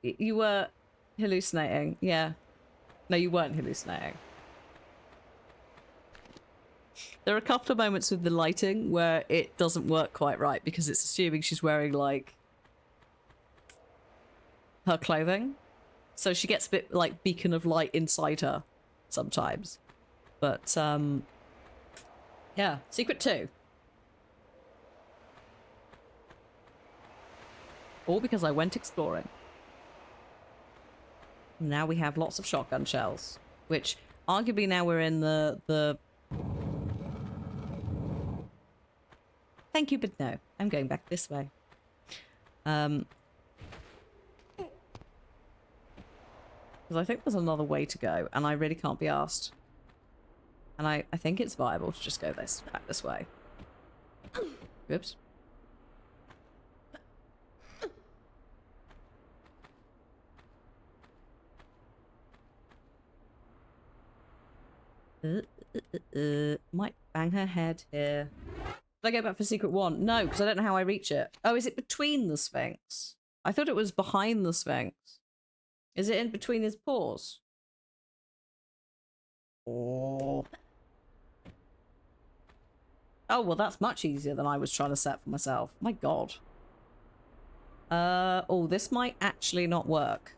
You were hallucinating. Yeah. No, you weren't hallucinating. There are a couple of moments with the lighting where it doesn't work quite right because it's assuming she's wearing, like, her clothing. So she gets a bit, like, beacon of light inside her sometimes. But, yeah. Secret 2. All because I went exploring. Now we have lots of shotgun shells, which arguably now we're in the... Thank you, but no. I'm going back this way. Because I think there's another way to go, and I really can't be asked. And I think it's viable to just go back this way. Oops. Might bang her head here. Did I go back for secret 1? No, because I don't know how I reach it. Oh, is it between the Sphinx? I thought it was behind the Sphinx. Is it in between his paws? Oh. Oh, well, that's much easier than I was trying to set for myself. My God. Oh, this might actually not work.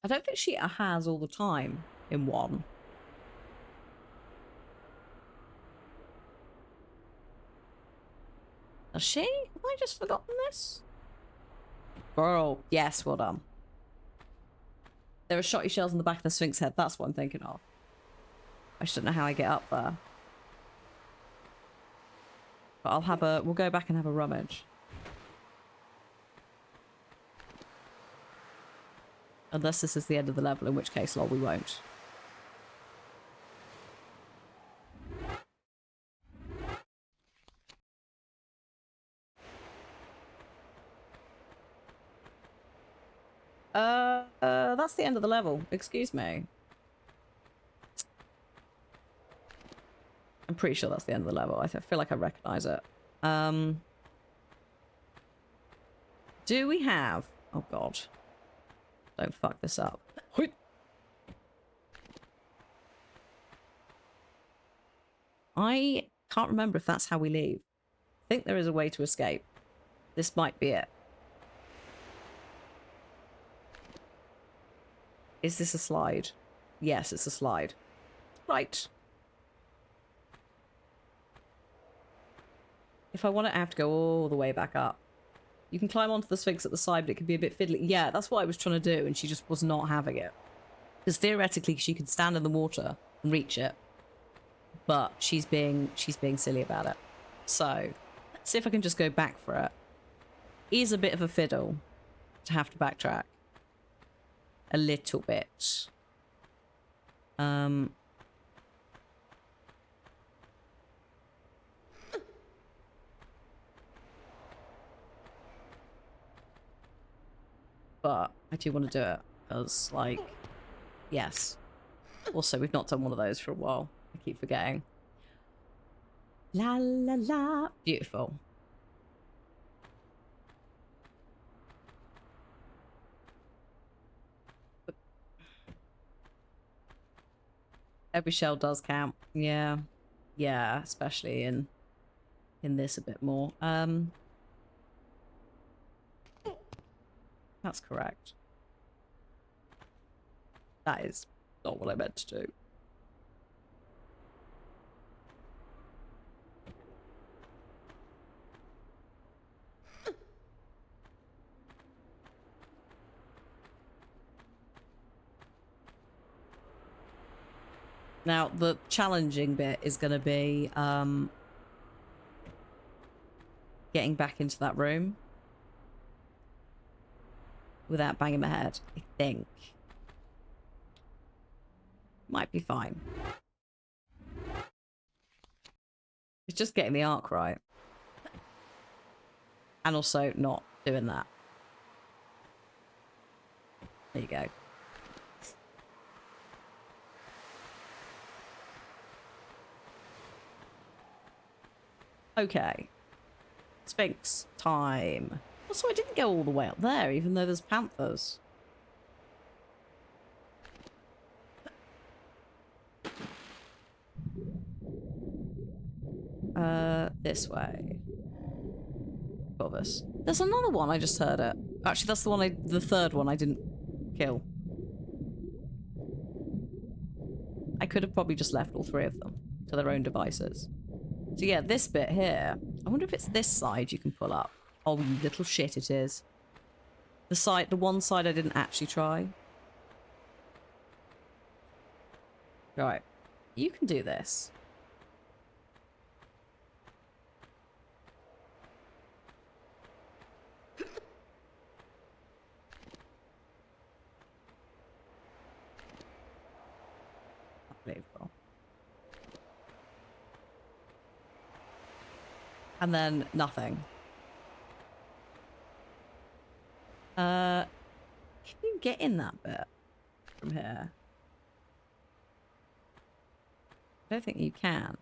I don't think she has all the time in 1. Has she? Have I just forgotten this? Girl. Yes, well done. There are shotty shells in the back of the Sphinx head. That's what I'm thinking of. I just don't know how I get up there. But I'll have a... We'll go back and have a rummage. Unless this is the end of the level, in which case, lol, we won't. That's the end of the level. Excuse me. I'm pretty sure that's the end of the level. I feel like I recognize it. Do we have... Oh, God. Don't fuck this up. I can't remember if that's how we leave. I think there is a way to escape. This might be it. Is this a slide? Yes, it's a slide. Right. If I want it, I have to go all the way back up. You can climb onto the Sphinx at the side, but it can be a bit fiddly. Yeah, that's what I was trying to do, and she just was not having it. Because theoretically, she could stand in the water and reach it. but she's being silly about it. So let's see if I can just go back for it. Is a bit of a fiddle to have to backtrack a little bit. But I do want to do it because, like, yes. Also, we've not done one of those for a while. I keep forgetting. La la la. Beautiful. Every shell does count. Yeah. Yeah, especially in this a bit more. That's correct. That is not what I meant to do. Now, the challenging bit is going to be getting back into that room without banging my head, I think. Might be fine. It's just getting the arc right. And also not doing that. There you go. Okay. Sphinx time. Also, I didn't go all the way up there, even though there's panthers. This way. Above us. There's another one, I just heard it. Actually, that's the third one I didn't kill. I could have probably just left all three of them to their own devices. So yeah, this bit here. I wonder if it's this side you can pull up. Oh, you little shit, it is. The one side I didn't actually try. Right. You can do this. Unbelievable. And then nothing. Can you get in that bit from here? I don't think you can.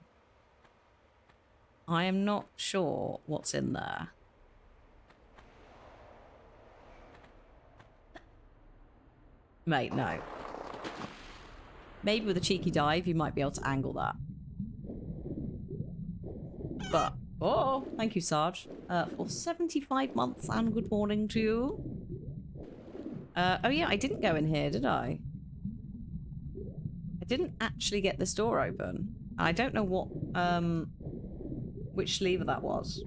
I am not sure what's in there. Mate, no. Maybe with a cheeky dive, you might be able to angle that. But, oh, thank you, Sarge, for 75 months and good morning to you. Oh yeah, I didn't go in here, did I? I didn't actually get this door open. I don't know what, which lever that was.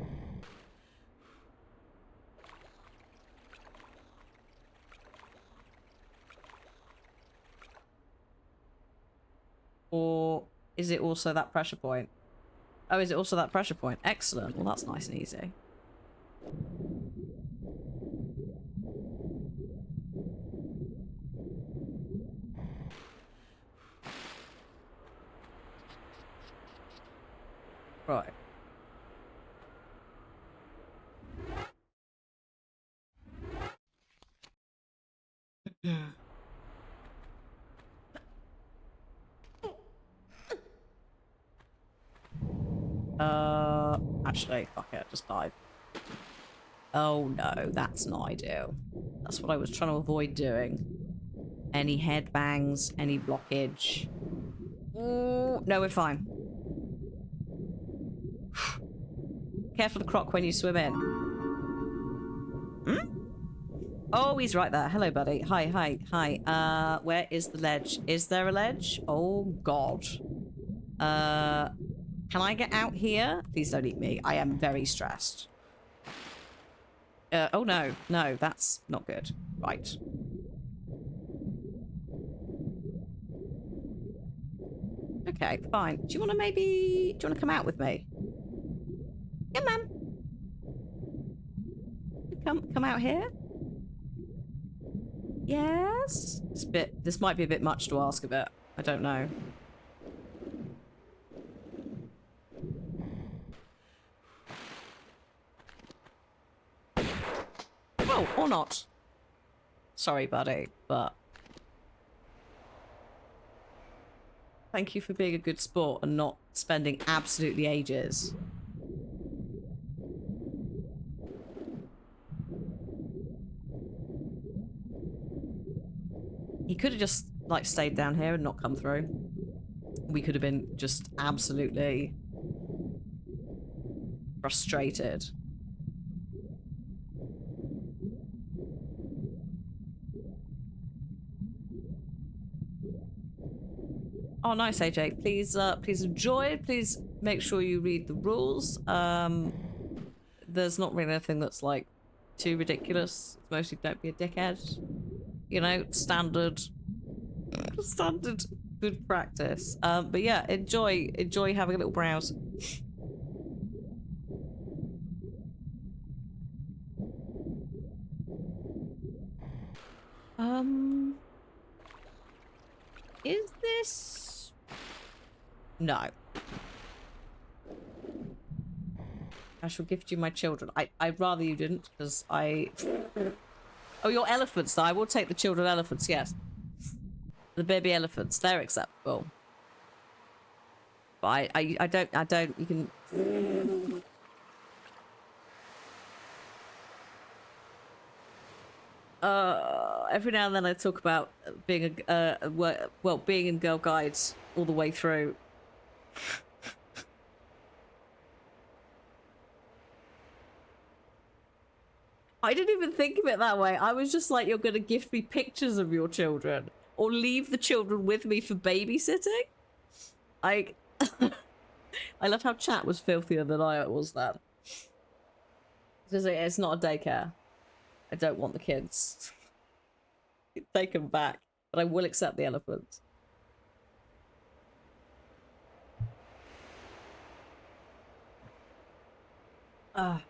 Or is it also that pressure point? Oh, is it also that pressure point? Excellent. Well, that's nice and easy. Right. Actually, fuck it, just dive. Oh no, that's not ideal. That's what I was trying to avoid doing. Any headbangs, any blockage. Ooh, no, we're fine. Careful the croc when you swim in. Hmm? Oh, he's right there. Hello, buddy. Hi, hi, hi. Where is the ledge? Is there a ledge? Oh, God. Can I get out here? Please don't eat me. I am very stressed. Oh, no. No, that's not good. Right. Okay, fine. Do you want to maybe... Do you want to come out with me? Yeah, man. Come out here? Yes? This might be a bit much to ask of it. I don't know. Oh, or not. Sorry, buddy, but... Thank you for being a good sport and not spending absolutely ages. He could have just, like, stayed down here and not come through. We could have been just absolutely frustrated. Oh, nice, AJ. Please, please enjoy. Please make sure you read the rules. There's not really anything that's, like, too ridiculous. It's mostly don't be a dickhead. You know, standard good practice. But yeah, enjoy having a little browse. Is this... No. I shall gift you my children. I'd rather you didn't, because I... Oh, your elephants, though. I will take the children elephants, yes. The baby elephants, they're acceptable. But I don't, you can... Every now and then I talk about being being in Girl Guides all the way through. I didn't even think of it that way. I was just like, you're going to gift me pictures of your children or leave the children with me for babysitting. I love how chat was filthier than I was then. It's not a daycare. I don't want the kids. Take them back, but I will accept the elephants. I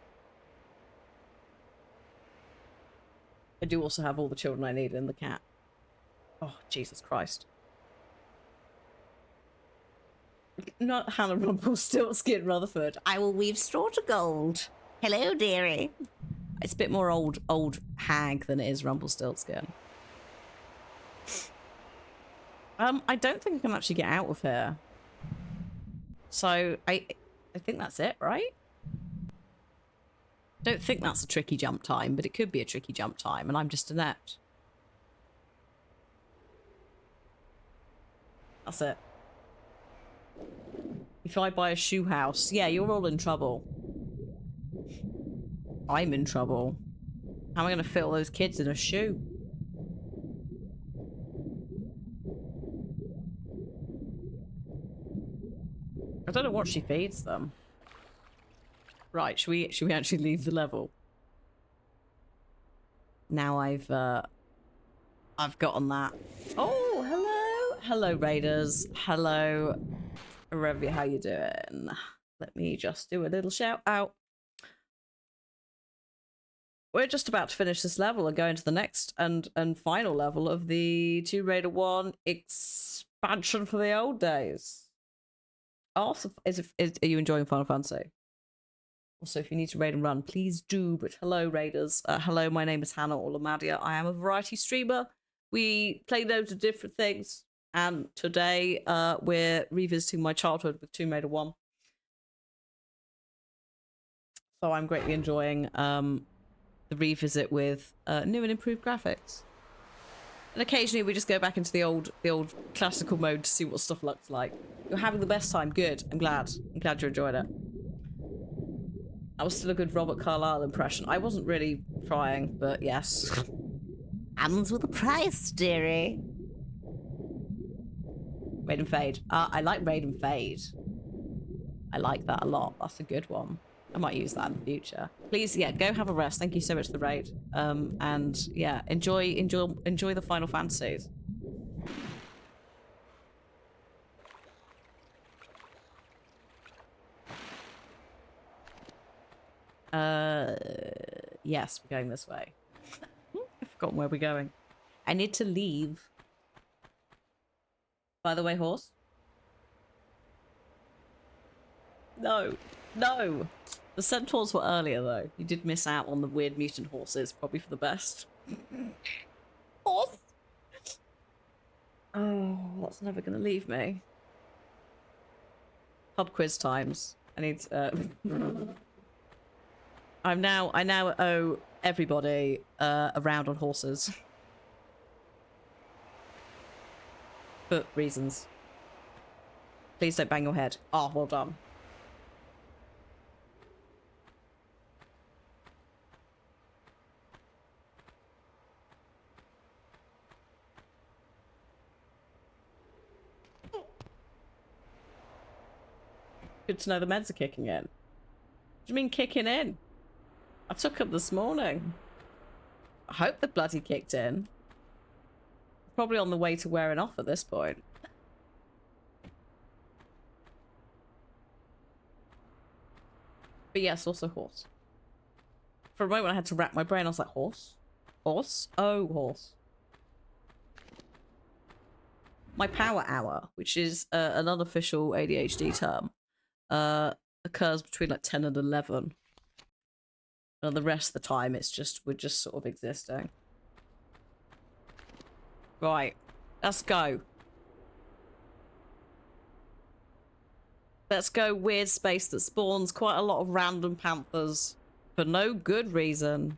do also have all the children I need in the cat. Oh, Jesus Christ. Not Hannah Rumpelstiltskin Rutherford. I will weave straw to gold. Hello, dearie. It's a bit more old hag than it is Rumpelstiltskin. I don't think I can actually get out of here. So I think that's it, right? Don't think that's a tricky jump time, but it could be a tricky jump time, and I'm just inept. That's it. If I buy a shoe house, yeah, you're all in trouble. I'm in trouble. How am I going to fit all those kids in a shoe? I don't know what she feeds them. Right, should we actually leave the level? Now I've gotten that. Oh, hello. Hello, Raiders. Hello, Revy, how you doing? Let me just do a little shout out. We're just about to finish this level and go into the next and final level of the Tomb Raider 1 expansion for the old days. Also, are you enjoying Final Fantasy? Also, if you need to raid and run, please do. But hello, Raiders. Hello, my name is Hannah Olamadia. I am a variety streamer. We play loads of different things. And today, we're revisiting my childhood with Tomb Raider 1. So I'm greatly enjoying the revisit with new and improved graphics. And occasionally we just go back into the old classical mode to see what stuff looks like. You're having the best time. Good. I'm glad you enjoyed it. That was still a good Robert Carlyle impression. I wasn't really trying, but yes. Hands with a price, dearie. Raid and Fade. I like Raid and Fade. I like that a lot. That's a good one. I might use that in the future. Please, yeah, go have a rest. Thank you so much for the raid. And yeah, enjoy the Final Fantasies. Yes, we're going this way. I've forgotten where we're going. I need to leave. By the way, horse. No. No. The centaurs were earlier, though. You did miss out on the weird mutant horses. Probably for the best. Horse! Oh, that's never going to leave me. Pub quiz times. I need I now owe everybody a round on horses. For reasons. Please don't bang your head. Oh, well done. Good to know the meds are kicking in. What do you mean kicking in? I took them this morning. I hope the bloody kicked in. Probably on the way to wearing off at this point. But yes, also horse. For a moment I had to wrap my brain. I was like, horse? Horse? Oh, horse. My power hour, which is an unofficial ADHD term, occurs between like 10 and 11. And the rest of the time we're just sort of existing. Right, let's go. Let's go weird space that spawns quite a lot of random panthers for no good reason.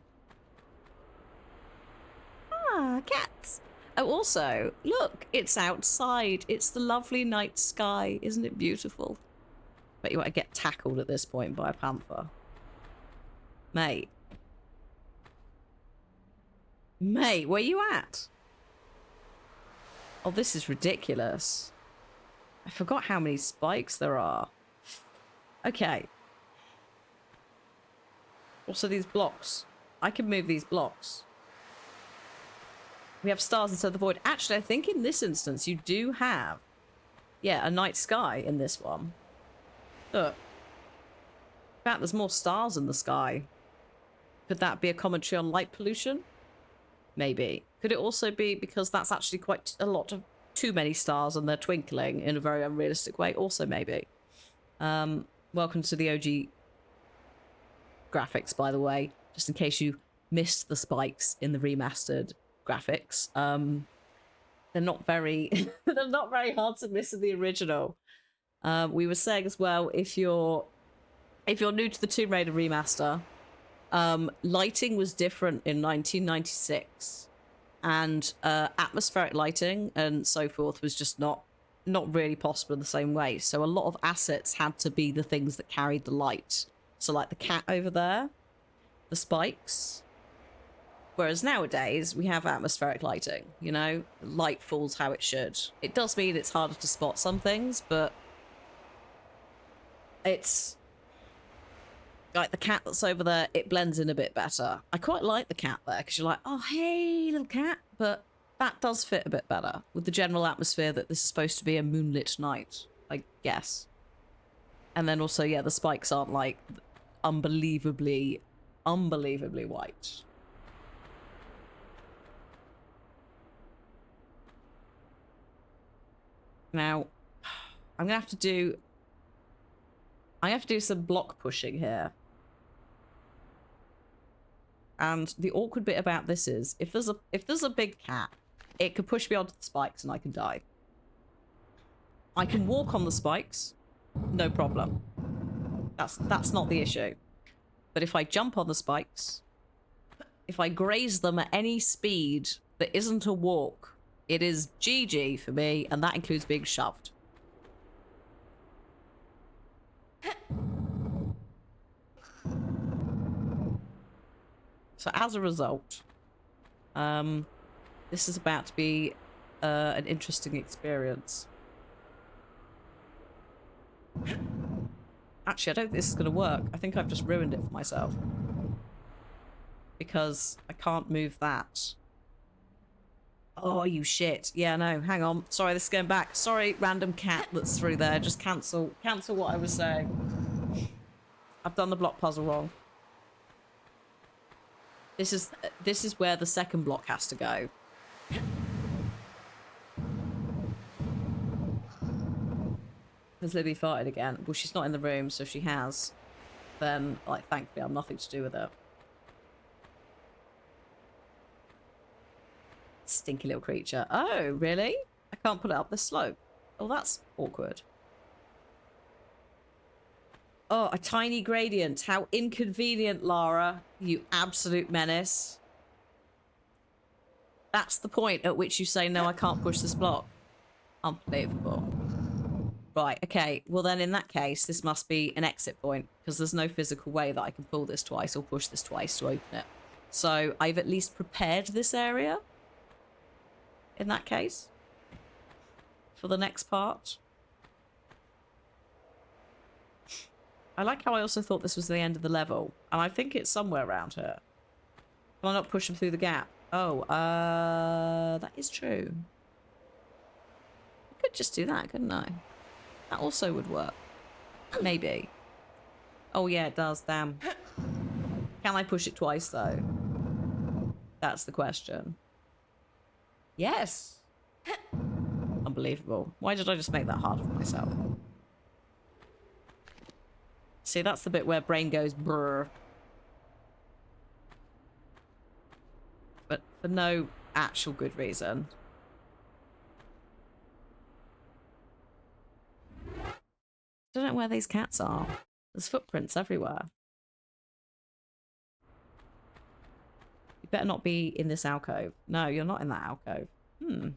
Ah, cats. Oh, also, look, it's outside. It's the lovely night sky. Isn't it beautiful? Bet you want to get tackled at this point by a panther. Mate. Mate, where you at? Oh, this is ridiculous. I forgot how many spikes there are. Okay. Also, these blocks. I can move these blocks. We have stars instead of the void. Actually, I think in this instance, you do have... yeah, a night sky in this one. Look. In fact, there's more stars in the sky. Could that be a commentary on light pollution? Maybe. Could it also be because that's actually quite a lot of too many stars and they're twinkling in a very unrealistic way? Also maybe. Welcome to the OG graphics, by the way, just in case you missed the spikes in the remastered graphics. They're not very they're not very hard to miss in the original. We were saying as well, if you're new to the Tomb Raider remaster, lighting was different in 1996, and atmospheric lighting and so forth was just not really possible in the same way. So a lot of assets had to be the things that carried the light. So like the cat over there, the spikes. Whereas nowadays we have atmospheric lighting, you know, light falls how it should. It does mean it's harder to spot some things, but it's like the cat that's over there, it blends in a bit better. I quite like the cat there because you're like, oh, hey, little cat. But that does fit a bit better with the general atmosphere that this is supposed to be a moonlit night, I guess. And then also, yeah, the spikes aren't like unbelievably white. Now, I'm gonna have to do some block pushing here. And the awkward bit about this is if there's a big cat, it could push me onto the spikes and I can die. I can walk on the spikes, no problem. That's not the issue. But if I jump on the spikes, if I graze them at any speed that isn't a walk, it is GG for me, and that includes being shoved. So as a result, this is about to be an interesting experience. Actually, I don't think this is going to work. I think I've just ruined it for myself. Because I can't move that. Oh, you shit. Yeah, no, hang on. Sorry, this is going back. Sorry, random cat that's through there. Just cancel what I was saying. I've done the block puzzle wrong. This is where the second block has to go. Has Libby farted again? Well, she's not in the room, so if she has, then, like, thankfully, I'm nothing to do with it. Stinky little creature. Oh, really? I can't put it up the slope. Oh, that's awkward. Oh, a tiny gradient. How inconvenient, Lara. You absolute menace. That's the point at which you say, no, I can't push this block. Unbelievable. Right, okay. Well, then in that case, this must be an exit point because there's no physical way that I can pull this twice or push this twice to open it. So I've at least prepared this area in that case for the next part. I like how I also thought this was the end of the level, and I think it's somewhere around here. Can I not push him through the gap? Oh, that is true. I could just do that, couldn't I? That also would work. Maybe. Oh yeah, it does, damn. Can I push it twice, though? That's the question. Yes! Unbelievable. Why did I just make that harder for myself? See, that's the bit where brain goes brrr. But for no actual good reason. I don't know where these cats are. There's footprints everywhere. You better not be in this alcove. No, you're not in that alcove. Hmm.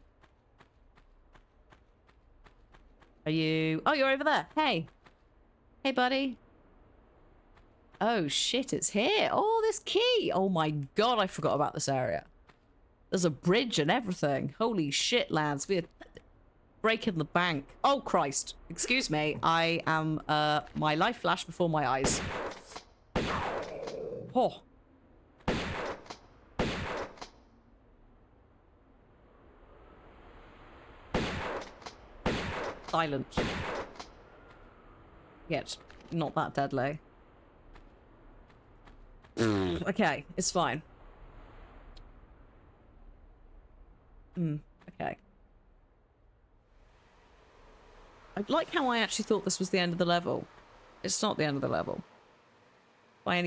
Are you... Oh, you're over there. Hey. Hey, buddy. Oh, shit, it's here. Oh, this key. Oh, my God, I forgot about this area. There's a bridge and everything. Holy shit, lads. We're breaking the bank. Oh, Christ. Excuse me. I am, my life flashed before my eyes. Oh. Silent. Yet, not that deadly. Okay, it's fine. Okay. I like how I actually thought this was the end of the level. It's not the end of the level. By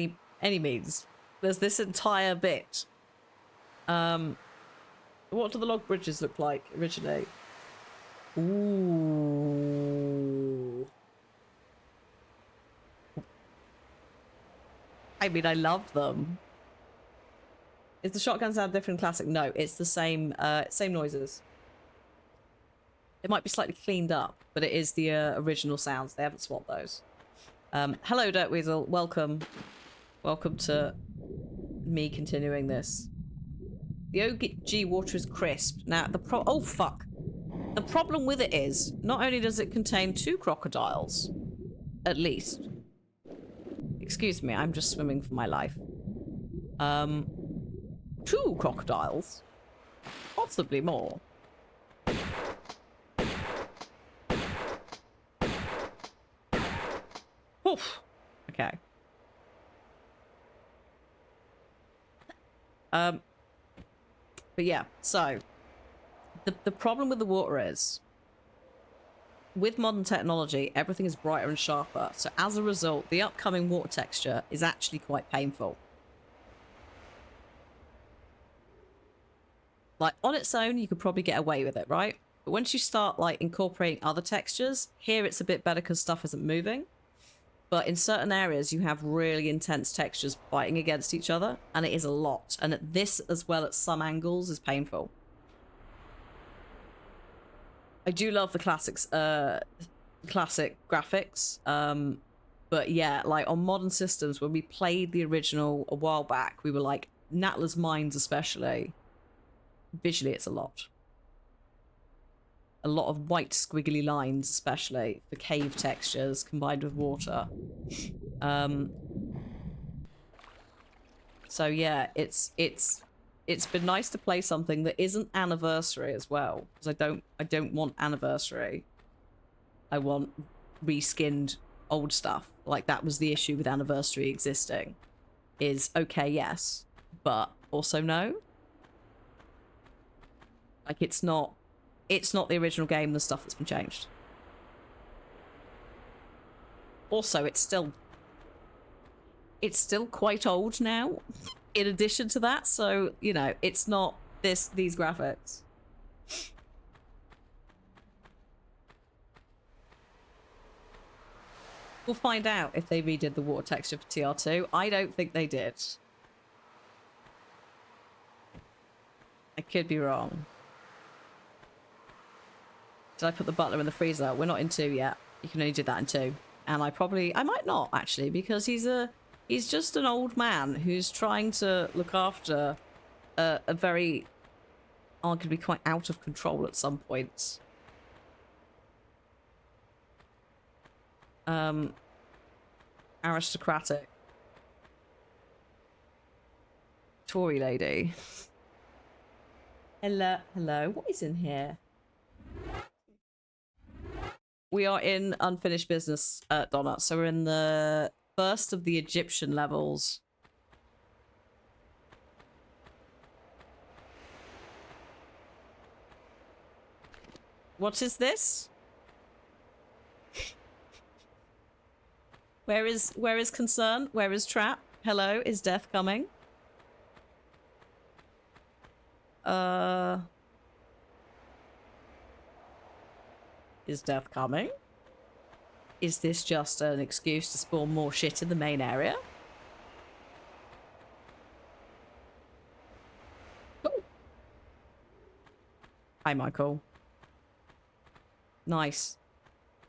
any means. There's this entire bit. What do the log bridges look like originally? Ooh. I mean, I love them. Is the shotgun sound different in classic? No, it's the same noises. It might be slightly cleaned up, but it is the original sounds. They haven't swapped those. Hello, Dirt Weasel. Welcome. Welcome to me continuing this. The OG water is crisp. Now, oh, fuck. The problem with it is, not only does it contain 2 crocodiles, at least. Excuse me, I'm just swimming for my life. 2 crocodiles? Possibly more. Oof. Okay. But yeah, so the problem with the water is with modern technology, everything is brighter and sharper. So as a result, the upcoming water texture is actually quite painful. Like on its own, you could probably get away with it, right? But once you start like incorporating other textures, here it's a bit better because stuff isn't moving. But in certain areas, you have really intense textures biting against each other, and it is a lot. And this, as well at some angles, is painful. I do love the classics, classic graphics. But yeah, like on modern systems, when we played the original a while back, we were like, Natla's Mines especially, visually it's a lot. A lot of white squiggly lines, especially for cave textures combined with water. So yeah, it's been nice to play something that isn't Anniversary as well, because I don't want Anniversary. I want reskinned old stuff. Like that was the issue with Anniversary existing. Is okay, yes, but also no. Like, it's not the original game, the stuff that's been changed. Also, it's still quite old now, in addition to that, so, you know, it's not these graphics. We'll find out if they redid the water texture for TR2. I don't think they did. I could be wrong. Did I put the butler in the freezer? We're not in 2 yet. You can only do that in 2. And I might not, actually, because he's just an old man who's trying to look after a very arguably quite out of control at some points. Aristocratic Tory lady. Hello. What is in here? We are in unfinished business, Donna. So we're in the first of the Egyptian levels. What is this? Where is concern? Where is trap? Hello, is death coming? Is death coming? Is this just an excuse to spawn more shit in the main area? Ooh. Hi, Michael. Nice.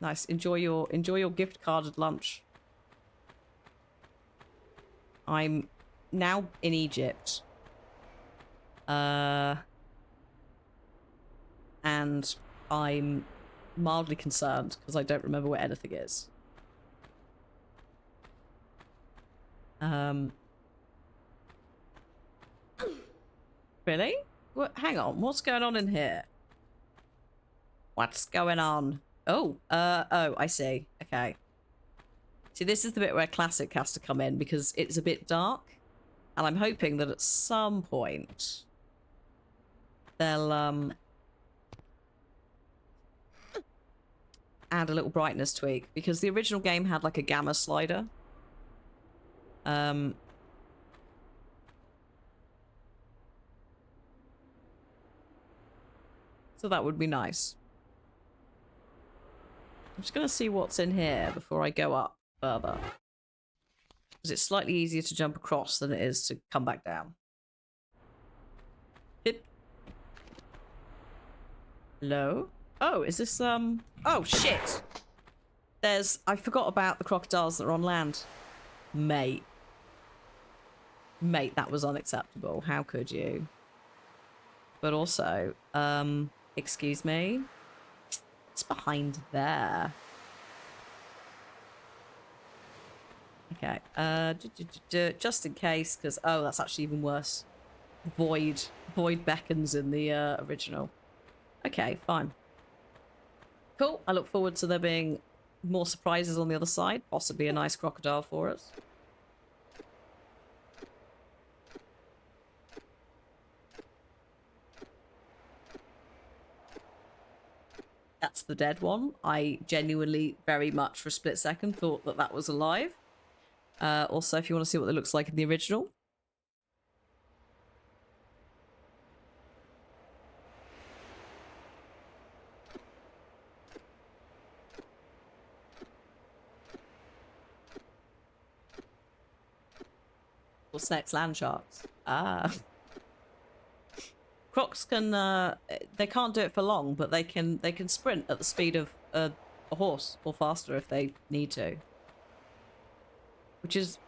Nice. Enjoy your gift card at lunch. I'm now in Egypt. And I'm mildly concerned because I don't remember where anything is. Really? What? Hang on. What's going on in here? What's going on? Oh, I see. Okay. See, this is the bit where Classic has to come in because it's a bit dark. And I'm hoping that at some point they'll add a little brightness tweak because the original game had like a gamma slider. So that would be nice. I'm just going to see what's in here before I go up further. Because it's slightly easier to jump across than it is to come back down. Hello? Oh, is this, oh, shit! I forgot about the crocodiles that are on land. Mate. Mate, that was unacceptable. How could you? But also, excuse me? What's behind there? Okay, just in case, because, oh, that's actually even worse. Void beckons in the original. Okay, fine. Cool. I look forward to there being more surprises on the other side. Possibly a nice crocodile for us. That's the dead one. I genuinely, very much for a split second, thought that that was alive. Also, if you want to see what it looks like in the original. Or snakes, land sharks. Ah. Crocs can, they can't do it for long, but they can sprint at the speed of a horse, or faster if they need to. Which is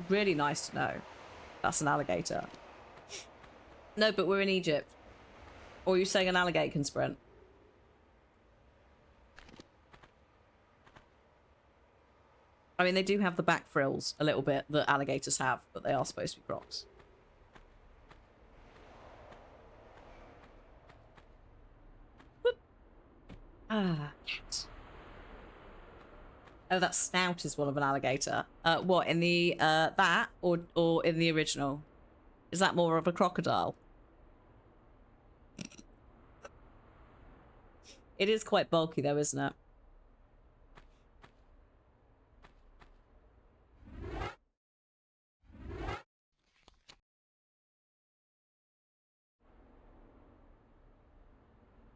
really nice to know. That's an alligator. No, but we're in Egypt. Or are you saying an alligator can sprint? I mean, they do have the back frills a little bit that alligators have, but they are supposed to be crocs. Whoop. Ah, cat. Oh, that snout is one of an alligator. What, in the, that, or in the original? Is that more of a crocodile? It is quite bulky though, isn't it?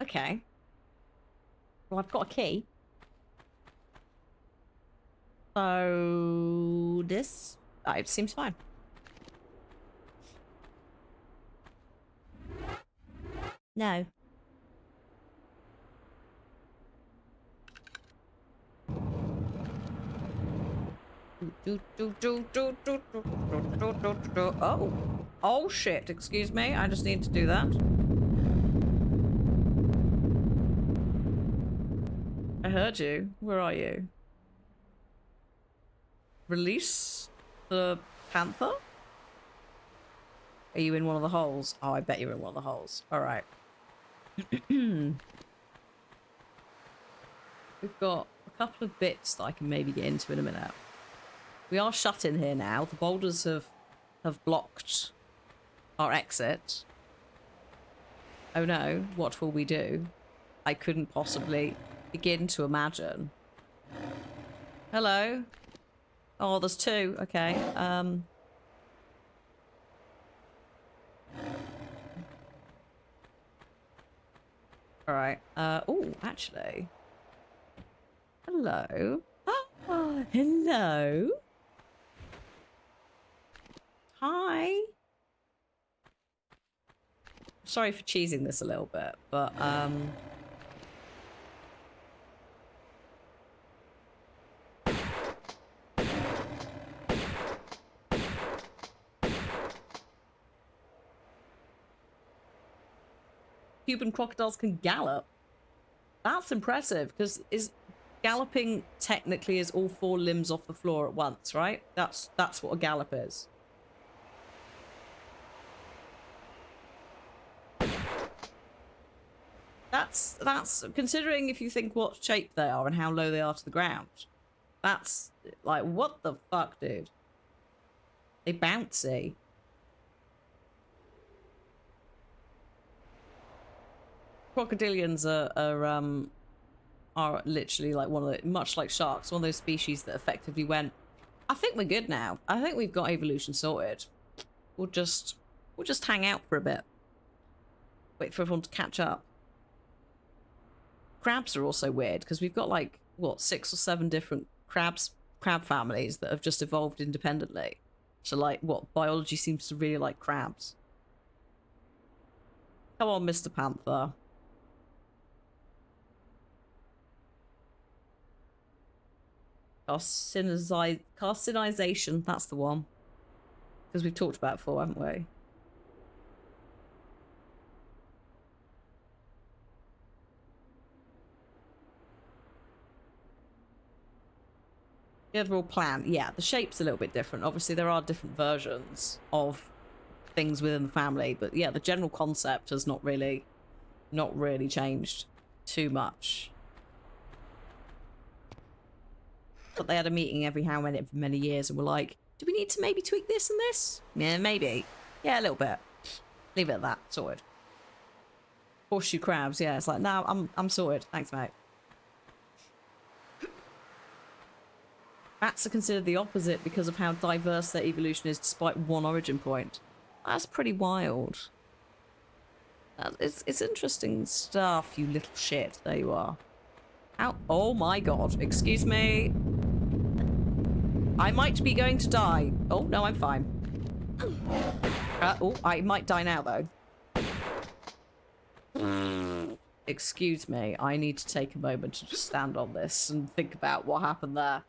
Okay. Well, I've got a key. So this it seems fine. No. Oh. Oh shit, excuse me. I just need to do that. I heard you. Where are you? Release the panther? Are you in one of the holes? Oh, I bet you're in one of the holes. Alright. We've got a couple of bits that I can maybe get into in a minute. We are shut in here now. The boulders have blocked our exit. Oh no, what will we do? I couldn't possibly begin to imagine. Hello? Oh, there's two. Okay. Alright. Oh, actually. Hello? Oh, hello? Hi. Sorry for cheesing this a little bit, but Cuban crocodiles can gallop. That's impressive, because is galloping technically is all four limbs off the floor at once, right? That's what a gallop is. That's considering if you think what shape they are and how low they are to the ground. That's like, what the fuck, dude? They bouncy. Crocodilians are literally like one of the, much like sharks, one of those species that effectively went, I think we're good now. I think we've got evolution sorted. We'll just hang out for a bit. Wait for everyone to catch up. Crabs are also weird because we've got like, what, 6 or 7 different crab families that have just evolved independently. So like, what, biology seems to really like crabs. Come on, Mr. Panther. Carcinization, that's the one. Because we've talked about it before, haven't we? The overall plan, yeah, the shape's a little bit different. Obviously, there are different versions of things within the family, but yeah, the general concept has not really changed too much. But they had a meeting every how many years and were like, do we need to maybe tweak this and this? Yeah, maybe. Yeah, a little bit. Leave it at that. Sorted. Horseshoe crabs, yeah, it's like, no, I'm sorted. Thanks, mate. Bats are considered the opposite because of how diverse their evolution is despite one origin point. That's pretty wild. It's interesting stuff, you little shit. There you are. Ow. Oh my god. Excuse me. I might be going to die. Oh, no, I'm fine. Oh, I might die now, though. Excuse me. I need to take a moment to just stand on this and think about what happened there.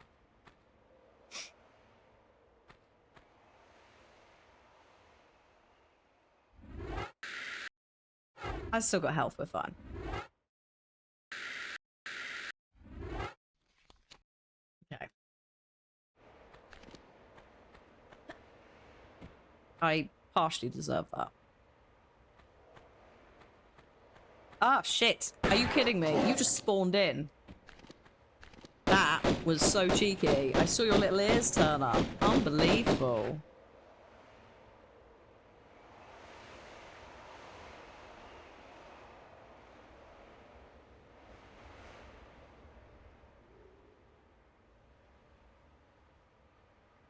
I've still got health, we're fine. Okay. I partially deserve that. Ah, shit. Are you kidding me? You just spawned in. That was so cheeky. I saw your little ears turn up. Unbelievable.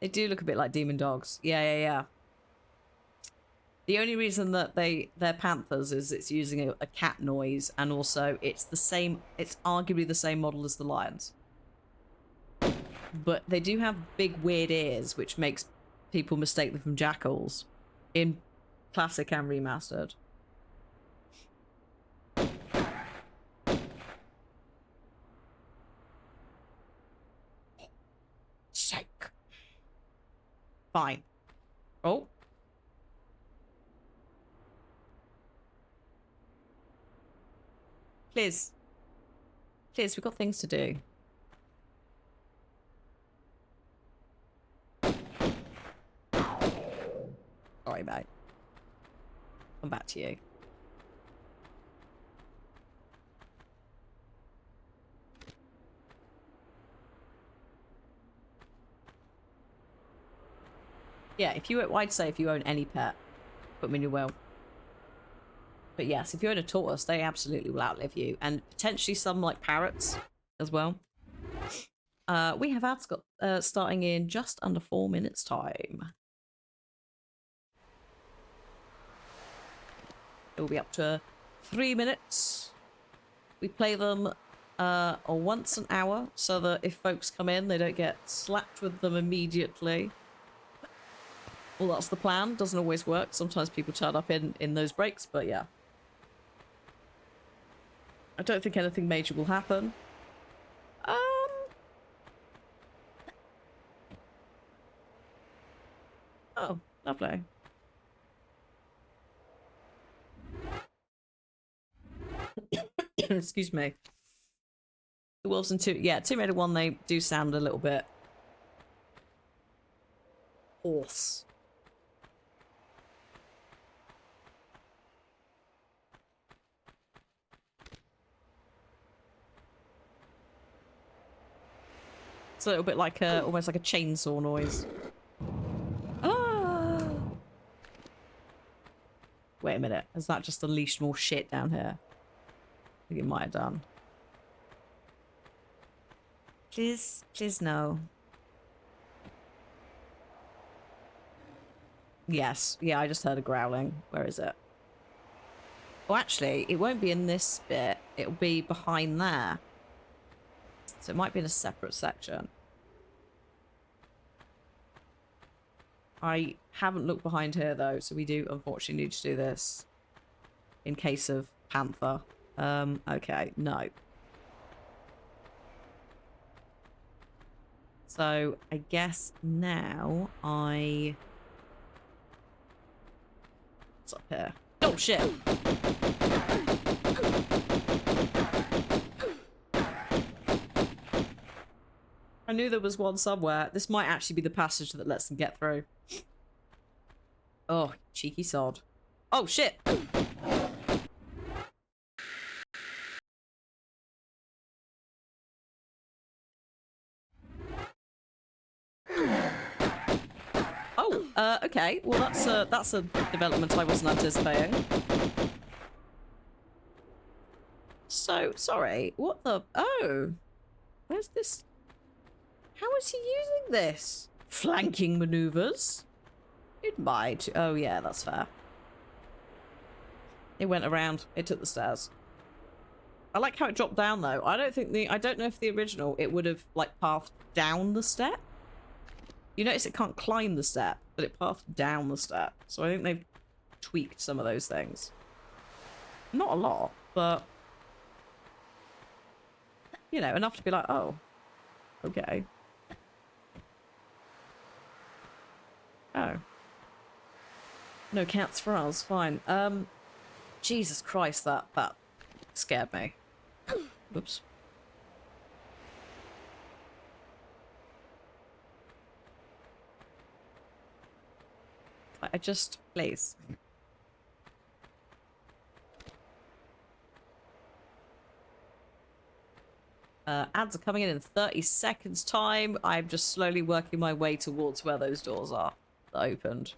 They do look a bit like demon dogs. Yeah, yeah, yeah. The only reason that they're panthers is it's using a cat noise, and also it's arguably the same model as the lions. But they do have big weird ears, which makes people mistake them from jackals in classic and remastered. Sake. Fine. Oh. Please. Please, we've got things to do. Sorry, mate. Come back to you. Yeah, I'd say if you own any pet, put them in your will. But yes, if you own a tortoise, they absolutely will outlive you. And potentially some, like, parrots as well. We have ads starting in just under 4 minutes' time. It will be up to 3 minutes. We play them once an hour, so that if folks come in, they don't get slapped with them immediately. Well, that's the plan. Doesn't always work. Sometimes people turn up in those breaks, but yeah. I don't think anything major will happen. Oh, lovely. Excuse me. The wolves and Tomb Raider 1, they do sound a little bit hoarse. It's a little bit like almost like a chainsaw noise. Ah! Wait a minute. Has that just unleashed more shit down here? I think it might have done. Please no. Yes. Yeah, I just heard a growling. Where is it? Oh, actually, it won't be in this bit. It'll be behind there. So it might be in a separate section. I haven't looked behind here, though, so we do unfortunately need to do this. In case of Panther. Okay, no. So, I guess now what's up here? Oh, shit! I knew there was one somewhere. This might actually be the passage that lets them get through. Oh, cheeky sod. Oh, shit! Oh, okay. Well, that's a development I wasn't anticipating. So, sorry. What the... Oh! Where's this... How is he using this? Flanking maneuvers? It might. Oh, yeah, that's fair. It went around. It took the stairs. I like how it dropped down, though. I don't know if the original, it would have, like, pathed down the step. You notice it can't climb the step, but it pathed down the step. So I think they've tweaked some of those things. Not a lot, but... You know, enough to be like, oh. Okay. Oh. No cats for us, fine. Jesus Christ, that scared me. Whoops. I just... Please. Ads are coming in 30 seconds time. I'm just slowly working my way towards where those doors are that opened.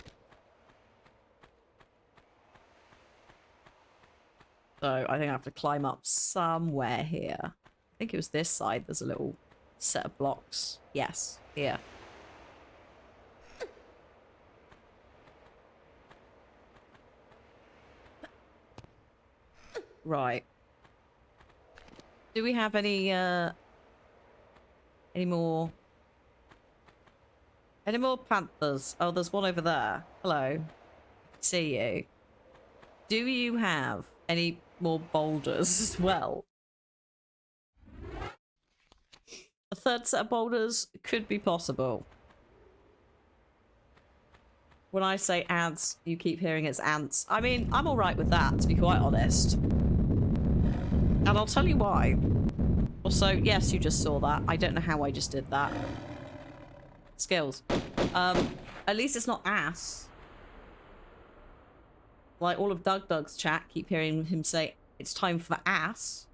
So I think I have to climb up somewhere here. I think it was this side. There's a little set of blocks. Yes, here. Right. Do we have any more... Any more panthers? Oh, there's one over there. Hello. See you. Do you have any more boulders as well? A third set of boulders could be possible. When I say ants, you keep hearing it's ants. I mean, I'm alright with that, to be quite honest. And I'll tell you why. Also, yes, you just saw that. I don't know how I just did that. Skills. At least it's not ass. Like all of Doug's chat, keep hearing him say, it's time for ass.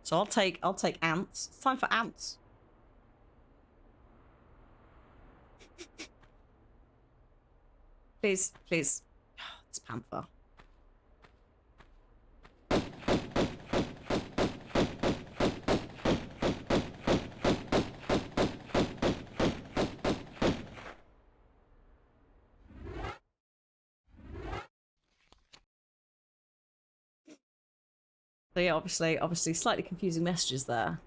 So I'll take ants. It's time for ants. Please, please. It's panther. So yeah, obviously slightly confusing messages there.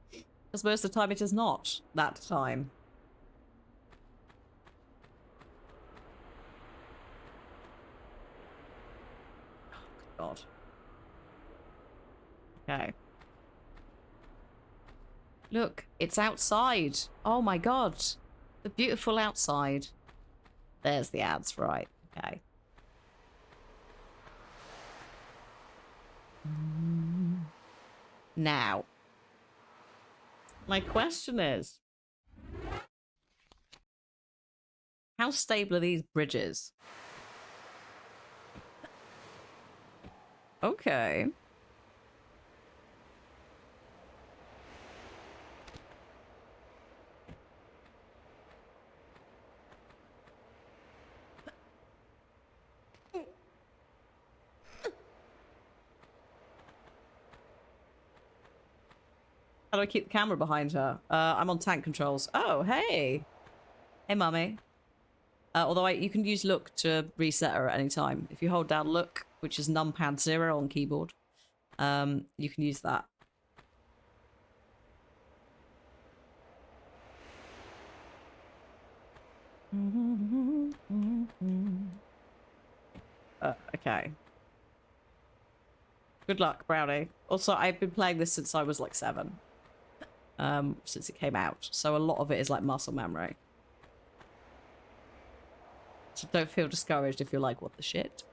Because most of the time it is not that time. Oh, God. Okay. Look, it's outside. Oh my God. The beautiful outside. There's the ads, right. Okay. Now, my question is, how stable are these bridges? Okay. How do I keep the camera behind her? I'm on tank controls. Oh, hey. Hey, mummy. Although you can use look to reset her at any time. If you hold down look, which is numpad 0 on keyboard, you can use that. Okay. Good luck, Brownie. Also, I've been playing this since I was like 7. Since it came out. So a lot of it is like muscle memory. So don't feel discouraged if you're like, what the shit?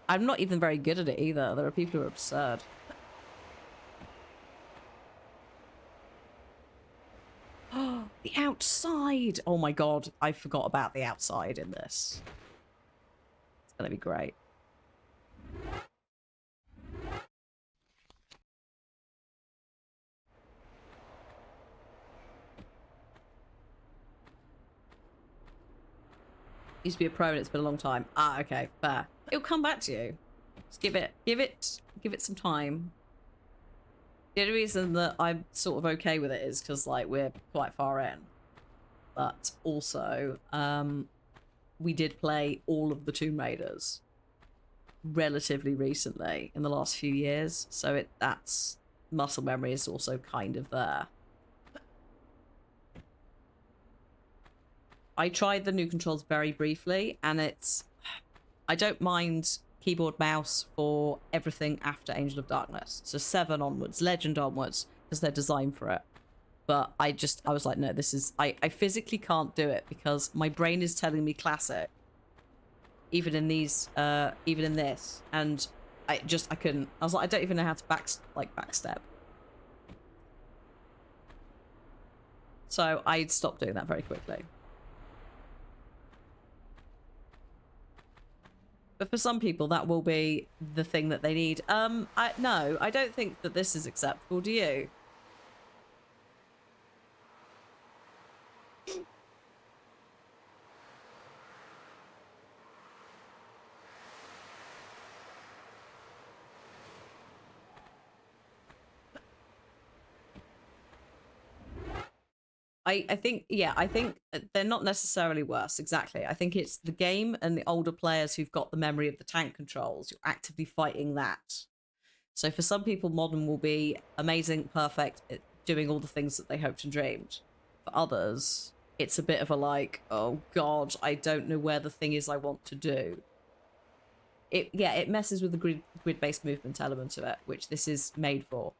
I'm not even very good at it either. There are people who are absurd. Oh, the outside! Oh my God, I forgot about the outside in this. It's gonna be great. Used to be a pro and it's been a long time. Ah, okay, fair. It'll come back to you. Just give it some time. The only reason that I'm sort of okay with it is because like we're quite far in. But also, we did play all of the Tomb Raiders relatively recently in the last few years, so that's muscle memory is also kind of there. I tried the new controls very briefly, and I don't mind keyboard mouse for everything after Angel of Darkness, so 7 onwards, Legend onwards, because they're designed for it. But I was like, no, this is I physically can't do it because my brain is telling me classic. Even in these, even in this, and I couldn't. I was like, I don't even know how to backstep. So I stopped doing that very quickly. But for some people, that will be the thing that they need. No, I don't think that this is acceptable. Do you? I think, yeah, I think they're not necessarily worse. Exactly. I think it's the game and the older players who've got the memory of the tank controls. You're actively fighting that. So for some people, modern will be amazing, perfect, doing all the things that they hoped and dreamed. For others, it's a bit of a like, oh God, I don't know where the thing is I want to do. It messes with the grid-based movement element of it, which this is made for.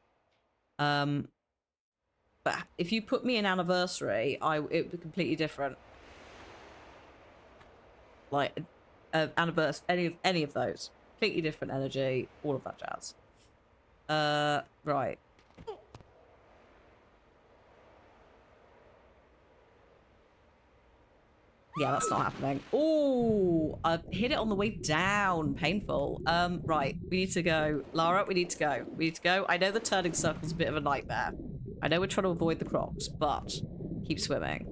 But if you put me in Anniversary, it would be completely different. Like Anniversary, any of those, completely different energy, all of that jazz. Right. Yeah, that's not happening. Oh, I hit it on the way down. Painful. Right. We need to go. Lara, we need to go. We need to go. I know the turning circle's a bit of a nightmare. I know we're trying to avoid the crocs, but keep swimming.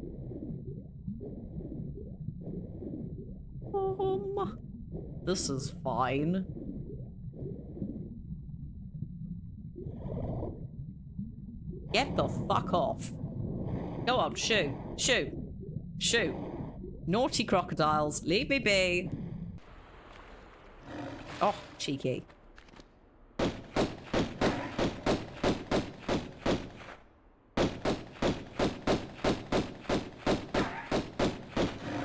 This is fine. Get the fuck off. Go on, shoot. Shoot. Shoot. Naughty crocodiles, leave me be. Oh, cheeky.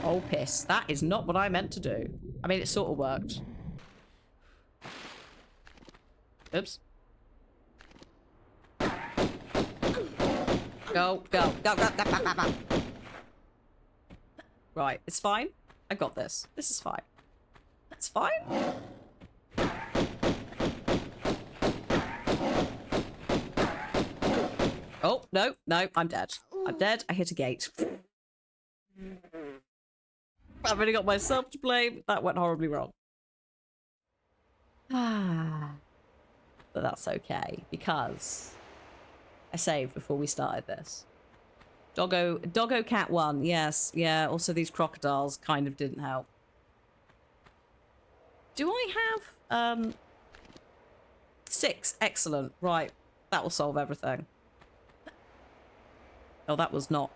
Oh, piss. That is not what I meant to do. I mean, it sort of worked. Oops. Go, go, go, go, go, go, go, go. Right, it's fine. I got this. This is fine. That's fine. Oh, no, no, I'm dead. I'm dead. I hit a gate. I've only got myself to blame. That went horribly wrong. But that's okay, because I saved before we started this. Doggo Cat 1, yes. Yeah, also these crocodiles kind of didn't help. Do I have 6? Excellent. Right. That will solve everything. Oh, that was not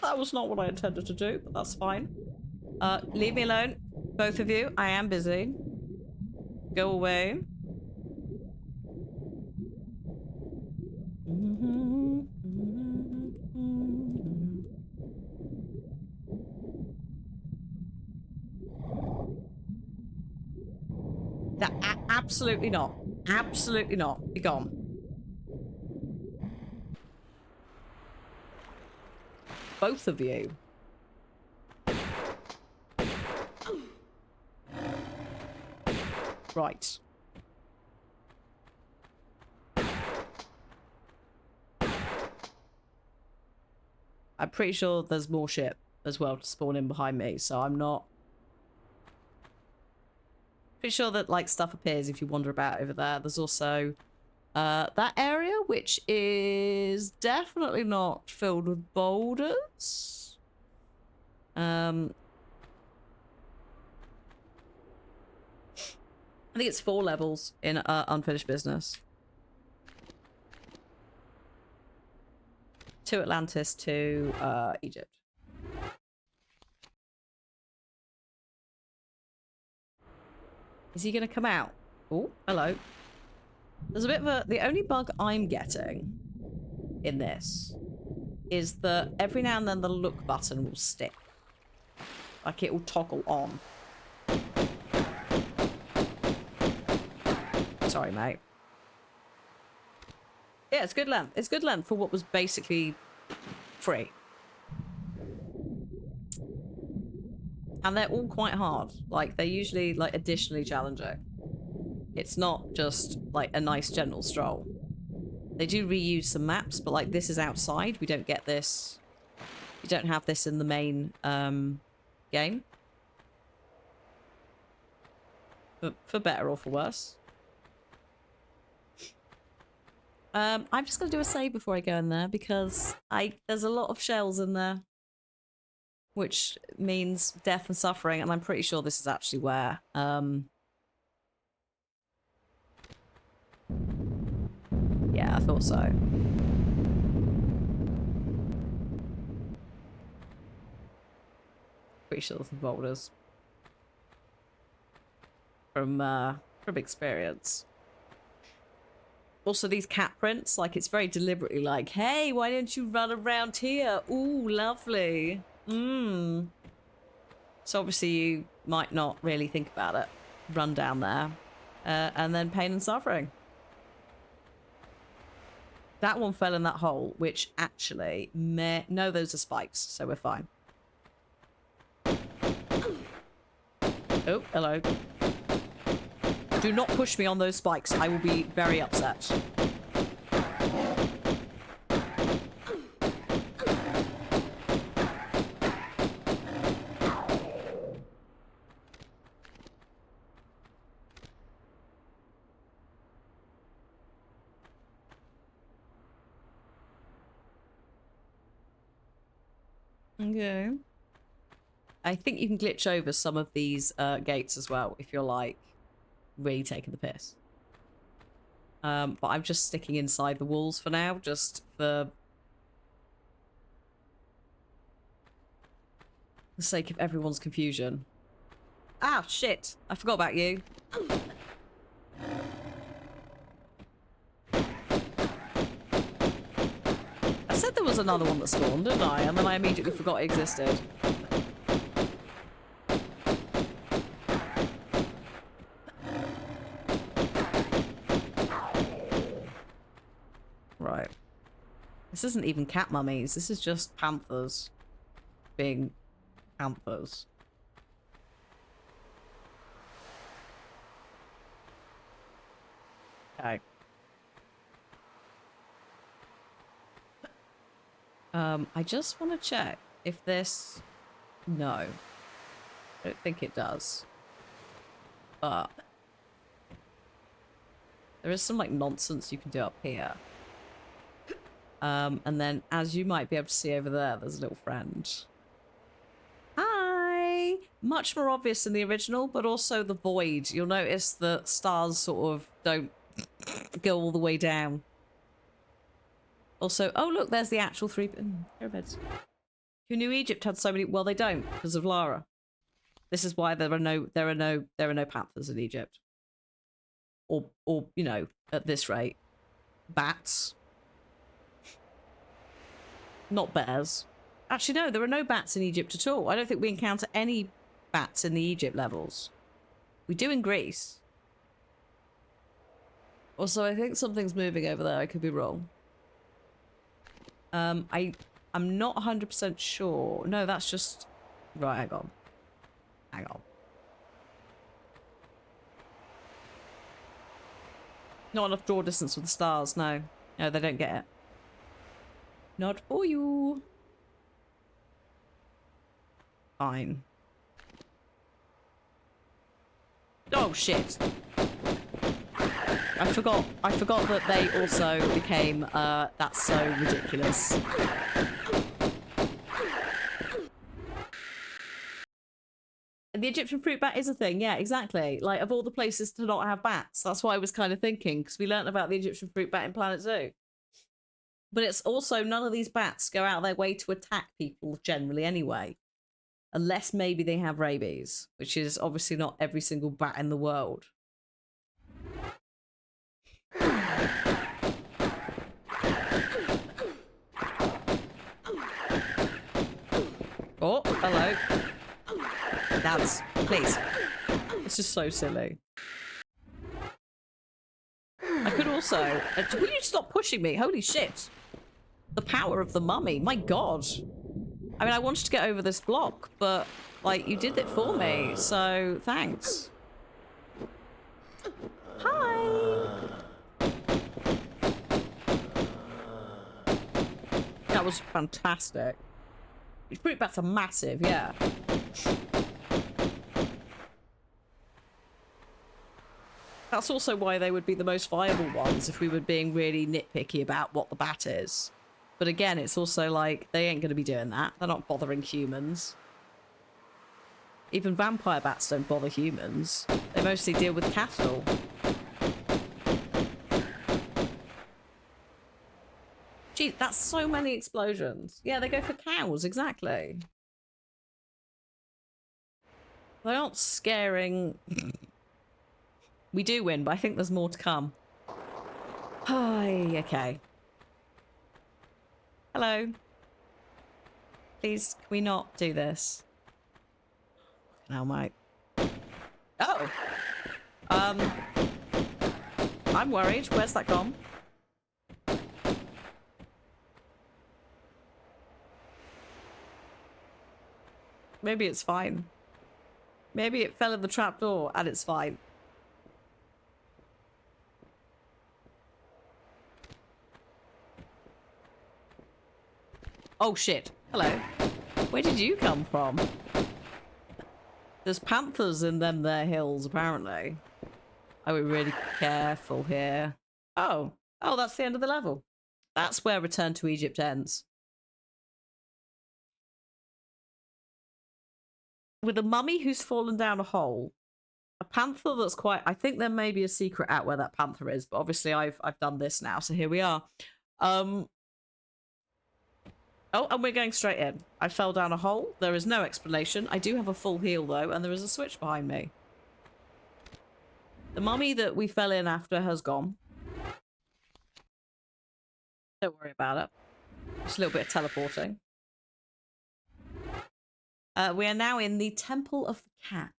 what I intended to do, but that's fine. Leave me alone, both of you. I am busy. Go away. Absolutely not. Absolutely not. Be gone. Both of you. Right. I'm pretty sure there's more shit as well to spawn in behind me, so I'm not... Pretty sure that, like, stuff appears if you wander about over there. There's also that area, which is definitely not filled with boulders. I think it's 4 levels in Unfinished Business. 2 Atlantis, 2 Egypt. Is he going to come out? Oh, hello. There's a bit of a... The only bug I'm getting in this is that every now and then the look button will stick. Like it will toggle on. Sorry, mate. Yeah, it's good length. It's good length for what was basically free. And they're all quite hard. Like, they're usually, like, additionally challenging. It's not just, like, a nice general stroll. They do reuse some maps, but, like, this is outside. We don't get this... You don't have this in the main, game. For better or for worse. I'm just going to do a save before I go in there, because there's a lot of shells in there. Which means death and suffering, and I'm pretty sure this is actually where, yeah, I thought so. Pretty sure there's some boulders. From experience. Also, these cat prints, like, it's very deliberately like, hey, why don't you run around here? Ooh, lovely. Mmm. So obviously you might not really think about it. Run down there. And then pain and suffering. That one fell in that hole, which actually no, those are spikes, so we're fine. Oh, hello. Do not push me on those spikes. I will be very upset. Okay. I think you can glitch over some of these gates as well if you're like really taking the piss. But I'm just sticking inside the walls for now, just for the sake of everyone's confusion. Ah, shit! I forgot about you. I said there was another one that spawned, didn't I? And then I immediately forgot it existed. Right. This isn't even cat mummies. This is just panthers being panthers. Okay. I just want to check if this... No. I don't think it does. But... there is some, like, nonsense you can do up here. And then, as you might be able to see over there, there's a little friend. Hi! Much more obvious in the original, but also the void. You'll notice the stars sort of don't go all the way down. Also, oh look, there's the actual three pyramids. Who knew Egypt had so many? Well, they don't because of Lara. This is why there are no panthers in Egypt. Or you know, at this rate, bats. Not bears. Actually, no, there are no bats in Egypt at all. I don't think we encounter any bats in the Egypt levels. We do in Greece. Also, I think something's moving over there. I could be wrong. I'm not 100% sure. No, that's just... Right, hang on. Hang on. Not enough draw distance with the stars, no. No, they don't get it. Not for you. Fine. Oh, shit. I forgot that they also became, that's so ridiculous. The Egyptian fruit bat is a thing, yeah, exactly. Like, of all the places to not have bats, that's what I was kind of thinking, because we learnt about the Egyptian fruit bat in Planet Zoo. But it's also, none of these bats go out their way to attack people generally anyway. Unless maybe they have rabies, which is obviously not every single bat in the world. Oh, hello. Dance, please. It's just so silly. I could also... will you stop pushing me? Holy shit. The power of the mummy. My god. I mean, I wanted to get over this block, but, like, you did it for me, so thanks. Hi. That was fantastic. Fruit bats are massive, yeah. That's also why they would be the most viable ones if we were being really nitpicky about what the bat is. But again, it's also like, they ain't going to be doing that. They're not bothering humans. Even vampire bats don't bother humans. They mostly deal with cattle. Gee, that's so many explosions. Yeah, they go for cows, exactly. They aren't scaring. We do win, but I think there's more to come. Hi, okay. Hello. Please, can we not do this? No, mate. Oh. I'm worried. Where's that gone? Maybe it's fine. Maybe it fell in the trapdoor and it's fine. Oh shit. Hello. Where did you come from? There's panthers in them there hills, apparently. Oh, we're really careful here. Oh. Oh, that's the end of the level. That's where Return to Egypt ends. With a mummy who's fallen down a hole. A panther that's quite... I think there may be a secret out where that panther is, but obviously I've done this now, so here we are. Oh, and we're going straight in. I fell down a hole. There is no explanation. I do have a full heal, though, and there is a switch behind me. The mummy that we fell in after has gone. Don't worry about it. Just a little bit of teleporting. We are now in the Temple of the Cat.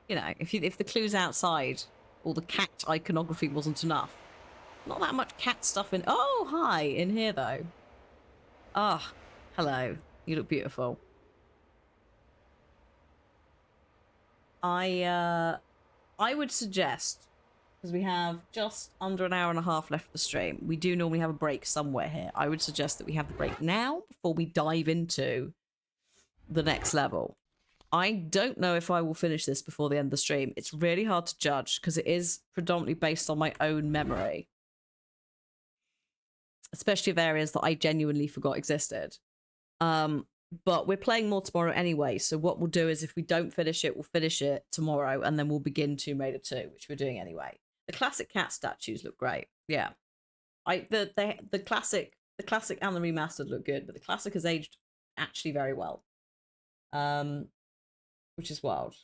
You know, if the clues outside or the cat iconography wasn't enough. Not that much cat stuff in... Oh, hi! In here, though. Ah, hello. You look beautiful. I would suggest, because we have just under an hour and a half left of the stream, we do normally have a break somewhere here. I would suggest that we have the break now before we dive into the next level. I don't know if I will finish this before the end of the stream. It's really hard to judge because it is predominantly based on my own memory. Especially of areas that I genuinely forgot existed. But we're playing more tomorrow anyway, so what we'll do is if we don't finish it, we'll finish it tomorrow, and then we'll begin Tomb Raider 2, which we're doing anyway. The classic cat statues look great. Yeah. The classic and the remastered look good, but the classic has aged actually very well. Which is wild.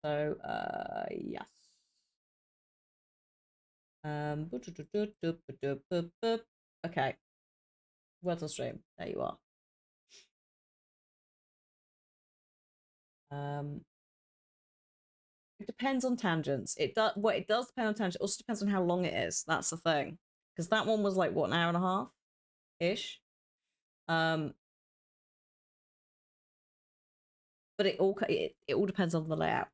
So, yes. Okay. Words on stream. There you are. It depends on tangents. It does depend on tangents. It also depends on how long it is. That's the thing. Because that one was like what, an hour and a half ish. But it all depends on the layout.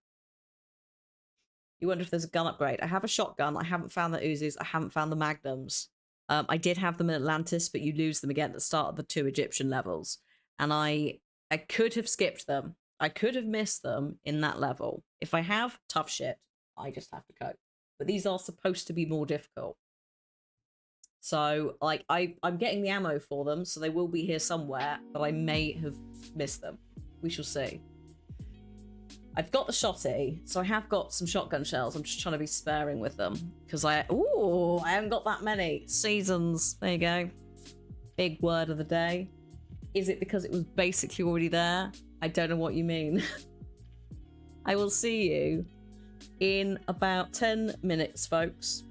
You wonder if there's a gun upgrade. I have a shotgun. I haven't found the Uzis. I haven't found the Magnums. I did have them in Atlantis, but you lose them again at the start of the 2 Egyptian levels. And I could have skipped them. I could have missed them in that level. If I have, tough shit. I just have to cope. But these are supposed to be more difficult. So, like, I'm getting the ammo for them, so they will be here somewhere, but I may have missed them. We shall see. I've got the shotty, so I have got some shotgun shells. I'm just trying to be sparing with them because I haven't got that many seasons. There you go. Big word of the day. Is it because it was basically already there? I don't know what you mean. I will see you in about 10 minutes, folks.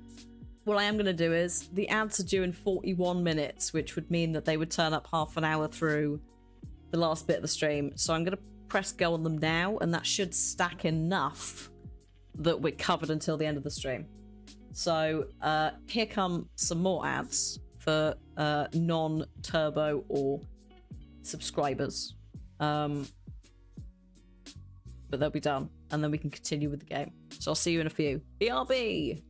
What I am going to do is the ads are due in 41 minutes, which would mean that they would turn up half an hour through the last bit of the stream. So I'm going to press go on them now, and that should stack enough that we're covered until the end of the stream. So here come some more ads for non-turbo or subscribers, but they'll be done, and then we can continue with the game. So I'll see you in a few. BRB.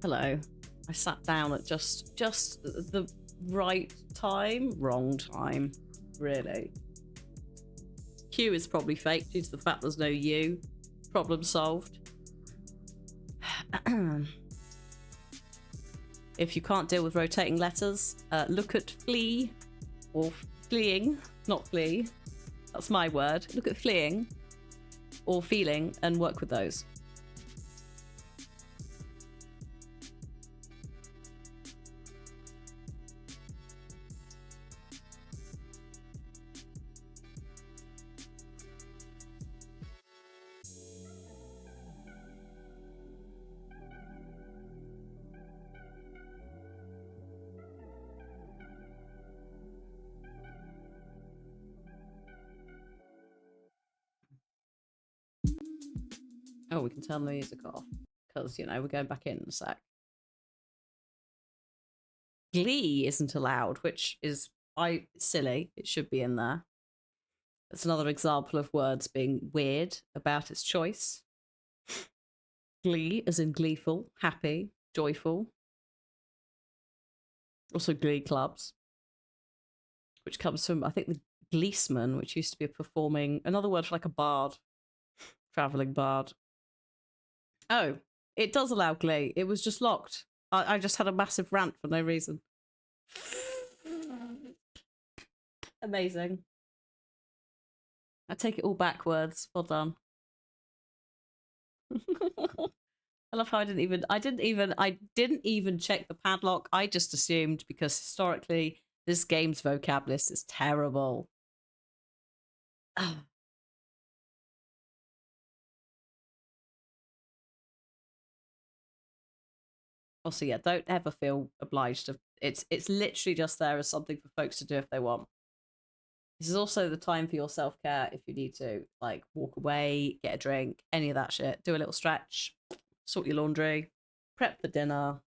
Hello. I sat down at just the right time. Wrong time. Really. Q is probably fake due to the fact there's no U. Problem solved. If you can't deal with rotating letters, look at flee or fleeing, not flee. That's my word. Look at fleeing or feeling and work with those. Oh, we can turn the music off because, you know, we're going back in a sec. Glee isn't allowed, which is silly. It should be in there. It's another example of words being weird about its choice. Glee as in gleeful, happy, joyful. Also glee clubs, which comes from, I think, the gleesman, which used to be a performing, another word for like a bard, traveling bard. Oh, it does allow glee. It was just locked. I just had a massive rant for no reason. Amazing. I take it all backwards. Well done. I love how I didn't even check the padlock. I just assumed because historically this game's vocab list is terrible. Also, yeah, don't ever feel obliged to. It's literally just there as something for folks to do if they want. This is also the time for your self-care if you need to, like walk away, get a drink, any of that shit. Do a little stretch, sort your laundry, prep for dinner.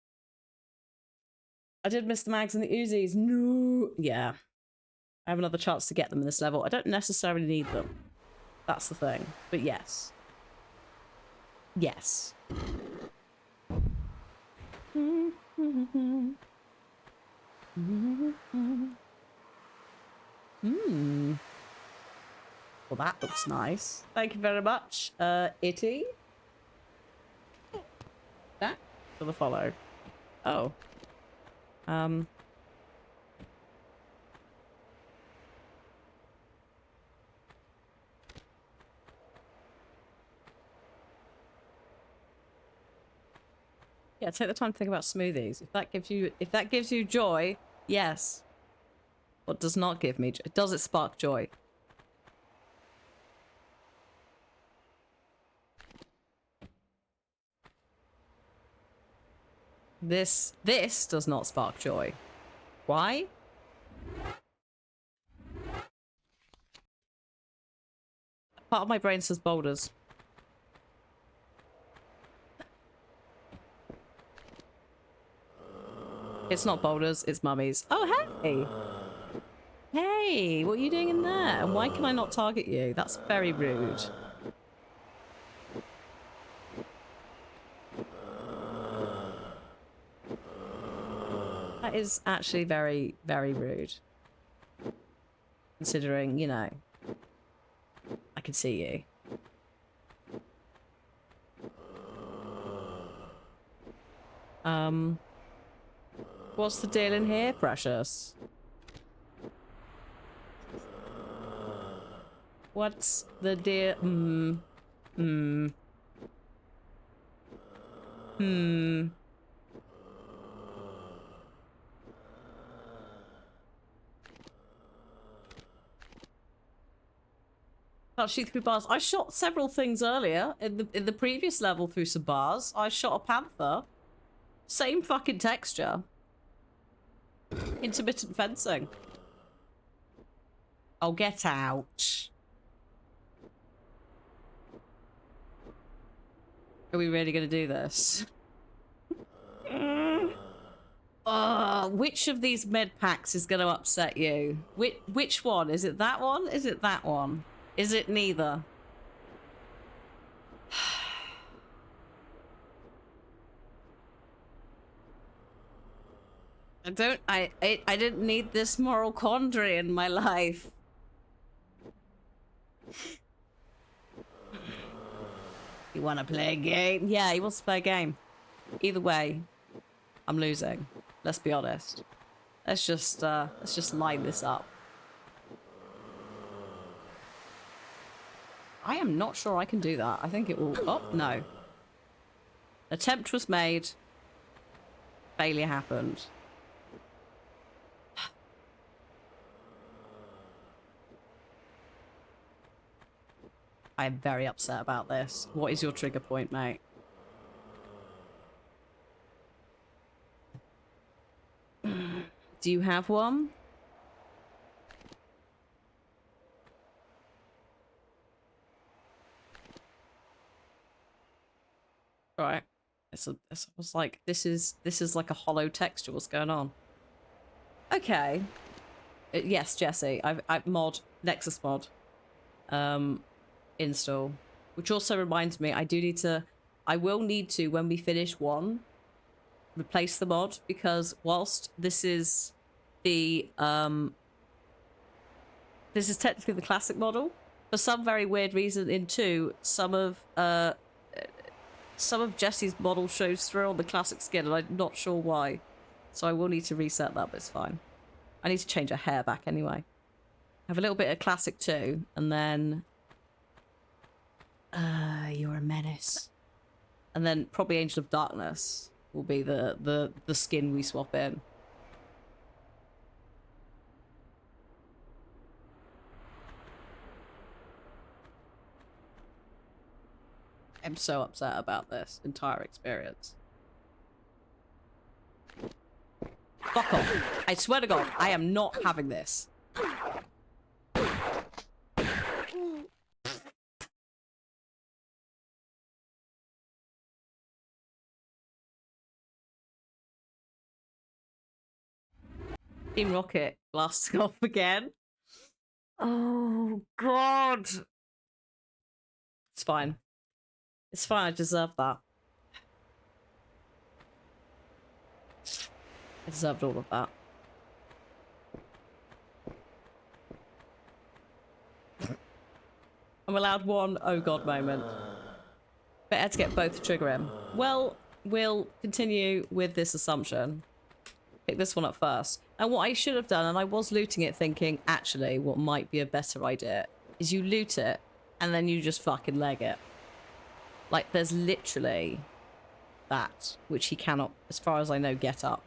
I did miss the mags and the Uzis. No. Yeah. I have another chance to get them in this level. I don't necessarily need them. That's the thing. But yes. Yes. Well, that looks nice. Thank you very much, Itty. That for the follow. Oh. Yeah, take the time to think about smoothies. If that gives you joy, yes. What does not give me joy? Does it spark joy? This does not spark joy. Why? Part of my brain says boulders. It's not boulders, it's mummies. Oh, hey! Hey, what are you doing in there? And why can I not target you? That's very rude. That is actually very, very rude. Considering, you know, I can see you. What's the deal in here, precious? What's the deal? Can't shoot through bars. I shot several things earlier in the previous level through some bars. I shot a panther. Same fucking texture. Intermittent fencing. Oh, get out. Are we really going to do this? Which of these med packs is going to upset you? Which one? Is it that one? Is it that one? Is it neither? I didn't need this moral quandary in my life. You want to play a game? Yeah, he wants to play a game. Either way, I'm losing. Let's be honest. Let's just line this up. I am not sure I can do that. I think it will... Oh, no. Attempt was made. Failure happened. I am very upset about this. What is your trigger point, mate? Do you have one? Right. I was like, this is like a hollow texture. What's going on? Okay. Yes, Jesse. I've mod Nexus mod. Install. Which also reminds me, I will need to, when we finish one, replace the mod, because whilst this is the this is technically the classic model, for some very weird reason in 2, some of Jesse's model shows through on the classic skin, and I'm not sure why. So I will need to reset that, but it's fine. I need to change her hair back anyway. Have a little bit of classic too, and then you're a menace. And then probably Angel of Darkness will be the skin we swap in. I'm so upset about this entire experience. Fuck off. I swear to God, I am not having this. Team Rocket blasting off again. Oh, God. It's fine. It's fine, I deserve that. I deserved all of that. I'm allowed one oh god moment. Better to get both to trigger him. Well, we'll continue with this assumption. Pick this one up first. And what I should have done, and I was looting it thinking, actually, what might be a better idea, is you loot it, and then you just fucking leg it. Like, there's literally that, which he cannot, as far as I know, get up.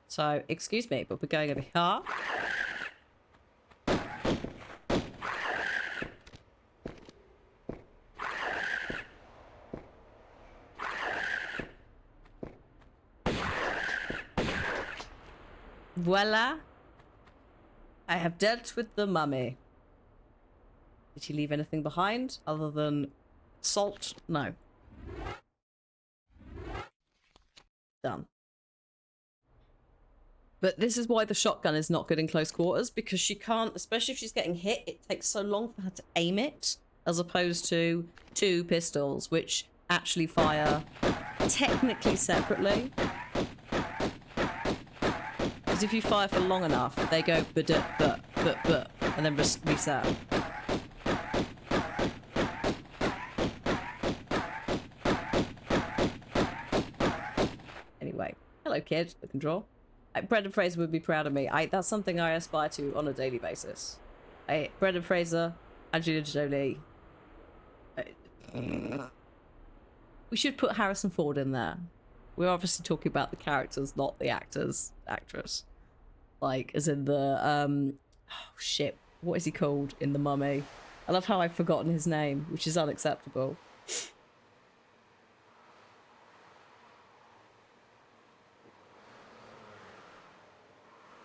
So, excuse me, but we're going over here. Voila. I have dealt with the mummy. Did he leave anything behind other than salt? No. Done. But this is why the shotgun is not good in close quarters, because she can't, especially if she's getting hit, it takes so long for her to aim it, as opposed to 2 pistols, which actually fire technically separately. Because if you fire for long enough, they go but, and then reset. Anyway, hello kid, look and draw. Brendan Fraser would be proud of me. That's something I aspire to on a daily basis. Brendan Fraser, Angelina Jolie. We should put Harrison Ford in there. We're obviously talking about the characters, not the actress. Like, as in the, oh shit, what is he called in The Mummy? I love how I've forgotten his name, which is unacceptable.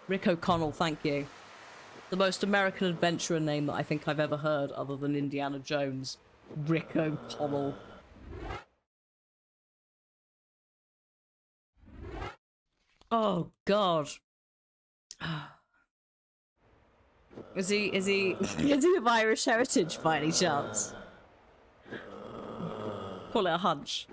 Rick O'Connell, thank you. The most American adventurer name that I think I've ever heard other than Indiana Jones. Rick O'Connell. Oh, God. Is he of Irish heritage by any chance? Call it a hunch.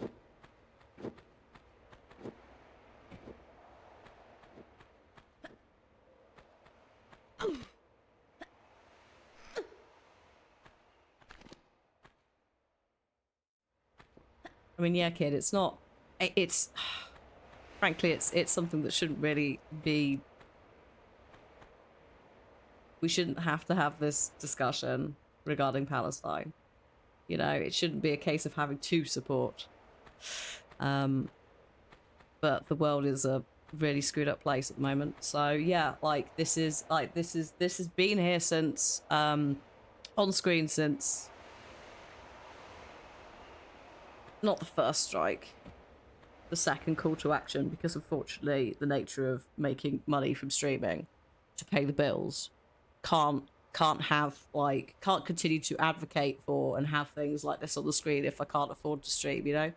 I mean, yeah, kid, it's not. It's frankly, it's something that shouldn't really be. We shouldn't have to have this discussion regarding Palestine. You know, it shouldn't be a case of having to support. But the world is a really screwed up place at the moment. So yeah, like this has been here since on screen since not the first strike, the second call to action, because unfortunately the nature of making money from streaming to pay the bills can't continue to advocate for and have things like this on the screen if I can't afford to stream, you know.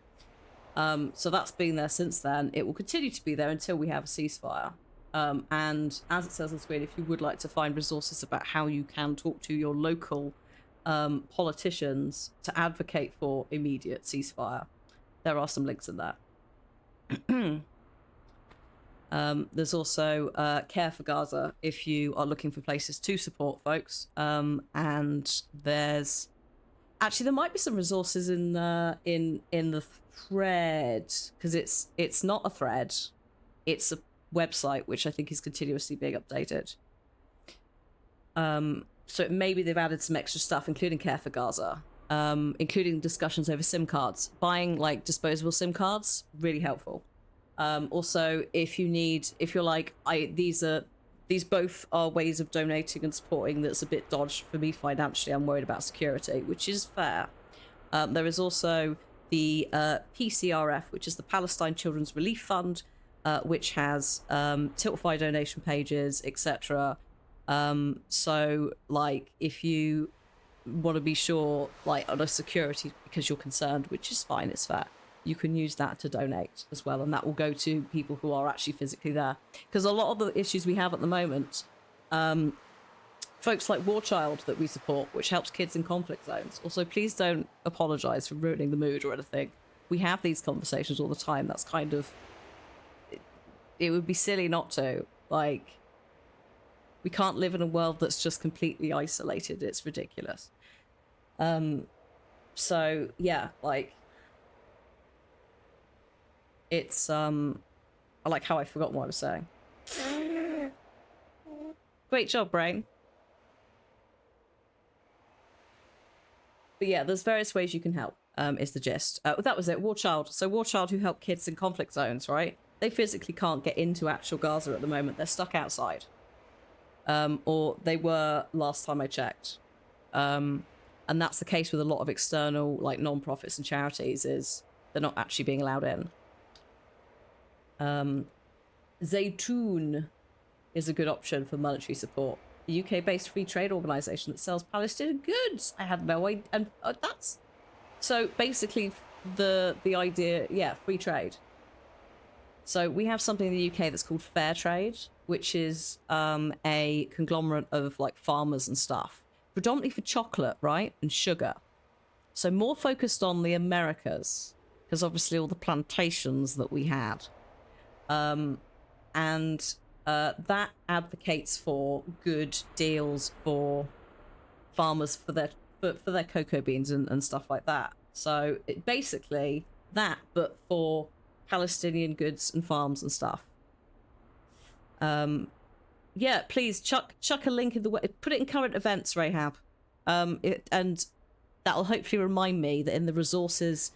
So that's been there since then. It will continue to be there until we have a ceasefire. And as it says on the screen, if you would like to find resources about how you can talk to your local politicians to advocate for immediate ceasefire, there are some links in there. There's also Care for Gaza if you are looking for places to support folks. And there's actually there might be some resources in the thread, because it's not a thread, it's a website which I think is continuously being updated. So maybe they've added some extra stuff, including Care for Gaza, including discussions over SIM cards. Buying like disposable SIM cards, really helpful. Also, if you're like, these both are ways of donating and supporting that's a bit dodged for me financially. I'm worried about security, which is fair. There is also the PCRF, which is the Palestine Children's Relief Fund, which has Tiltify donation pages, etc. So, like, if you want to be sure, like, on a security because you're concerned, which is fine, it's fair, you can use that to donate as well, and that will go to people who are actually physically there. Because a lot of the issues we have at the moment, folks like War Child that we support, which helps kids in conflict zones. Also, please don't apologise for ruining the mood or anything. We have these conversations all the time. That's kind of... It would be silly not to. Like, we can't live in a world that's just completely isolated. It's ridiculous. So, yeah, like... It's, I like how I forgot what I was saying. Great job, brain. But yeah, there's various ways you can help, is the gist. That was it, War Child. So War Child, who help kids in conflict zones, right? They physically can't get into actual Gaza at the moment. They're stuck outside. Or they were last time I checked. And that's the case with a lot of external, like, non-profits and charities, is they're not actually being allowed in. Zaytoon is a good option for monetary support. A UK-based free trade organisation that sells Palestinian goods. I had no idea. And that's... So basically the idea, yeah, free trade. So we have something in the UK that's called Fair Trade, which is a conglomerate of like farmers and stuff, predominantly for chocolate, right, and sugar. So more focused on the Americas, because obviously all the plantations that we had. That advocates for good deals for farmers for their cocoa beans and stuff like that. So it basically that, but for Palestinian goods and farms and stuff. Yeah, please chuck a link in the way. Put it in current events, Rahab. And that'll hopefully remind me that in the resources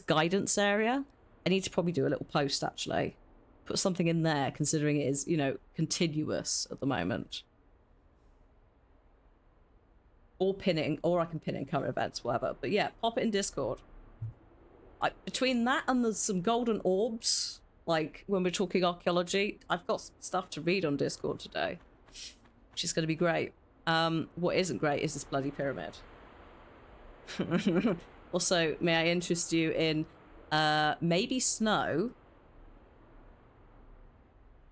guidance area, I need to probably do a little post actually. Put something in there, considering it is, you know, continuous at the moment. Or pinning, or I can pin it in current events, whatever. But yeah, pop it in Discord. Between that and there's some golden orbs, like when we're talking archaeology, I've got some stuff to read on Discord today, which is going to be great. What isn't great is this bloody pyramid. Also, may I interest you in maybe snow,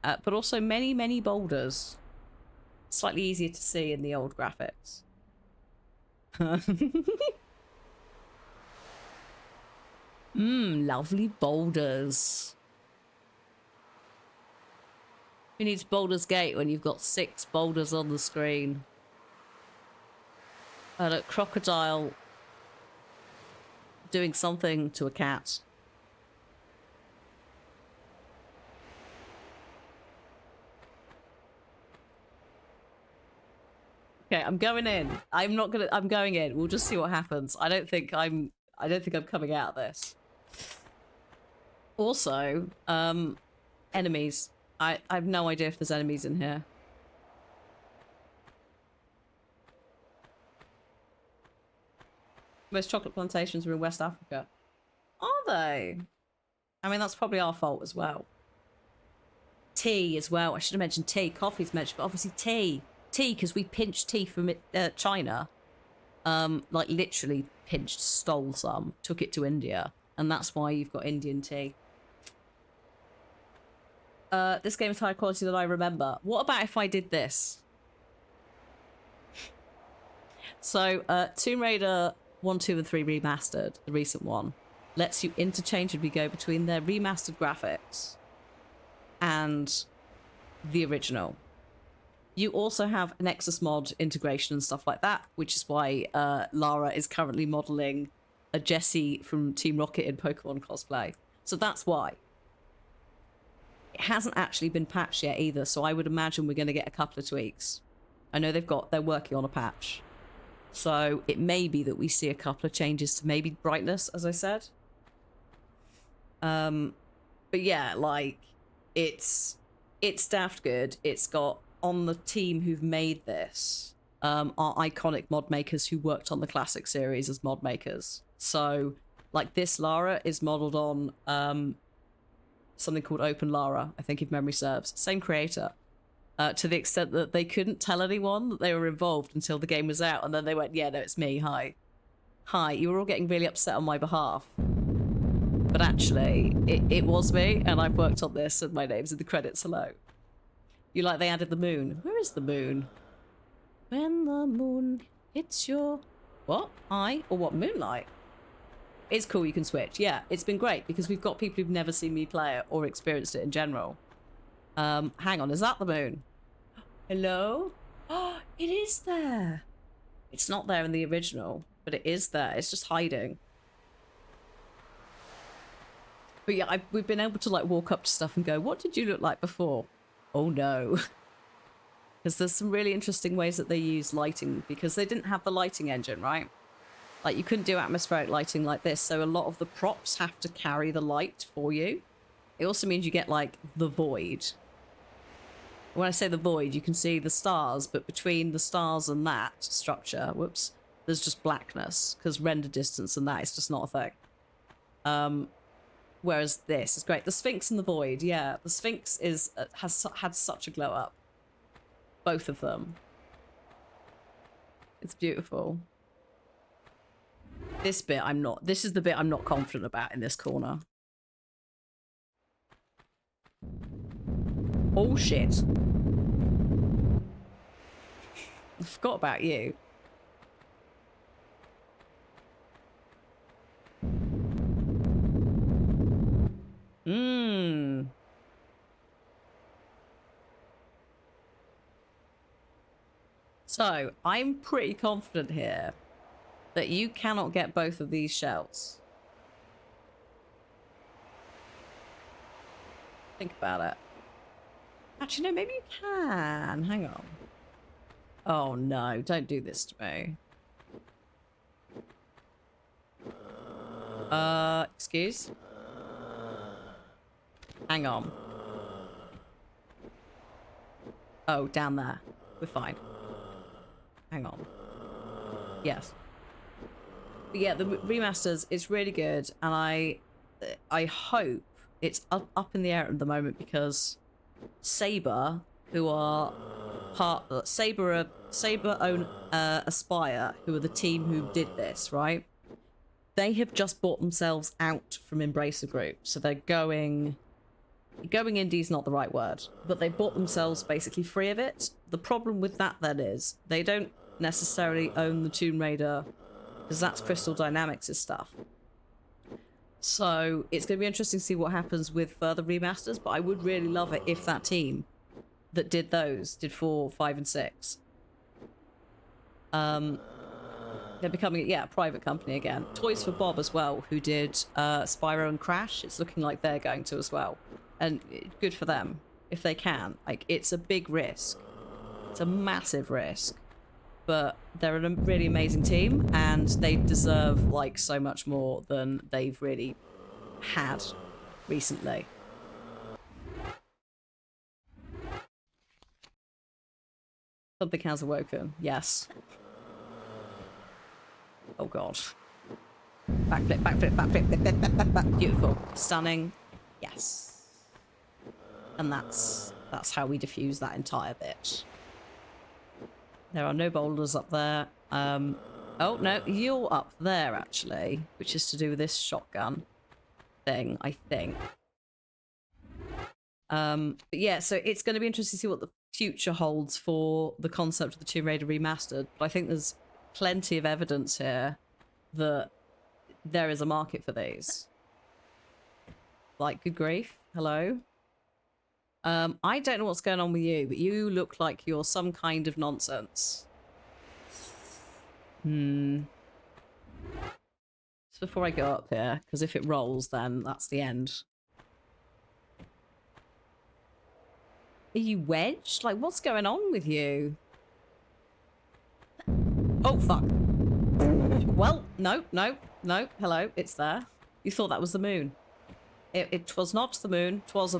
but also many, many boulders. Slightly easier to see in the old graphics. Lovely boulders. Who needs Baldur's Gate when you've got 6 boulders on the screen? Oh look, crocodile doing something to a cat. Okay, I'm going in. I'm going in. We'll just see what happens. I don't think I'm coming out of this. Also, enemies. I have no idea if there's enemies in here. Most chocolate plantations are in West Africa. Are they? I mean, that's probably our fault as well. Tea as well. I should have mentioned tea. Coffee's mentioned, but obviously tea. Tea, because we pinched tea from China. Like literally pinched, stole some, took it to India. And that's why you've got Indian tea. This game is higher quality than I remember. What about if I did this? So, Tomb Raider 1, 2, and 3 Remastered, the recent one, lets you interchangeably go between their remastered graphics and the original. You also have an Nexus mod integration and stuff like that, which is why Lara is currently modelling a Jessie from Team Rocket in Pokemon cosplay. So that's why. It hasn't actually been patched yet either, so I would imagine we're going to get a couple of tweaks. I know they're working on a patch. So it may be that we see a couple of changes to maybe brightness, as I said. But yeah, like, it's daft good. It's got, on the team who've made this, are iconic mod makers who worked on the classic series as mod makers. So, like, this Lara is modelled on something called Open Lara, I think, if memory serves. Same creator. To the extent that they couldn't tell anyone that they were involved until the game was out, and then they went, yeah, no, it's me, hi. Hi, you were all getting really upset on my behalf. But actually, it was me, and I've worked on this, and my name's in the credits, hello. You like they added the moon. Where is the moon? When the moon hits your... What? Eye? Or what? Moonlight? It's cool, you can switch. Yeah, it's been great, because we've got people who've never seen me play it, or experienced it in general. Hang on, is that the moon? Hello? Oh, it is there. It's not there in the original, but it is there. It's just hiding. But yeah, we've been able to like walk up to stuff and go, what did you look like before? Oh no. Because there's some really interesting ways that they use lighting, because they didn't have the lighting engine, right? Like you couldn't do atmospheric lighting like this, so a lot of the props have to carry the light for you. It also means you get like the void. When I say the void, you can see the stars, but between the stars and that structure, whoops, there's just blackness, because render distance and that is just not a thing. Whereas this is great. The Sphinx and the Void, yeah. The Sphinx has had such a glow up. Both of them. It's beautiful. This bit this is the bit I'm not confident about in this corner. Oh shit. I forgot about you. So, I'm pretty confident here that you cannot get both of these shells. Think about it. Actually, no, maybe you can. Hang on. Oh no, don't do this to me. Excuse? Hang on. Oh, down there. We're fine. Hang on. Yes. But yeah, the remasters, it's really good, and I hope it's up in the air at the moment, because Saber, who are part Saber own Aspire, who are the team who did this, right? They have just bought themselves out from Embracer Group, so they're going indie is not the right word, but they bought themselves basically free of it. The problem with that then is they don't necessarily own the Tomb Raider, because that's Crystal Dynamics' stuff. So it's going to be interesting to see what happens with further remasters, but I would really love it if that team that did those did 4, 5, and 6. They're becoming, yeah, a private company again. Toys for Bob as well, who did Spyro and Crash. It's looking like they're going to as well. And good for them, if they can. Like, it's a big risk. It's a massive risk. But they're a really amazing team, and they deserve, like, so much more than they've really had recently. Something has awoken, yes. Oh god. Backflip, backflip, backflip, back. Beautiful. Stunning. Yes. And that's how we diffuse that entire bit. There are no boulders up there. Oh no, you're up there actually, which is to do with this shotgun thing, I think. But yeah, so it's going to be interesting to see what the future holds for the concept of the Tomb Raider Remastered. But I think there's plenty of evidence here that there is a market for these. Like, good grief. Hello? I don't know what's going on with you, but you look like you're some kind of nonsense. Just before I go up here, because if it rolls, then that's the end. Are you wedged? Like, what's going on with you? Oh, fuck. Well, no, no, no. Hello, it's there. You thought that was the moon. It was not the moon. Twas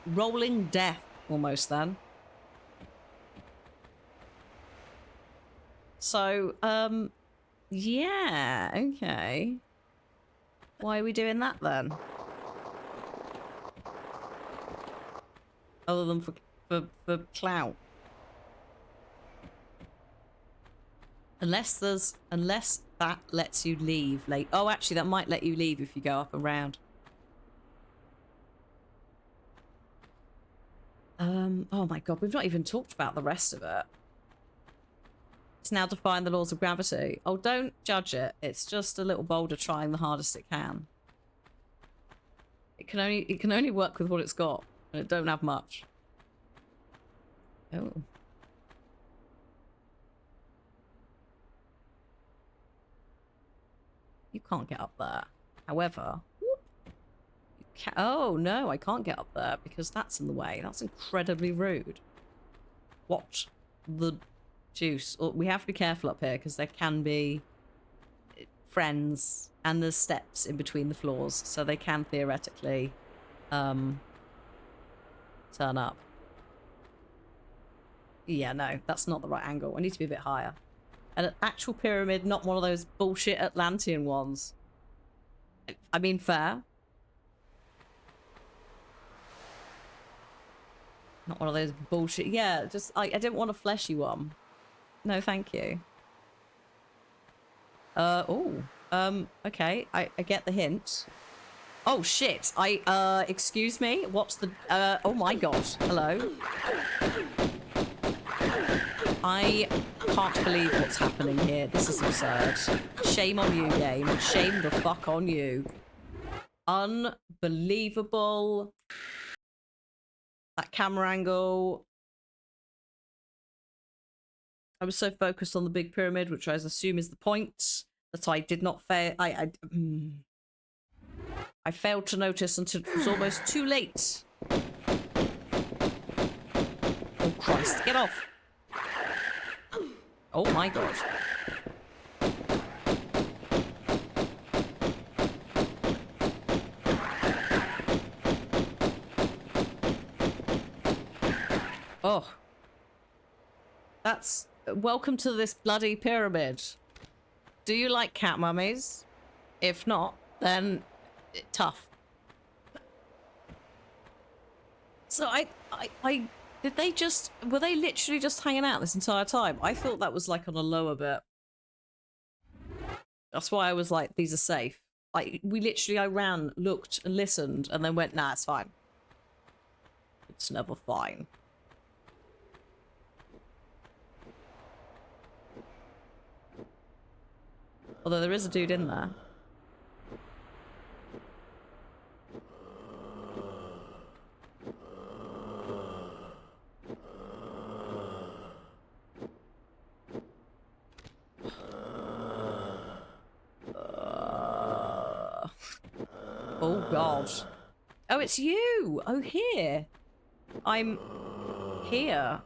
rolling death, almost then. So, yeah, okay. Why are we doing that then? Other than for clout. Unless that lets you leave late. Oh, actually, that might let you leave if you go up and round. Oh my god, we've not even talked about the rest of it. It's now defying the laws of gravity. Oh, don't judge it. It's just a little boulder trying the hardest it can. It can only work with what it's got, and it don't have much. Oh. You can't get up there. However, oh no, I can't get up there because that's in the way. That's incredibly rude. What the juice? Oh, we have to be careful up here because there can be friends and there's steps in between the floors, so they can theoretically turn up. Yeah, no, that's not the right angle. I need to be a bit higher. An actual pyramid, not one of those bullshit Atlantean ones. I mean, fair. Not one of those bullshit. Yeah, just I didn't want a fleshy one. No, thank you. Okay. I get the hint. Oh shit. Excuse me. What's the oh my god. Hello. I can't believe what's happening here. This is absurd. Shame on you, game. Shame the fuck on you. Unbelievable. That camera angle. I was so focused on the big pyramid, which I assume is the point, that I did not fail. I failed to notice until it was almost too late. Oh Christ, get off. Oh my god. Oh. That's... Welcome to this bloody pyramid. Do you like cat mummies? If not, then... tough. So I... Did they just... Were they literally just hanging out this entire time? I thought that was like on a lower bit. That's why I was like, these are safe. Like, I ran, looked, and listened, and then went, nah, it's fine. It's never fine. Although there is a dude in there. Oh, God. Oh, it's you! Oh, here. I'm here.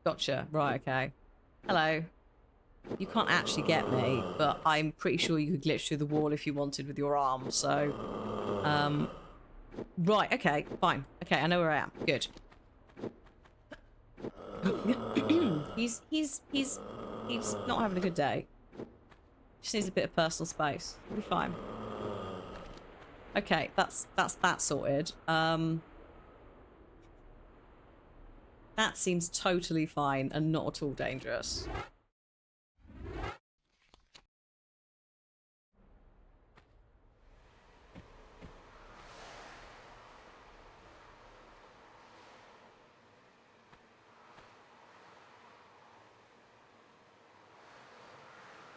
Gotcha. Right, okay. Hello. You can't actually get me, but I'm pretty sure you could glitch through the wall if you wanted with your arm, so... Right, okay, fine. Okay, I know where I am. Good. He's not having a good day. Just needs a bit of personal space. He'll be fine. Okay, that's that sorted. That seems totally fine and not at all dangerous.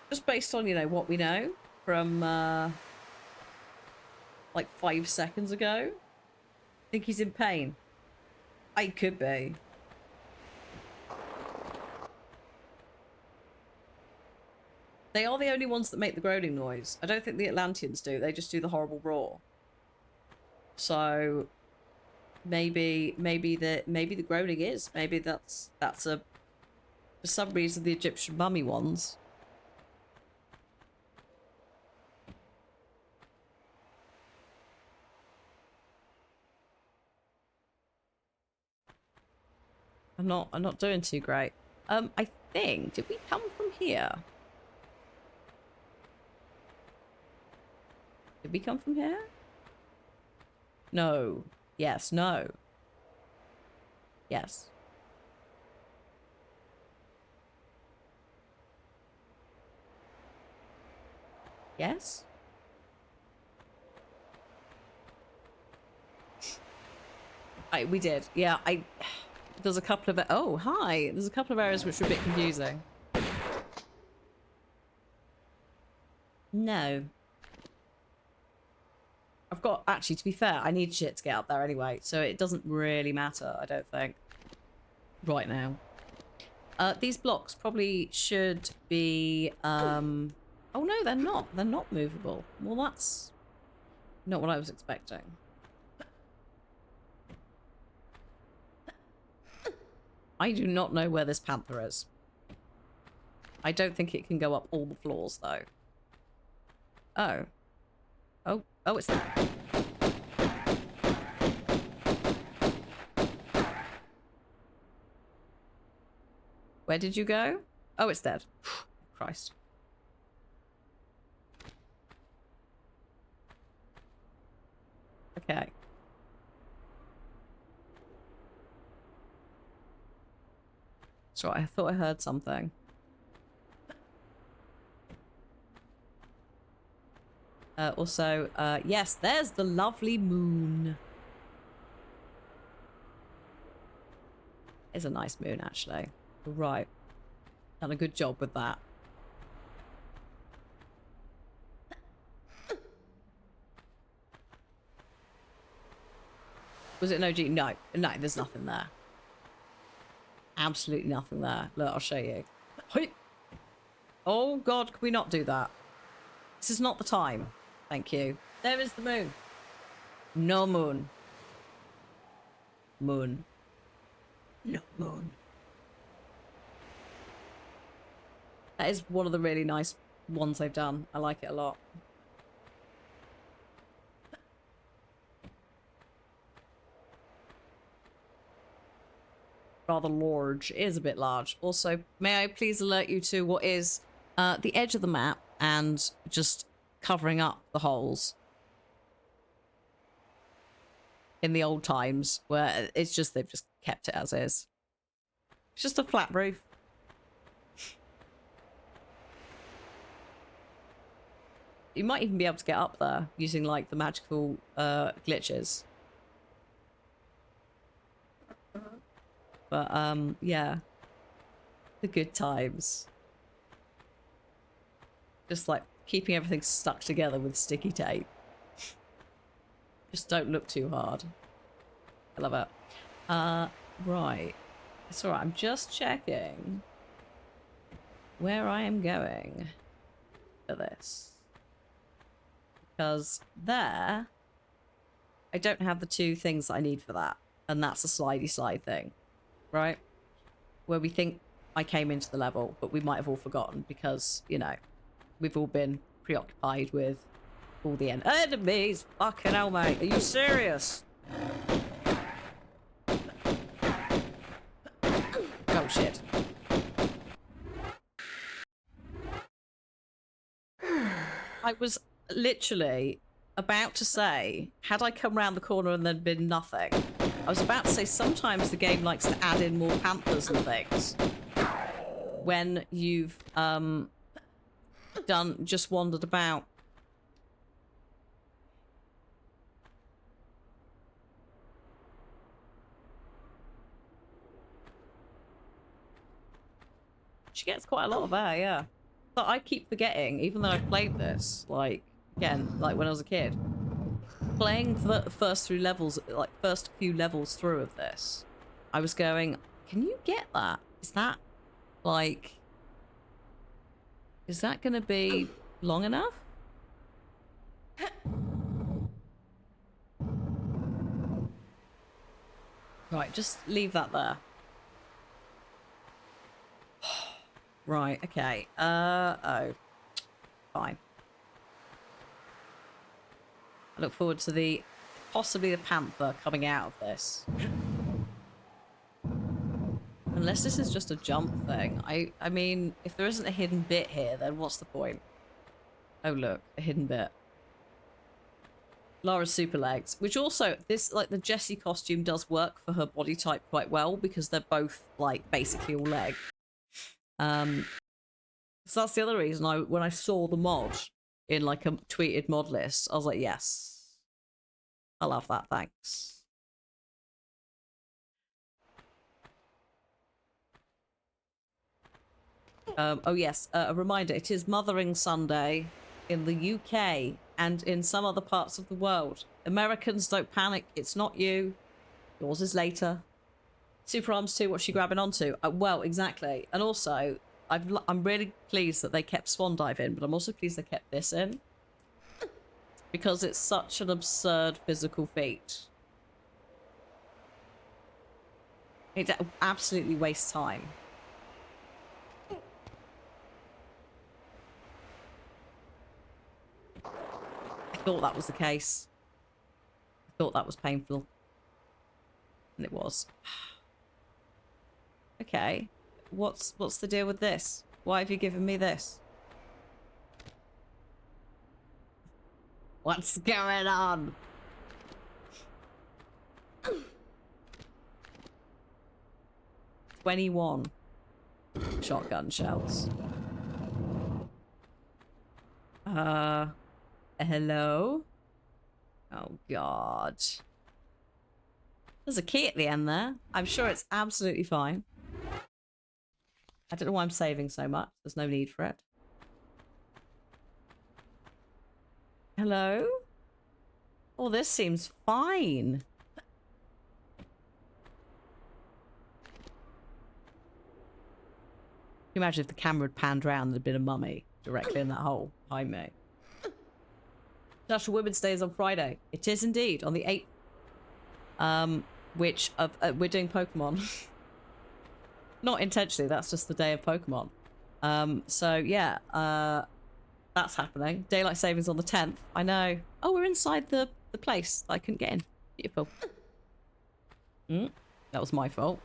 Just based on, you know, what we know from, like 5 seconds ago. Think he's in pain? I could be. They are the only ones that make the groaning noise. I don't think the Atlanteans do. They just do the horrible roar. So maybe the groaning is. Maybe that's a, for some reason, the Egyptian mummy ones. I'm not doing too great. I think, did we come from here? Did we come from here? No. Yes, no. Yes. Yes? We did. Yeah, there's a couple of... Oh, hi! There's a couple of areas which are a bit confusing. No. I've got... Actually, to be fair, I need shit to get up there anyway, so it doesn't really matter, I don't think. Right now. These blocks probably should be... Oh, no, they're not. They're not movable. Well, that's not what I was expecting. I do not know where this panther is. I don't think it can go up all the floors, though. Oh. Oh, it's there. Where did you go? Oh, it's dead. Christ. Okay. That's right, I thought I heard something. Also, yes, there's the lovely moon. It's a nice moon, actually. Right. Done a good job with that. Was it an OG? No. No, there's nothing there. Absolutely nothing there. Look, I'll show you. Oh, God, can we not do that? This is not the time. Thank you. There is the moon. No moon. Moon. No moon. That is one of the really nice ones they've done. I like it a lot. Rather large. It is a bit large. Also, may I please alert you to what is the edge of the map and just covering up the holes in the old times where it's just they've just kept it as is. It's just a flat roof. You might even be able to get up there using like the magical glitches. But yeah, the good times. Just like keeping everything stuck together with sticky tape. Just don't look too hard. I love it. Right. It's alright, I'm just checking where I am going. for this. Because there, I don't have the two things that I need for that. And that's a slidey slide thing, right? Where we think I came into the level, but we might have all forgotten because, you know, we've all been preoccupied with all the enemies. Fucking hell, mate. Are you serious? Oh, shit. I was literally about to say, had I come round the corner and there'd been nothing, I was about to say sometimes the game likes to add in more panthers and things when you've just wandered about. She gets quite a lot of air, yeah. But I keep forgetting, even though I've played this, like, again, like when I was a kid, playing the first few levels through of this, I was going, can you get that? Is that, like, is that going to be long enough? Right, just leave that there. Right, okay. Oh. Fine. I look forward to possibly the panther coming out of this. Unless this is just a jump thing. I mean, if there isn't a hidden bit here, then what's the point? Oh, look, a hidden bit. Lara's super legs, which also, this, like, the Jessie costume does work for her body type quite well because they're both, like, basically all leg. So that's the other reason when I saw the mod in, like, a tweeted mod list, I was like, yes, I love that, thanks. Oh yes, a reminder, it is Mothering Sunday in the UK and in some other parts of the world. Americans, don't panic, it's not you. Yours is later. Super Arms 2, what's she grabbing onto? Well, exactly. And also, I'm really pleased that they kept Swan Dive in, but I'm also pleased they kept this in. Because it's such an absurd physical feat. It absolutely wastes time. I thought that was the case. I thought that was painful. And it was. Okay. What's the deal with this? Why have you given me this? What's going on? $21 shotgun shells. Hello? Oh, God. There's a key at the end there. I'm sure it's absolutely fine. I don't know why I'm saving so much. There's no need for it. Hello? Oh, this seems fine. Can you imagine if the camera had panned around and there'd been a mummy directly in that hole behind me? National Women's Day is on Friday. It is indeed, on the 8th. We're doing Pokemon. Not intentionally, that's just the day of Pokemon. So yeah, that's happening. Daylight savings on the 10th. I know. Oh, we're inside the place that I couldn't get in. Beautiful. That was my fault.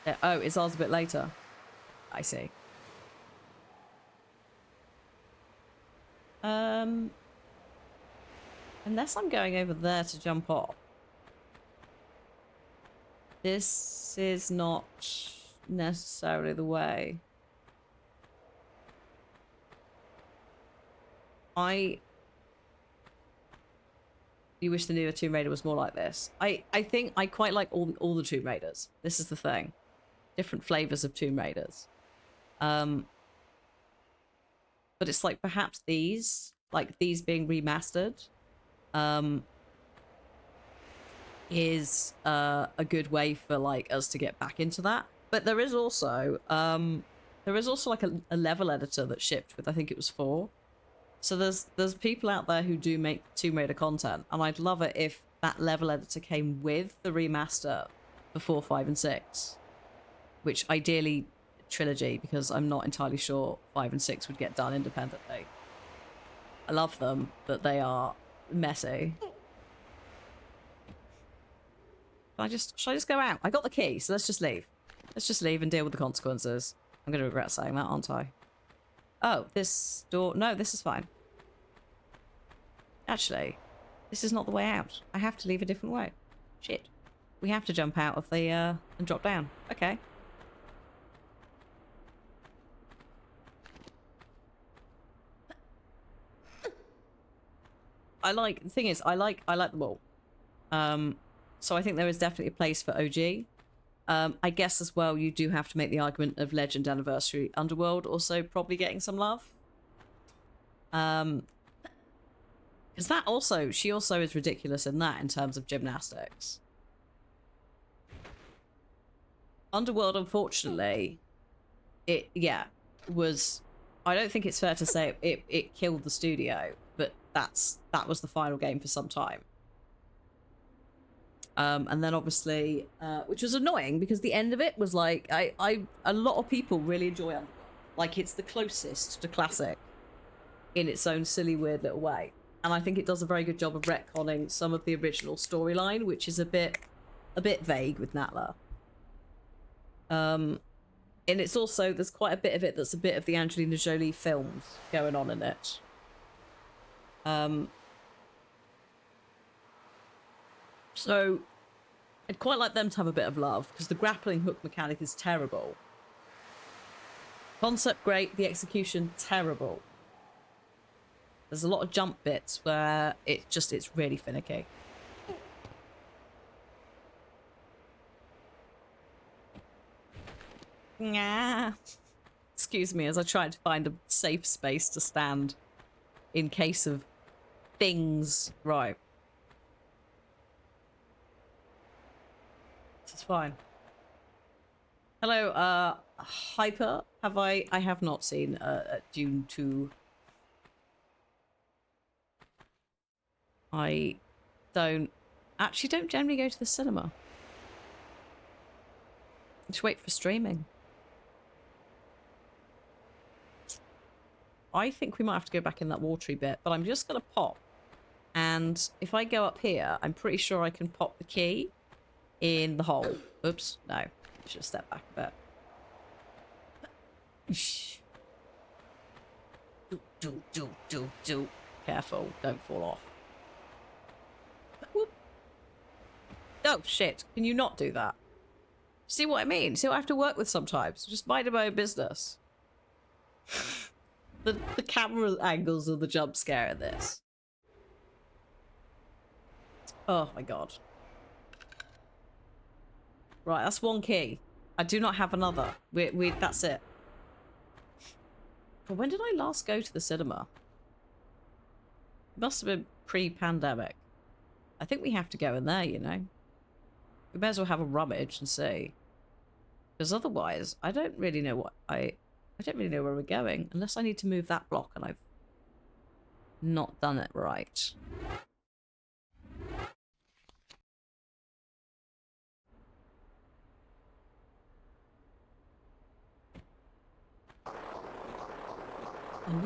Yeah, oh, it's ours a bit later. I see. Unless I'm going over there to jump off. This is not necessarily the way. You wish the newer Tomb Raider was more like this. I think I quite like all the Tomb Raiders. This is the thing. Different flavors of Tomb Raiders. But it's like perhaps these being remastered is a good way for like us to get back into that. But there is also like a level editor that shipped with, I think it was 4. So there's people out there who do make Tomb Raider content, and I'd love it if that level editor came with the remaster for 4, 5, and 6, which ideally trilogy, because I'm not entirely sure 5 and 6 would get done independently. I love them, but they are messy. Should I just go out? I got the key, so let's just leave. Let's just leave and deal with the consequences. I'm going to regret saying that, aren't I? Oh, this door... No, this is fine. Actually, this is not the way out. I have to leave a different way. Shit. We have to jump out of the, and drop down. Okay. The thing is, I like them all. So I think there is definitely a place for OG. I guess as well, you do have to make the argument of Legend Anniversary Underworld also probably getting some love. Because she also is ridiculous in that in terms of gymnastics. Underworld, unfortunately, I don't think it's fair to say it killed the studio, but that was the final game for some time. And then obviously, which was annoying because the end of it was like, a lot of people really enjoy Underworld. Like, it's the closest to classic in its own silly, weird little way. And I think it does a very good job of retconning some of the original storyline, which is a bit vague with Natla. And it's also, there's quite a bit of it that's a bit of the Angelina Jolie films going on in it. So I'd quite like them to have a bit of love, because the grappling hook mechanic is terrible. Concept great, the execution terrible. There's a lot of jump bits where it's really finicky. Nah. Excuse me as I try to find a safe space to stand in case of things. Right. This is fine. Hello, Hyper. I have not seen Dune 2. I don't generally go to the cinema. Just wait for streaming. I think we might have to go back in that watery bit, but I'm just going to pop. And if I go up here, I'm pretty sure I can pop the key in the hole. Oops, no. Should have stepped back a bit. Do. Careful, don't fall off. Whoop. Oh, shit. Can you not do that? See what I mean? See what I have to work with sometimes? Just mind my own business. The camera angles of the jump scare in this. Oh my god. Right, that's one key. I do not have another. That's it. But when did I last go to the cinema? It must have been pre-pandemic. I think we have to go in there, you know. We may as well have a rummage and see. Because otherwise, I don't really know what I don't really know where we're going. Unless I need to move that block and I've not done it right.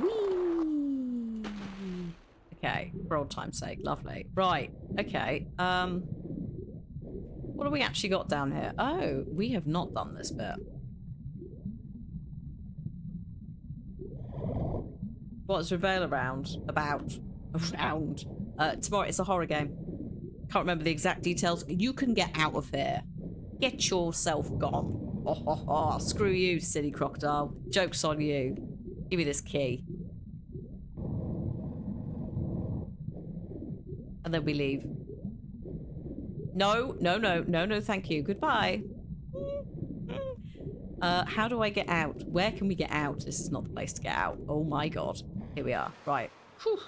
Whee! Okay, for old time's sake, lovely. Right, okay. What have we actually got down here? Oh, we have not done this bit. What's Reveal around? Around. Tomorrow, it's a horror game. Can't remember the exact details. You can get out of here. Get yourself gone. Oh, ho, ho. Screw you, silly crocodile. Joke's on you. Give me this key. And then we leave. No, thank you. Goodbye. How do I get out? Where can we get out? This is not the place to get out. Oh my god. Here we are. Right. Whew.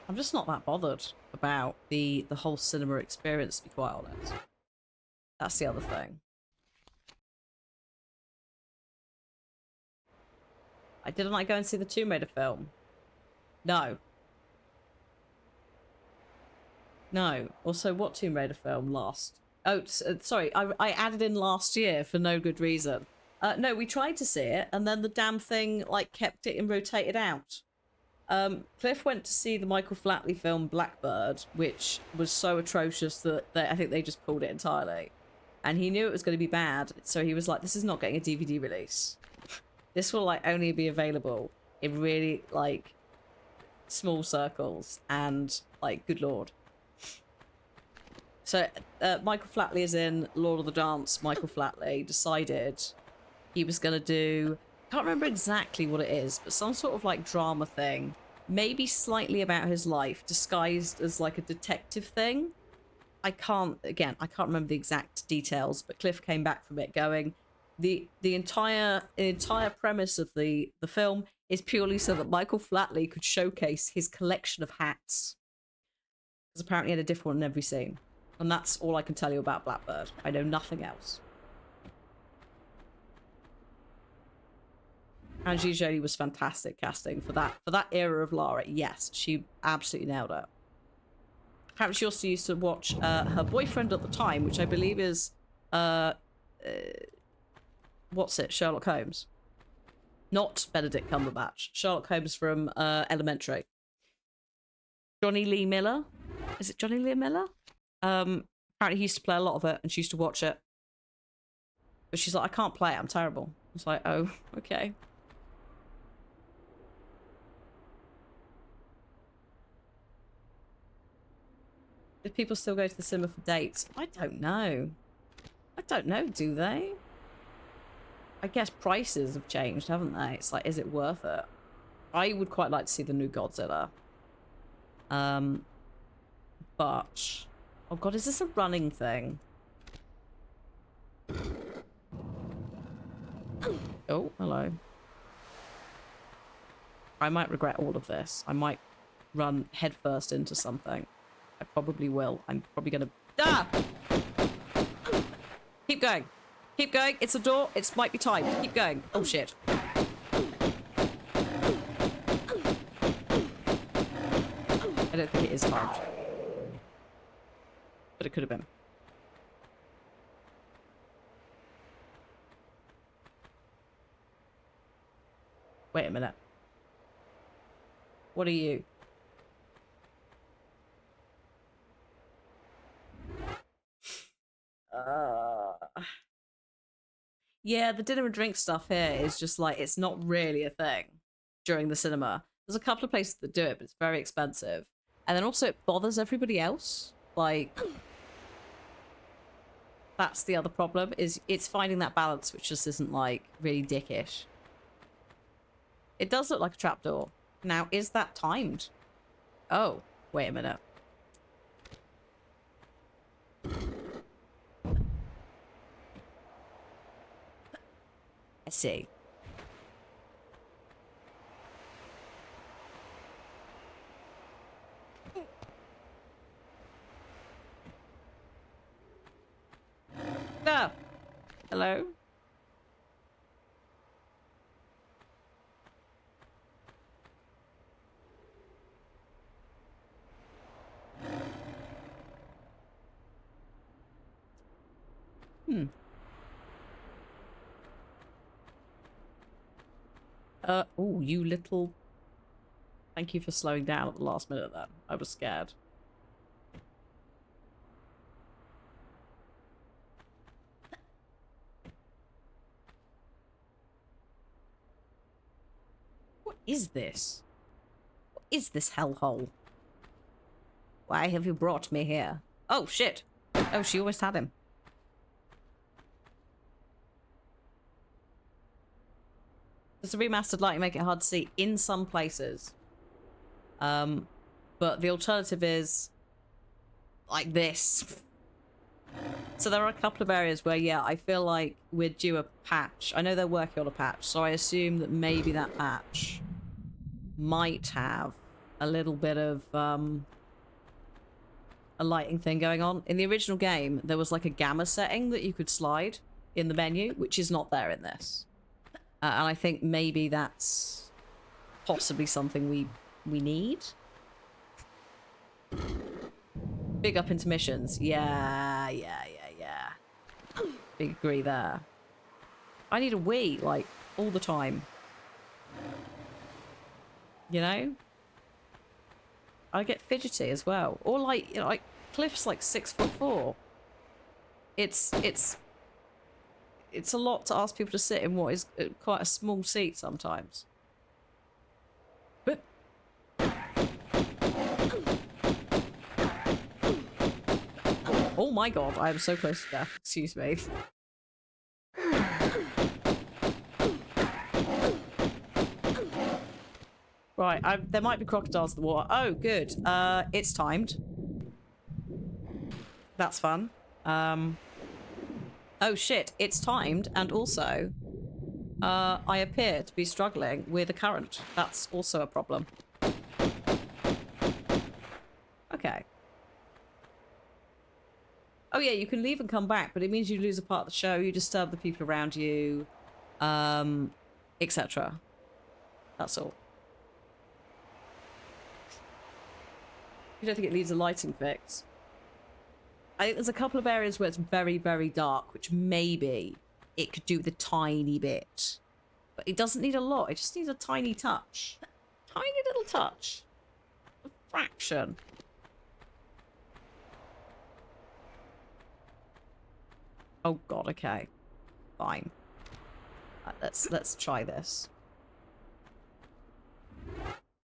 I'm just not that bothered about the whole cinema experience, to be quite honest. That's the other thing. Didn't I go and see the Tomb Raider film? No. No. Also, what Tomb Raider film last? Oh, sorry. I added in last year for no good reason. No, we tried to see it, and then the damn thing, like, kept it and rotated out. Cliff went to see the Michael Flatley film Blackbird, which was so atrocious that I think they just pulled it entirely. And he knew it was going to be bad, so he was like, this is not getting a DVD release. This will, like, only be available in really, like, small circles, and, like, good lord. So, Michael Flatley is in Lord of the Dance. Michael Flatley decided he was going to do... can't remember exactly what it is, but some sort of, like, drama thing. Maybe slightly about his life, disguised as, like, a detective thing. I can't remember the exact details, but Cliff came back from it going... The entire premise of the film is purely so that Michael Flatley could showcase his collection of hats. Because apparently he had a different one in every scene. And that's all I can tell you about Blackbird. I know nothing else. Angelina Jolie was fantastic casting for that era of Lara. Yes, she absolutely nailed it. Apparently she also used to watch her boyfriend at the time, which I believe is... what's it? Sherlock Holmes. Not Benedict Cumberbatch. Sherlock Holmes from Elementary. Johnny Lee Miller. Is it Johnny Lee Miller? Apparently he used to play a lot of it, and she used to watch it. But she's like, I can't play it, I'm terrible. I was like, oh, okay. Do people still go to the cinema for dates? I don't know. I don't know, do they? I guess prices have changed, haven't they? It's like, is it worth it? I would quite like to see the new Godzilla. But... oh god, is this a running thing? Oh, hello. I might regret all of this. I might run headfirst into something. I probably will. I'm probably gonna... ah! Keep going. Keep going. It's a door. It might be timed. Keep going. Oh, shit. I don't think it is timed. But it could have been. Wait a minute. What are you? Yeah, the dinner and drink stuff here is just like, it's not really a thing during the cinema. There's a couple of places that do it, but it's very expensive. And then also it bothers everybody else. Like, that's the other problem, is it's finding that balance which just isn't, like, really dickish. It does look like a trapdoor. Now, is that timed? Oh, wait a minute. I see. No. Hello? Oh, you little... Thank you for slowing down at the last minute then. I was scared. What is this? What is this hellhole? Why have you brought me here? Oh, shit. Oh, she almost had him. Does the remastered lighting make it hard to see? In some places. But the alternative is like this. So there are a couple of areas where, yeah, I feel like we're due a patch. I know they're working on a patch, so I assume that maybe that patch might have a little bit of a lighting thing going on. In the original game, there was like a gamma setting that you could slide in the menu, which is not there in this. And I think maybe that's possibly something we need. Big up intermissions. Yeah. Big agree there. I need a Wii, like, all the time. You know? I get fidgety as well. Or like, you know, like Cliff's like 6'4". It's a lot to ask people to sit in what is quite a small seat sometimes. But oh my god, I am so close to death. Excuse me. Right, there might be crocodiles in the water. Oh, good. It's timed. That's fun. Oh shit, it's timed, and also, I appear to be struggling with a current. That's also a problem. Okay. Oh yeah, you can leave and come back, but it means you lose a part of the show, you disturb the people around you, etc. That's all. You don't think it needs a lighting fix? I think there's a couple of areas where it's very, very dark, which maybe it could do with a tiny bit. But it doesn't need a lot, it just needs a tiny touch. Tiny little touch. A fraction. Oh god, okay. Fine. Let's try this.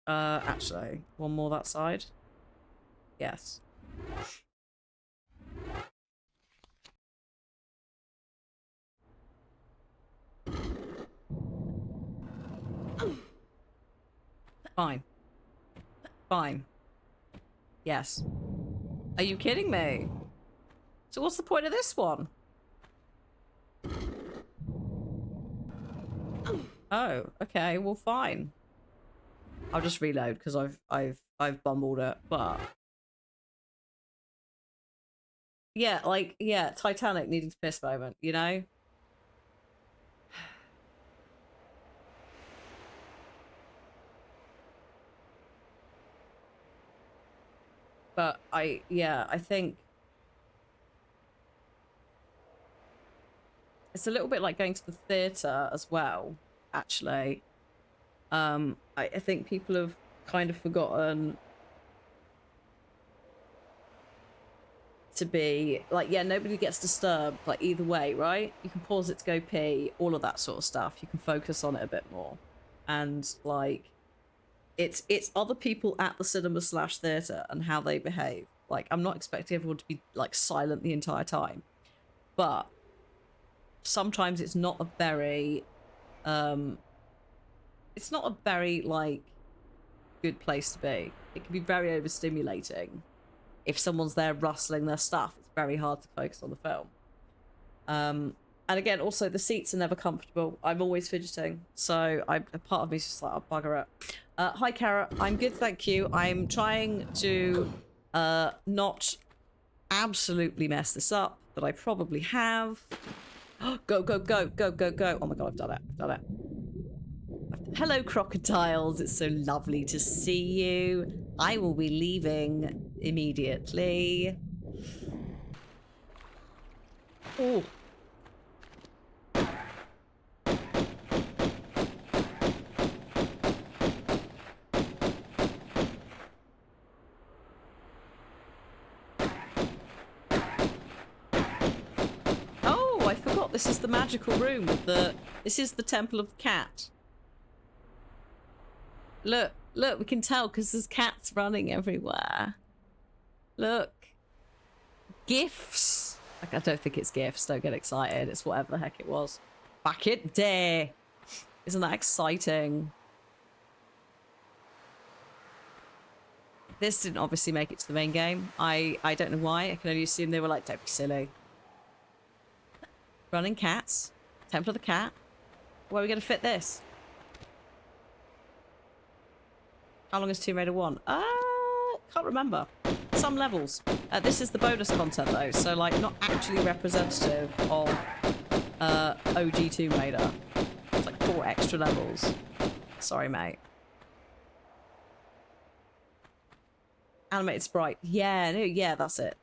Actually, one more that side. Yes. Fine. Fine. Yes. Are you kidding me? So what's the point of this one? Oh, okay, well fine. I'll just reload because I've bumbled it, but yeah, like yeah, Titanic needing to piss moment, you know? But I think it's a little bit like going to the theatre as well, actually. I think people have kind of forgotten to be like, yeah, nobody gets disturbed, like either way, right? You can pause it to go pee, all of that sort of stuff. You can focus on it a bit more. And like it's other people at the cinema slash theatre and how they behave. Like, I'm not expecting everyone to be like silent the entire time. But sometimes it's not a very like good place to be. It can be very overstimulating. If someone's there rustling their stuff, it's very hard to focus on the film. And again, also the seats are never comfortable. I'm always fidgeting, so a part of me is just like, I'll bugger it. Hi, Kara. I'm good, thank you. I'm trying to not absolutely mess this up, but I probably have. Go, go, go, go, go, go. Oh my god, I've done it. I've done it. Hello, crocodiles. It's so lovely to see you. I will be leaving immediately. Oh. Oh, I forgot this is the magical room with this is the Temple of the Cat. Look, look, we can tell because there's cats running everywhere. Look. Gifts. Like, I don't think it's gifts. Don't get excited. It's whatever the heck it was. Back it day. Isn't that exciting? This didn't obviously make it to the main game. I don't know why. I can only assume they were like, don't be silly. Running cats. Temple of the Cat. Where are we going to fit this? How long is Tomb Raider 1? Can't remember. Some levels. This is the bonus content though, so like not actually representative of OG Tomb Raider. It's like 4 extra levels. Sorry, mate. Animated sprite. Yeah, no, yeah, that's it.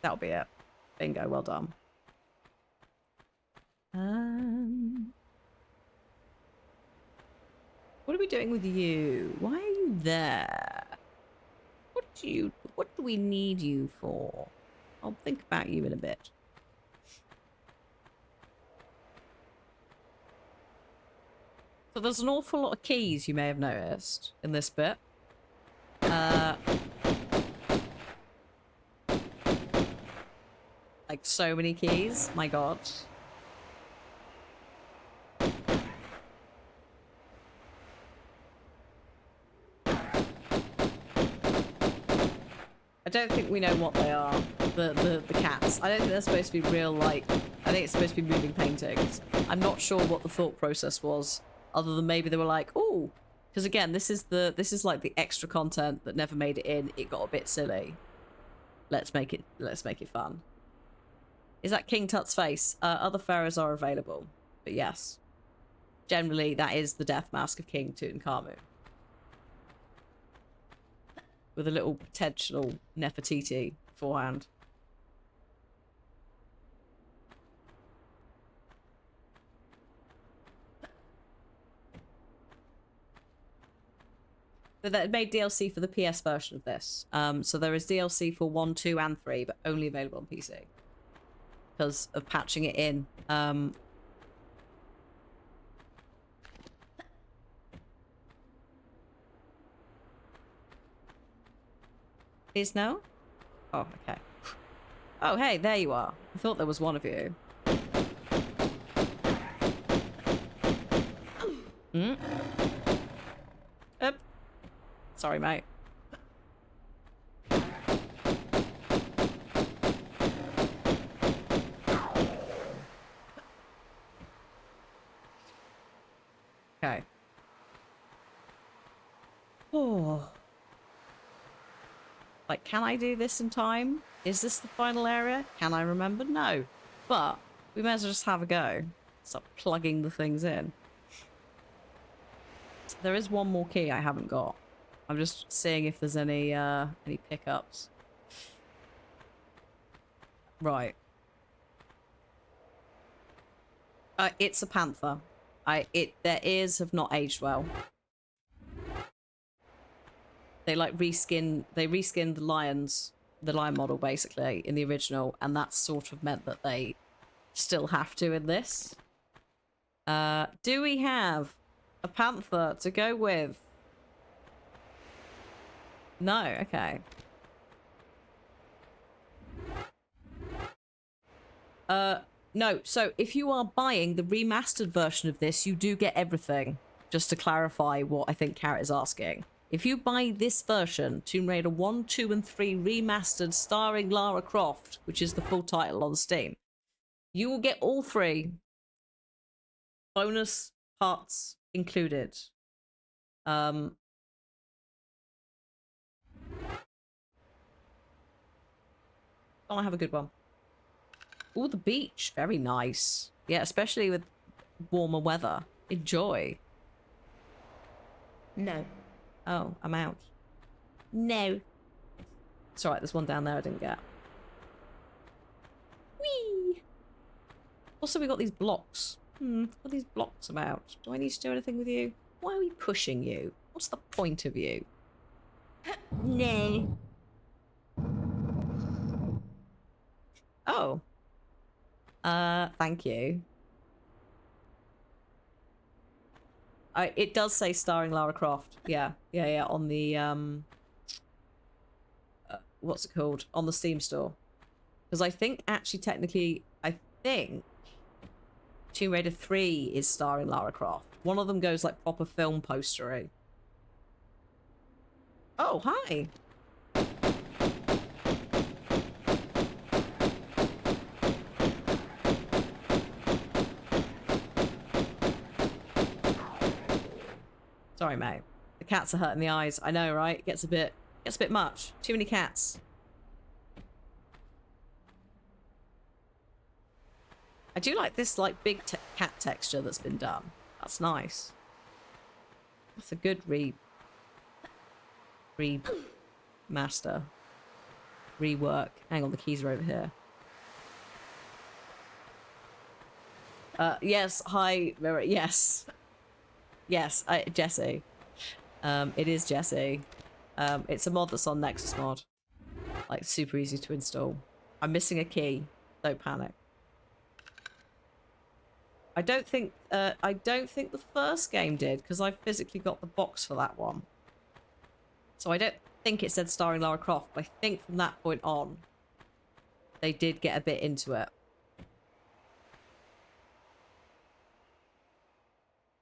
That'll be it. Bingo, well done. What are we doing with you? Why are you there? What do we need you for? I'll think about you in a bit. So there's an awful lot of keys you may have noticed in this bit. Like so many keys, my god. I don't think we know what they are, the cats. I don't think they're supposed to be real, like, I think it's supposed to be moving paintings. I'm not sure what the thought process was, other than maybe they were like, oh, because again, this is like the extra content that never made it in. It got a bit silly. Let's make it fun. Is that King Tut's face? Other pharaohs are available, but yes. Generally, that is the death mask of King Tutankhamun. With a little potential Nefertiti beforehand. But they made DLC for the PS version of this. So there is DLC for 1, 2, and 3, but only available on PC. Because of patching it in. Please no? Oh, okay. Oh, hey, there you are. I thought there was one of you. Sorry, mate. Okay. Oh. Like, can I do this in time? Is this the final area? Can I remember? No. But we may as well just have a go. Stop plugging the things in. There is one more key I haven't got. I'm just seeing if there's any pickups. Right. It's a panther. Their ears have not aged well. They like reskinned the lion model basically in the original, and that sort of meant that they still have to in this. Do we have a panther to go with? No, okay. No, so if you are buying the remastered version of this, you do get everything. Just to clarify what I think Carrot is asking. If you buy this version, Tomb Raider 1, 2, and 3 Remastered starring Lara Croft, which is the full title on Steam, you will get all 3 bonus parts included. I'll have a good one. Ooh, the beach. Very nice. Yeah, especially with warmer weather. Enjoy. No. Oh, I'm out. No. It's alright, there's one down there I didn't get. Whee! Also, we got these blocks. What are these blocks about? Do I need to do anything with you? Why are we pushing you? What's the point of you? No. Oh. Thank you. It does say starring Lara Croft. Yeah, on the, what's it called? On the Steam store. Because I think, actually, technically, I think Tomb Raider 3 is starring Lara Croft. One of them goes, like, proper film postery. Oh, hi! Sorry, mate. The cats are hurting the eyes. I know, right? Gets a bit much. Too many cats. I do like this like big cat texture that's been done. That's nice. That's a good remaster. Rework. Hang on, the keys are over here. Yes, hi, Mirror. Yes. Yes, Jesse. It is Jesse. It's a mod that's on Nexus Mod. Like, super easy to install. I'm missing a key. Don't panic. I don't think the first game did, because I physically got the box for that one. So I don't think it said starring Lara Croft, but I think from that point on, they did get a bit into it.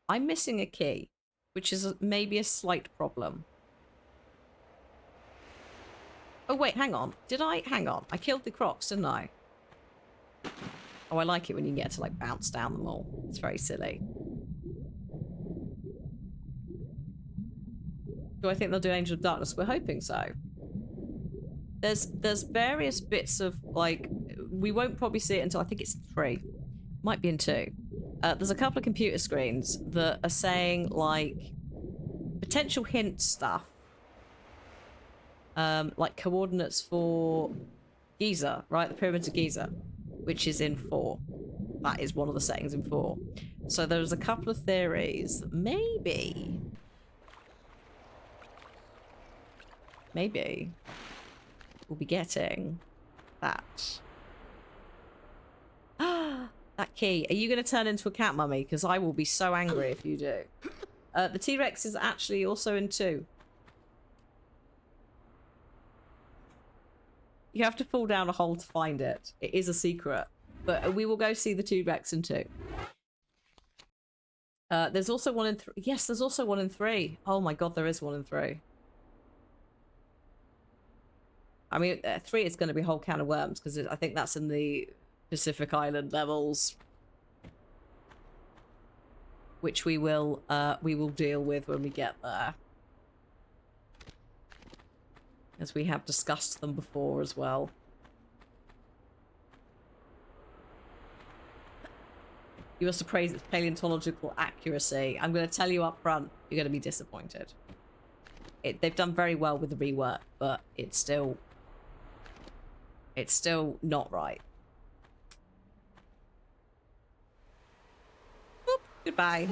I'm missing a key, which is maybe a slight problem. Oh, wait, hang on. Hang on. I killed the crocs, didn't I? Oh, I like it when you get to, like, bounce down them all. It's very silly. Do I think they'll do Angel of Darkness? We're hoping so. There's various bits of, like... We won't probably see it until I think it's 3. Might be in 2. There's a couple of computer screens that are saying, like, potential hint stuff. Like coordinates for Giza, right? The Pyramids of Giza, which is in 4. That is one of the settings in 4. So there's a couple of theories that maybe we'll be getting that. That key. Are you going to turn into a cat mummy? Because I will be so angry if you do. The T-Rex is actually also in 2. You have to fall down a hole to find it. It is a secret. But we will go see the T-Rex in 2. There's also one in 3. Yes, there's also one in 3. Oh my god, there is one in 3. I mean, 3 is going to be a whole can of worms, because I think that's in the Pacific Island levels. Which we will deal with when we get there. As we have discussed them before as well. You must praise its paleontological accuracy. I'm going to tell you up front, you're going to be disappointed. They've done very well with the rework, but it's still not right. Boop, goodbye.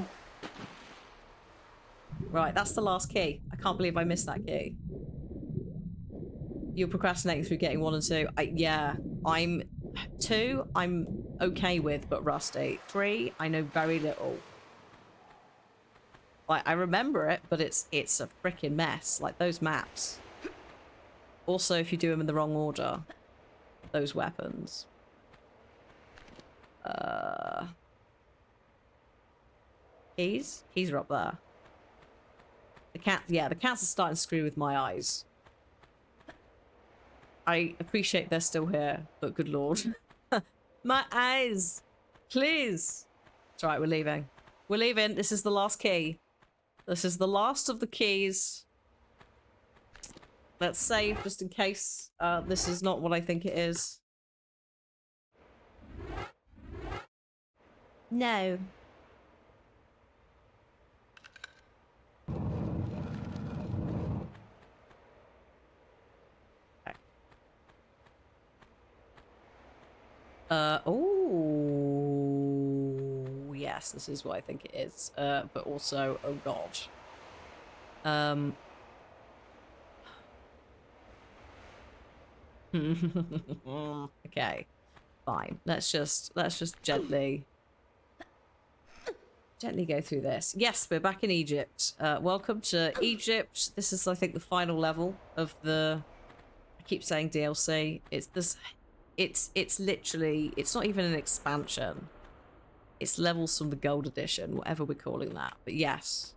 Right, that's the last key. I can't believe I missed that key. You're procrastinating through getting 1 and 2. Yeah, 2 I'm okay with, but rusty. 3 I know very little. Like, I remember it, but it's a freaking mess. Like, those maps. Also, if you do them in the wrong order, those weapons. Keys? Keys are up there. The cat, yeah, the cats are starting to screw with my eyes. I appreciate they're still here, but good lord. My eyes! Please! It's alright, we're leaving. We're leaving. This is the last key. This is the last of the keys. Let's save just in case this is not what I think it is. No. Oh, yes, this is what I think it is. But also, oh god. Okay, fine. Let's just gently go through this. Yes, we're back in Egypt. Welcome to Egypt. This is, I think, the final level of the. I keep saying DLC. It's this. It's literally, it's not even an expansion. It's levels from the gold edition, whatever we're calling that. But yes,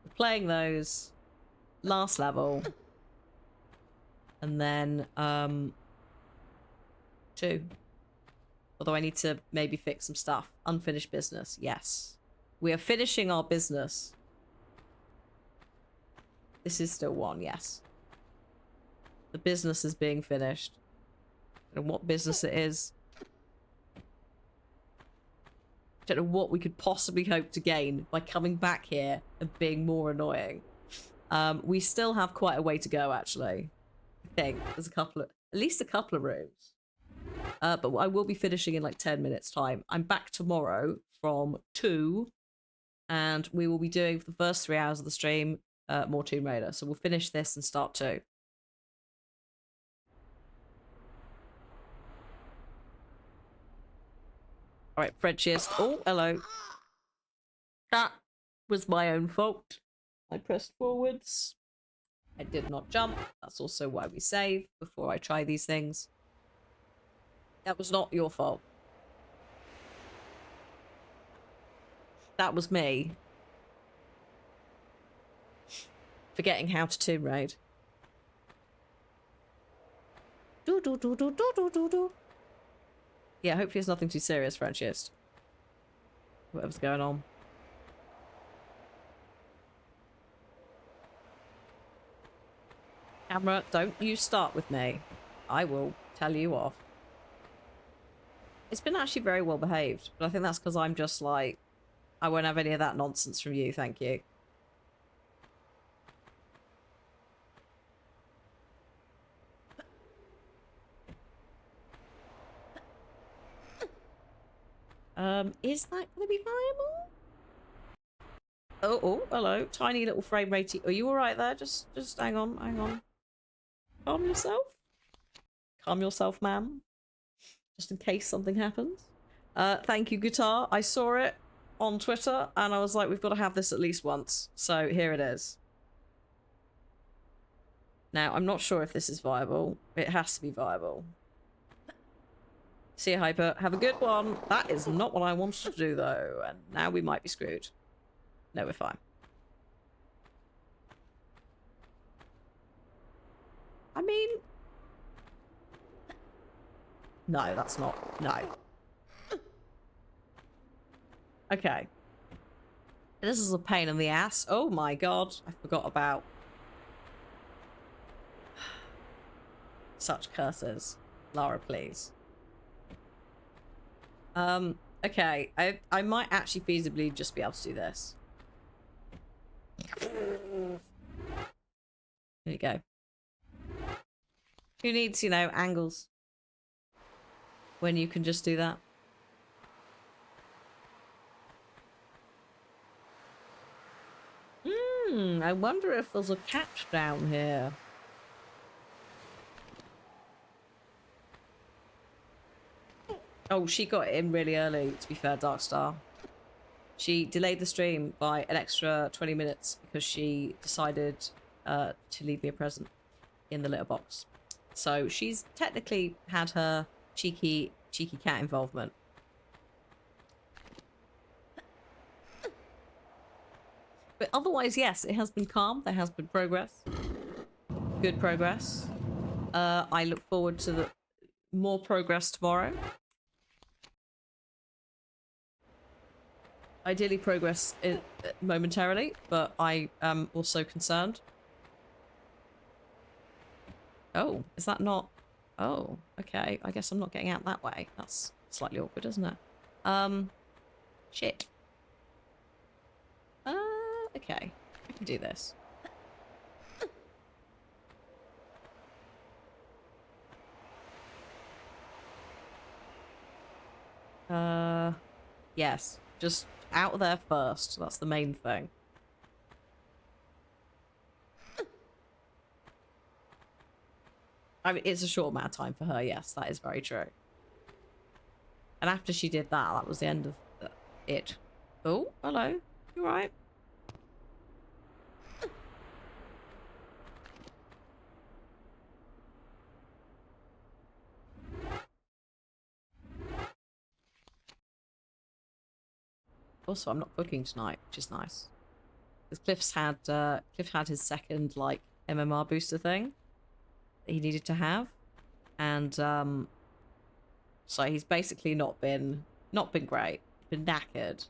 we're playing those. Last level. And then, 2. Although I need to maybe fix some stuff. Unfinished business, yes. We are finishing our business. This is still one, yes. The business is being finished. And what business it is. I don't know what we could possibly hope to gain by coming back here and being more annoying. We still have quite a way to go, actually. I think there's at least a couple of rooms. But I will be finishing in like 10 minutes time. I'm back tomorrow from 2, and we will be doing for the first 3 hours of the stream more Tomb Raider. So we'll finish this and start 2. All right, Frenchiest. Oh, hello. That was my own fault. I pressed forwards. I did not jump. That's also why we save before I try these things. That was not your fault. That was me. Forgetting how to Tomb Raid. Do do do do do do do do. Yeah, hopefully it's nothing too serious, Frenchiest. Whatever's going on. Camera, don't you start with me. I will tell you off. It's been actually very well behaved, but I think that's because I'm just like, I won't have any of that nonsense from you, thank you. Is that going to be viable? Oh, hello. Tiny little frame rate. Are you alright there? Just hang on, hang on. Calm yourself. Calm yourself, ma'am. Just in case something happens. Thank you, Guitar. I saw it on Twitter, and I was like, we've got to have this at least once. So here it is. Now, I'm not sure if this is viable. It has to be viable. See you, Hyper. Have a good one. That is not what I wanted to do, though. And now we might be screwed. No, we're fine. I mean... No, that's not... No. Okay. This is a pain in the ass. Oh my god. I forgot about... Such curses. Lara, please. Okay. I might actually feasibly just be able to do this. There you go. Who needs, you know, angles? When you can just do that. I wonder if there's a catch down here. Oh, she got in really early, to be fair, Darkstar. She delayed the stream by an extra 20 minutes because she decided to leave me a present in the litter box. So she's technically had her cheeky cat involvement. But otherwise, yes, it has been calm. There has been progress. Good progress. I look forward to the more progress tomorrow. Ideally progress momentarily, but I am also concerned. Oh, is that not... Oh, okay. I guess I'm not getting out that way. That's slightly awkward, isn't it? Shit. Okay. I can do this. Yes. Just out of there first. That's the main thing. I mean, it's a short amount of time for her, yes, that is very true. And after she did that, that was the end of it. Oh, hello. You alright? Also, I'm not cooking tonight, which is nice. Because Cliff had his second, like, MMR booster thing that he needed to have. And, so he's basically not been great. Been knackered.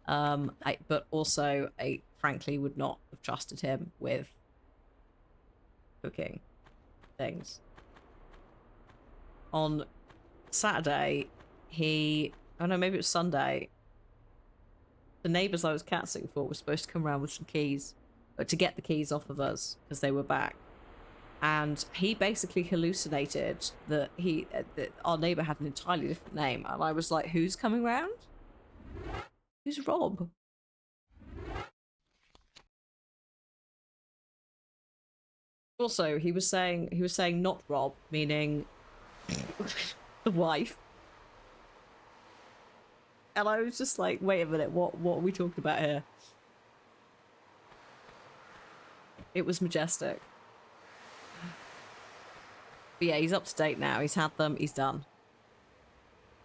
But also, I frankly would not have trusted him with cooking things. On Saturday, oh no, maybe it was Sunday, the neighbours I was cat sitting for were supposed to come around with some keys, but to get the keys off of us because they were back. And he basically hallucinated that that our neighbour had an entirely different name. And I was like, who's coming round? Who's Rob? Also, he was saying not Rob, meaning the wife. And I was just like, wait a minute, what are we talking about here? It was majestic. But yeah, he's up to date now. He's had them. He's done.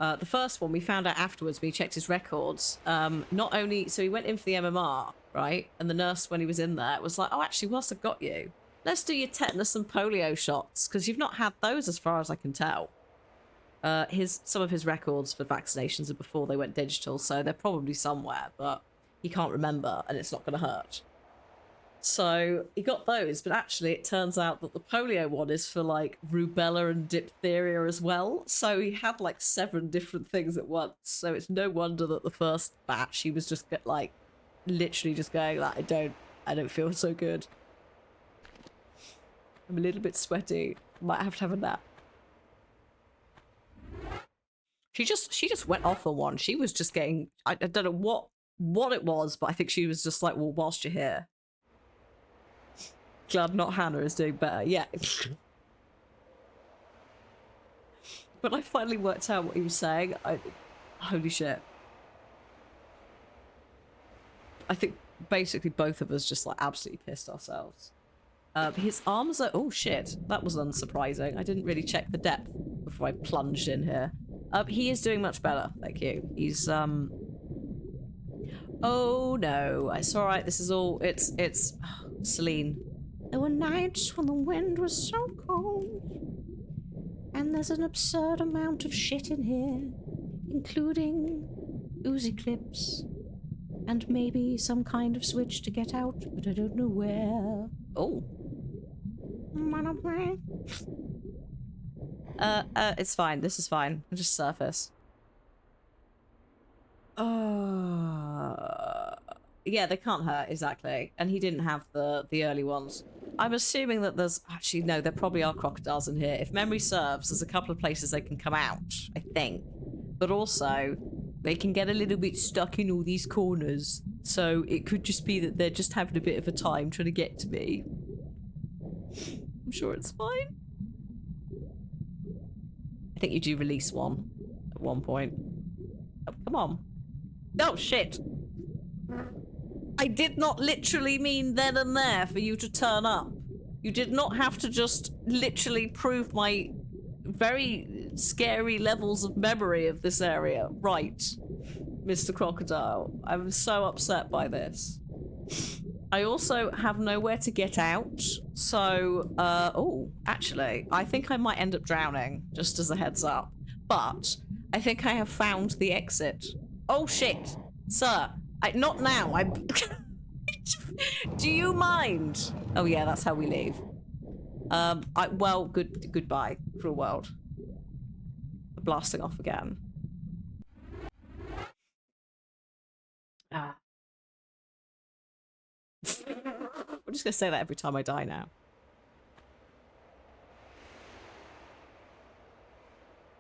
The first one we found out afterwards when he checked his records. Not only... So he went in for the MMR, right? And the nurse, when he was in there, was like, oh, actually, whilst I've got you, let's do your tetanus and polio shots, because you've not had those as far as I can tell. Some of his records for vaccinations are before they went digital, so they're probably somewhere, but he can't remember, and it's not going to hurt. So he got those, but actually it turns out that the polio one is for like rubella and diphtheria as well. So he had like 7 different things at once. So it's no wonder that the first batch he was just like literally just going like, I don't feel so good. I'm a little bit sweaty. Might have to have a nap. She just went off on one. She was just getting, I don't know what it was, but I think she was just like, well, whilst you're here. Glad not Hannah is doing better. Yeah. When I finally worked out what he was saying, holy shit. I think basically both of us just like absolutely pissed ourselves. His arms are... Oh shit, that was unsurprising. I didn't really check the depth before I plunged in here. He is doing much better, thank you. He's Oh no, it's alright, this is all... It's... Celine. There were nights when the wind was so cold. And there's an absurd amount of shit in here. Including Uzi clips. And maybe some kind of switch to get out, but I don't know where. Oh. It's fine. This is fine. I'll just surface. Yeah, they can't hurt, exactly. And he didn't have the early ones. I'm assuming that there's... Actually, no, there probably are crocodiles in here. If memory serves, there's a couple of places they can come out, I think. But also, they can get a little bit stuck in all these corners. So it could just be that they're just having a bit of a time trying to get to me. I'm sure it's fine. I think you do release one at one point. Oh, come on. Oh, shit. I did not literally mean then and there for you to turn up. You did not have to just literally prove my very scary levels of memory of this area. Right, Mr. Crocodile. I'm so upset by this. I also have nowhere to get out, so, oh, actually, I think I might end up drowning, just as a heads up. But I think I have found the exit. Oh, shit. Sir, not now. Do you mind? Oh, yeah, that's how we leave. Well, goodbye, cruel world. Blasting off again. Ah. I'm just gonna say that every time I die now.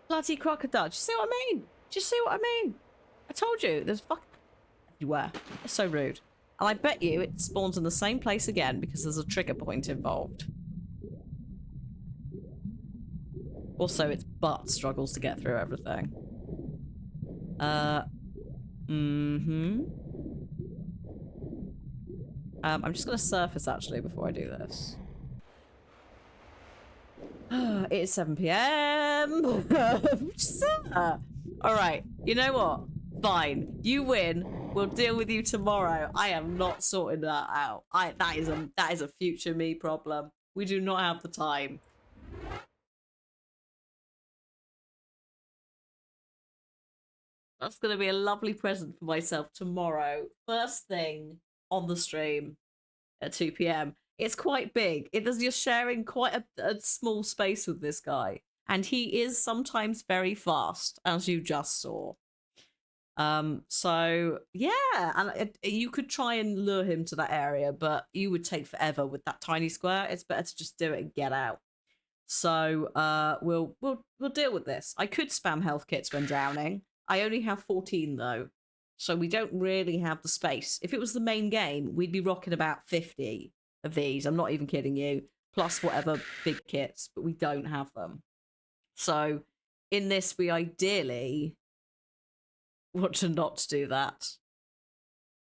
Bloody crocodile. Do you see what I mean? Do you see what I mean? I told you, there's fuck everywhere. It's so rude. And I bet you it spawns in the same place again because there's a trigger point involved. Also, its butt struggles to get through everything. I'm just gonna surface actually before I do this. It is 7 PM. Alright, you know what? Fine. You win. We'll deal with you tomorrow. I am not sorting that out. That is a future me problem. We do not have the time. That's gonna be a lovely present for myself tomorrow. First thing on the stream at 2 PM. It's quite big. You're sharing quite a small space with this guy. And he is sometimes very fast, as you just saw. So yeah, and you could try and lure him to that area, but you would take forever with that tiny square. It's better to just do it and get out. So we'll deal with this. I could spam health kits when drowning. I only have 14 though, so we don't really have the space. If it was the main game, we'd be rocking about 50 of these. I'm not even kidding you. Plus whatever big kits, but we don't have them. So in this, we ideally want to not do that.